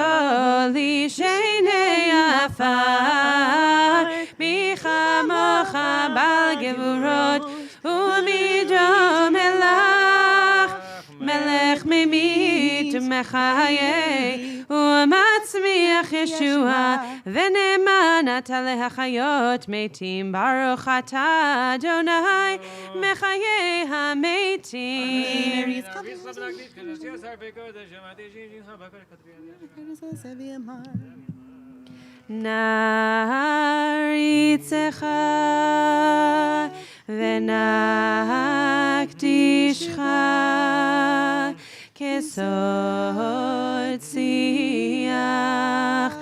לשני עפר מחמוך בעל גבורות ומדום מלך מלך ממית ומחיי ומצמיח ישוע ונאמן אתה להחיות מתים ברוך אתה אדוני מחיי המתים נריצך ונקדישך כסוד שיח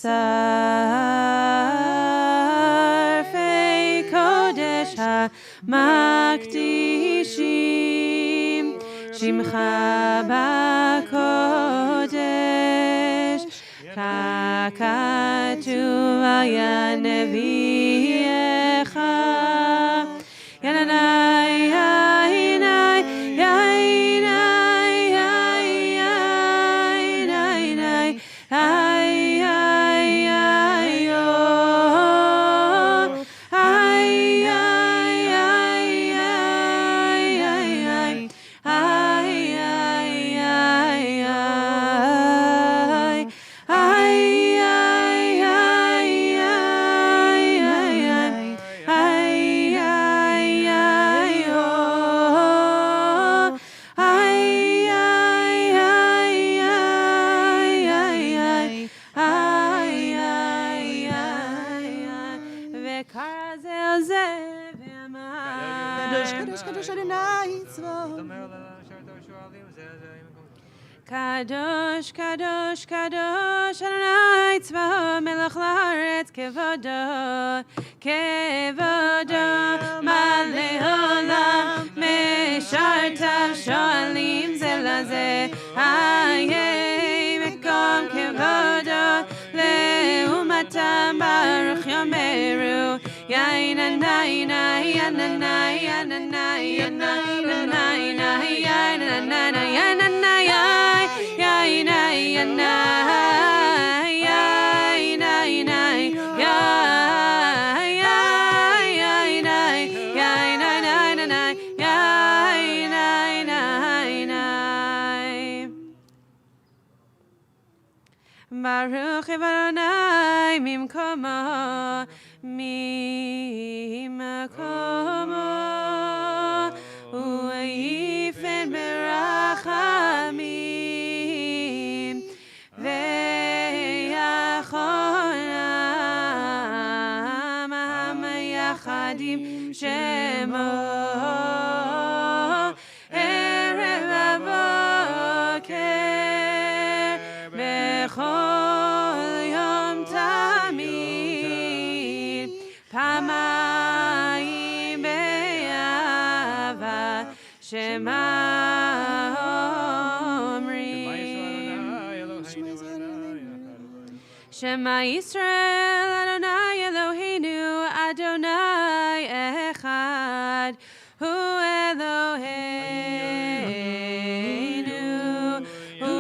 שרפי קודש המקדישים שמך בקודש ככתוב היה נביאך ינאי ינאי Kadosh Adonai Tzvot. Kadosh, Kadosh, Kadosh, Adonai Tzvah, Melech La'aretz, Kevodo, Kevodo, Malei Olam, Meshartav, Shoalim Ze Lazeh, Hayei Mekom Kevodo, Leumatam Baruch Yomeru, Yainanai, Yainanai, Yainanai, Yainanai, Yainanai, Baruch Adonai mimkomo u'yifen berachamim ve'yacholam ha'yachadim shemo erev avoker bechol yom tamid pamayim be'ava shema omrim Shema Yisrael Adonai Eloheinu Adonai Echad Hu Eloheinu Hu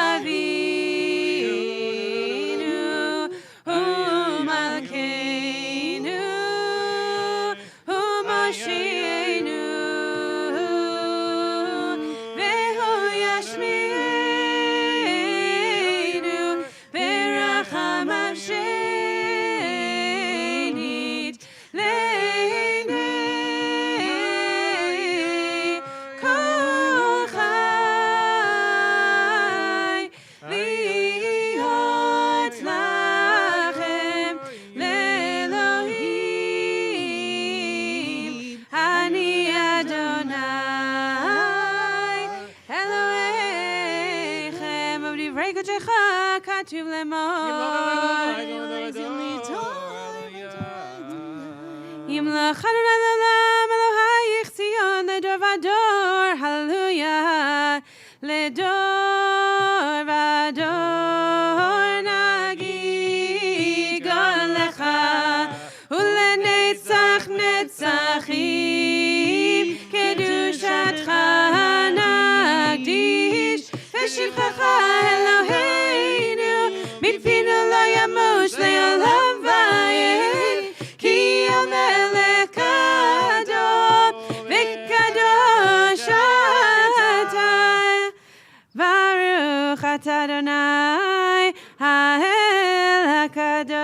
Avinu Hu Malkeinu Hu Mosheinu Vehu Yashmi'enu Verachamav Shenit Leinei Kol Chai Liot Lachem Le'Elohim Ani Adonai Elohechem V'divrei kodecha katuv lemor Yimlach Adonai l'olam Elohayich Tzion ledor vador Hallelujah ledor vador Nagigol lecha ulenetzach netzachim kedushatcha nagdish v'shivchacha Eloheinu mipinu lo yamush le'olam vayed ki amelech kadom v'kadosh atah Baruch atah Adonai ha'el hakadosh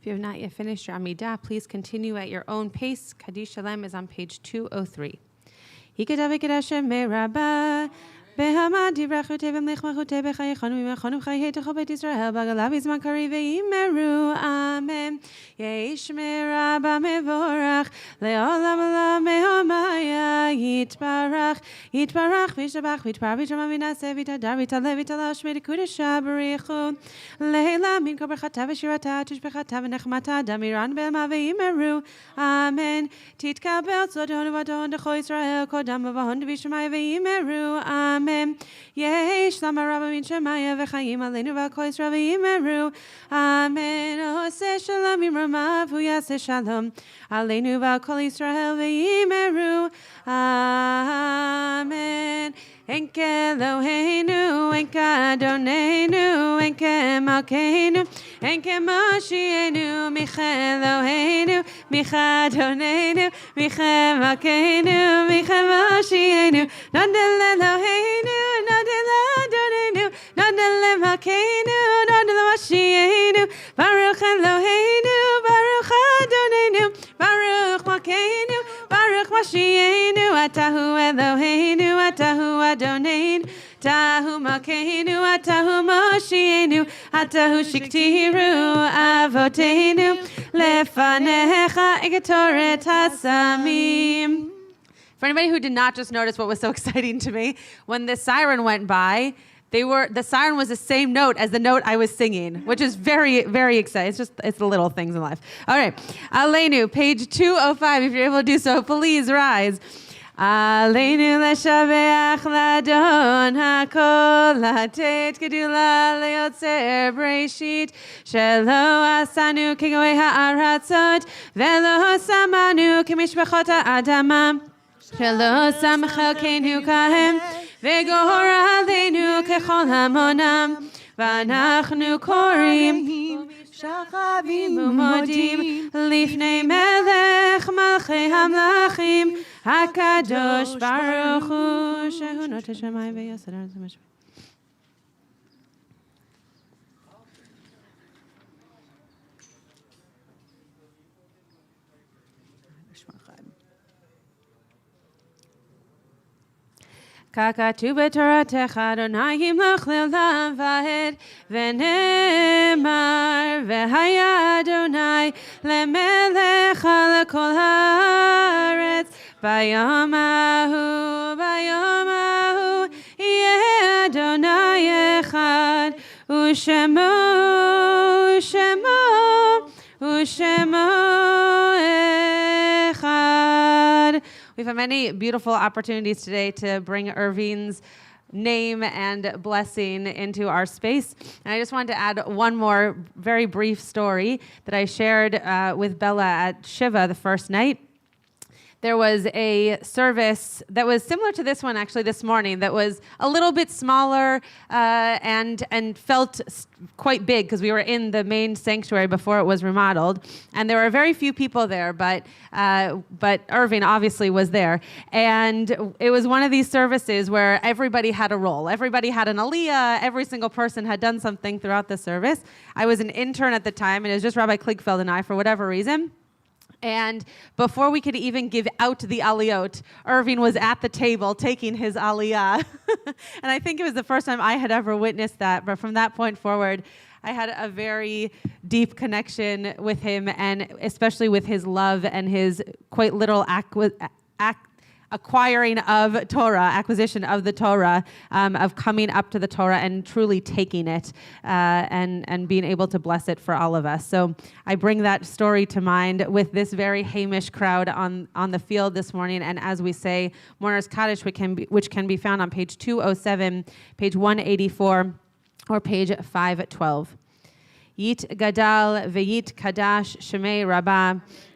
If you have not yet finished your Amidah, please continue at your own pace. Kaddish Shalem is on page 203. Hikadav Kadashem Merabah. Behama divrachute v'mlechmachute b'chayechonu v'mechonu chayei techol beit Yisrael b'galav izman kari v'imeru amen Yeshme Rabba mevorach le'olam olam me'omaya yitbarach v'yishtabach v'yitpar v'yitramah v'naseh v'yitadar v'yitaleh v'yitala shmei d'kudesha b'richu le'ela min kol berchata v'shirata tishbechata v'nechmata damiran be'ema v'imeru amen titkabel tzodon v'adon d'chol Yisrael kodam v'vahon v'yishmai v'imeru amen Yesh lama rabba min shemaya v'chayim aleinu v'kol Yisrael v'imeru amen Oseh shalom imramav hu yaseh shalom aleinu v'kol Yisrael v'imeru amen Enke Eloheinu, Enke Adonenu, Enke Malkeinu, Enke Moshienu, Micha Eloheinu, Micha Adonenu, Micha Malkeinu, Micha Moshienu, Nodel Eloheinu, Nodel Adonenu, Nodel Malkeinu, Nodel Moshienu, Baruch Eloheinu, Baruch Adonenu, Baruch Malkeinu, Baruch Moshienu, Atahu Eloheinu, Atahu Adonenu, Tahu Malkeinu, Atahu Moshienu, Atahu Shiktiru Avotenu, Lefanecha Egetoret Hasamim. For anybody who did not just notice what was so exciting to me, when the siren went by, the siren was the same note as the note I was singing, which is very, very exciting. It's the little things in life. All right. Aleinu, page 205. If you're able to do so, please rise. Aleinu leshabeach ladon hakol latet gedula leotzer breishit shelo asanu kegoei ha'aratzot velo samanu kemishpachot ha'adama shelo samchelkeinu kahem וגור עלינו ככל המונם ואנחנו קוראים שחבים ומודים לפני מלך מלכי המלכים הקדוש ברוך הוא שהוא נוטה שמיים ויסד ארץ ומשפט ככתוב בתורתך אדוני ימלוך לעולם ועד ונאמר והיה אדוני למלך על כל הארץ ביום ההוא יהיה אדוני אחד ושמו אחד. We've had many beautiful opportunities today to bring Irving's name and blessing into our space. And I just wanted to add one more very brief story that I shared with Bella at Shiva the first night. There was a service that was similar to this one actually this morning that was a little bit smaller and felt quite big because we were in the main sanctuary before it was remodeled. And there were very few people there, but Irving obviously was there. And it was one of these services where everybody had a role. Everybody had an aliyah. Every single person had done something throughout the service. I was an intern at the time, and it was just Rabbi Kligfeld and I for whatever reason. And before we could even give out the aliyot, Irving was at the table taking his aliyah. And I think it was the first time I had ever witnessed that. But from that point forward, I had a very deep connection with him, and especially with his love and his quite literal acquiring of Torah, acquisition of the Torah, of coming up to the Torah and truly taking it and being able to bless it for all of us. So I bring that story to mind with this very Hamish crowd on the field this morning. And as we say, Mourner's Kaddish, which can be found on page 207, page 184, or page 512. Yit gadal v'yit kadash shemei rabbah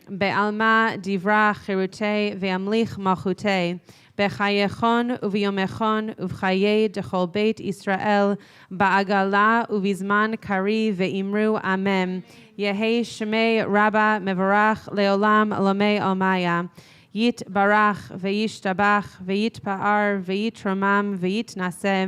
בעלמא דברה חירותי וימליך מלכותי בחייכון וביומכון ובחיי דכל בית ישראל בעגלה ובזמן קרי ואמרו אמן יהי שמי רבה מברך לעולם עולמי עולמיה יתברך וישתבח ויתפאר ויתרומם ויתנשא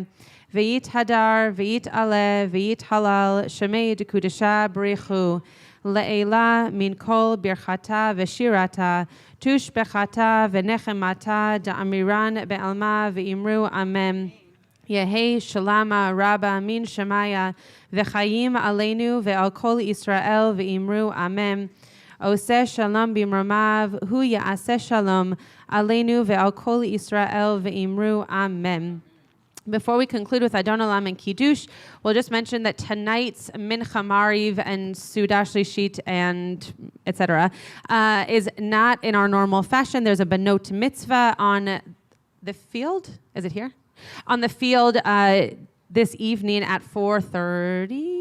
ויתהדר ויתעלה ויתהלל שמי דקודשה בריחו le'ela min kol birchata v'shirata tushbechata v'nechemata da'amiran be'alma v'imru amen. Yehi shalama rabba min shemaya v'chayim aleinu ve'al kol Yisrael v'imru amen. Oseh shalom bimromav hu ya'aseh shalom aleinu ve'al kol Yisrael v'imru amen. Before we conclude with Adon Olam and Kiddush, we'll just mention that tonight's Mincha Mariv and Sudash Lishit and etc. Is not in our normal fashion. There's a Benot Mitzvah on the field. Is it here? On the field this evening at 4:30.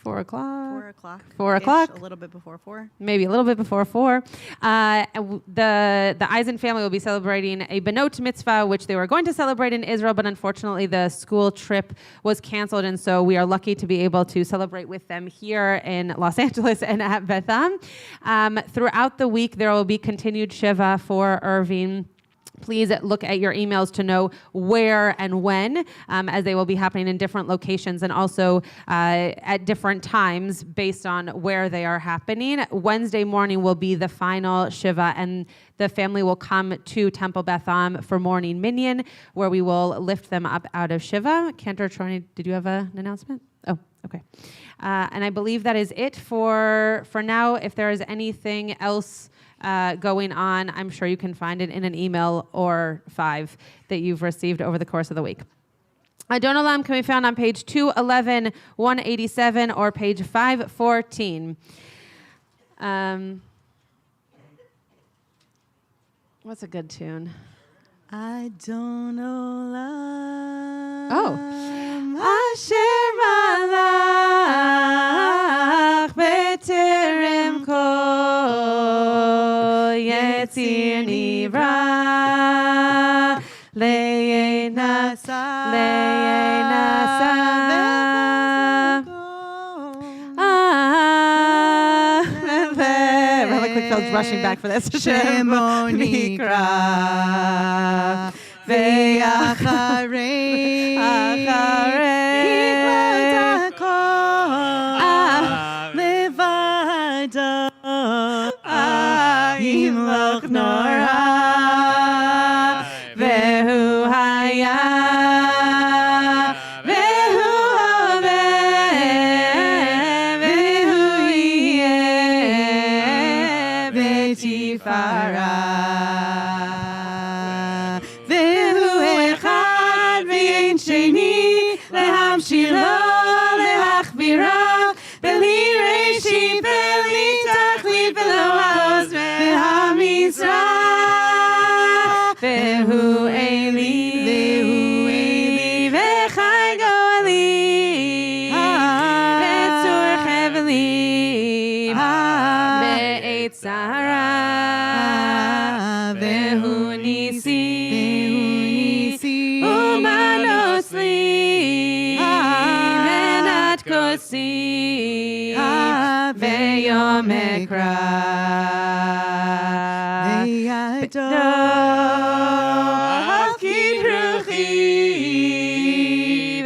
4 o'clock. 4 o'clock. 4 o'clock. A little bit before 4. Maybe a little bit before 4. The Eisen family will be celebrating a Benot Mitzvah, which they were going to celebrate in Israel, but unfortunately the school trip was canceled, and so we are lucky to be able to celebrate with them here in Los Angeles and at Betham. Throughout the week, there will be continued Shiva for Irving. Please look at your emails to know where and when, as they will be happening in different locations and also at different times based on where they are happening. Wednesday morning will be the final Shiva, and the family will come to Temple Beth Am for morning minyan, where we will lift them up out of Shiva. Cantor Troni, did you have an announcement? Oh, okay. And I believe that is it for now. If there is anything else going on, I'm sure you can find it in an email or 5 that you've received over the course of the week. Adon Olam can be found on page 211, 187, or page 514. What's a good tune? Adon Olam. Oh. Asher malach b'terem kol yetzir nivra le'enasa Really quick, Phil's rushing back for this. Shemo nikra ve'acharei levado imloch nora vehu haya vehu hoveh vehu yeh v'tifara vehu echad v'yein sheni lehamshir lo leachbira beli reshit beli tachlit v'lo haos v'hamizrach vehu eli v'chai goeli v'tzur cheveli be'et sahara vehu nisi umanos li menat kosi ve'yom ekra ve'yado halkid ruchi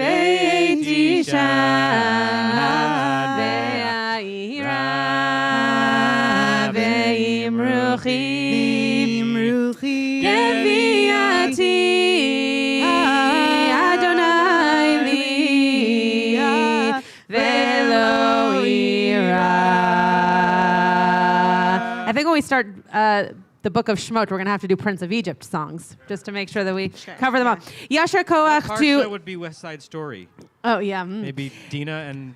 ve'tisha ve'ayira ve'imruchi keviati Adonai li ve'lo ira. I think when we start the book of Shemot, we're going to have to do Prince of Egypt songs, just to make sure that we cover them all. Yasher Koach Parsha to... would be West Side Story. Oh, yeah. Maybe Dina and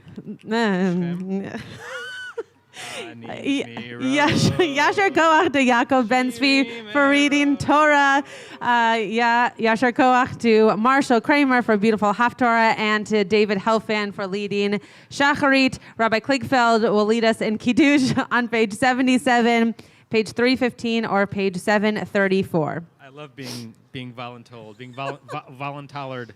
Yasher Koach to Yaakov Ben-Zvi for reading Torah. Yasher Koach to Marshall Kramer for beautiful Haftorah, and to David Helfand for leading Shacharit. Rabbi Kligfeld will lead us in Kiddush on page 77, page 315, or page 734. I love being voluntold, being voluntolered.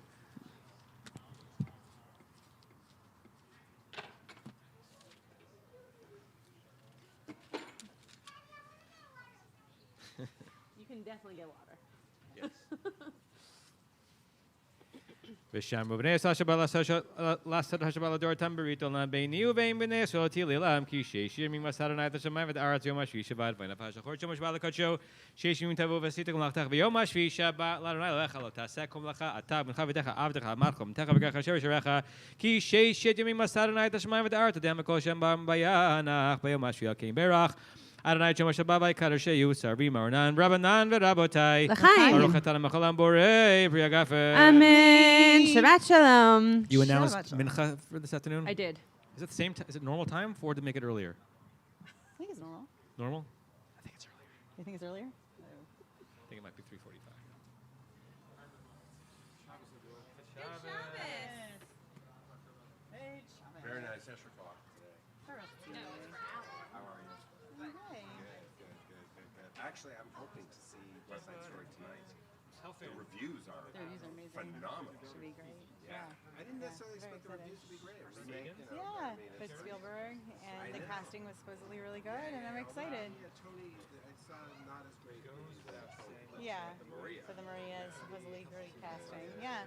You can definitely get water. Yes. Visham Bubne Sashabala Last Hashabala Dor Tamburito Lam Beni Uvain Bene Sotili Lam Kishi Shimi Masaranai the Shaman with Aratiomash Shabbat Vina Pasha Horchomash Balakacho Shishim Tavu Vesitic Lachtak Viomash Shabbat Laranai Lechalota Sekum Lacha Atab and Haviteha Avdeha Markham Tekabaga Sherecha Ki Shimi Masaranai the Shaman with Art Demiko Shambam Bayana Bayomash Yakim Berach Adonai Chomash Babai Kadashayu Sarvi Maranan Rabanan Verabotai L'chaim. Baruch Atah Machalam Borei Priagafe. Amen. Shabbat shalom. You announced Shabbat shalom. Mincha for this afternoon? I did. Is it the same? Is it normal time or to make it earlier? I think it's normal. Normal? I think it's earlier. You think it's earlier? I think it might be 3:45. Very nice. Esher clock today. How are you? Good. Actually, I'm hoping to see West Side Story tonight. The reviews are amazing. phenomenal. Should be great. Yeah. I didn't necessarily Very expect the excited. reviews to be great. A remake, you know, Yeah, I mean, with Spielberg, and the casting was supposedly really good, and I'm excited. Yeah, Tony, it's not as great. Yeah, for the Marias, supposedly great casting. Yeah.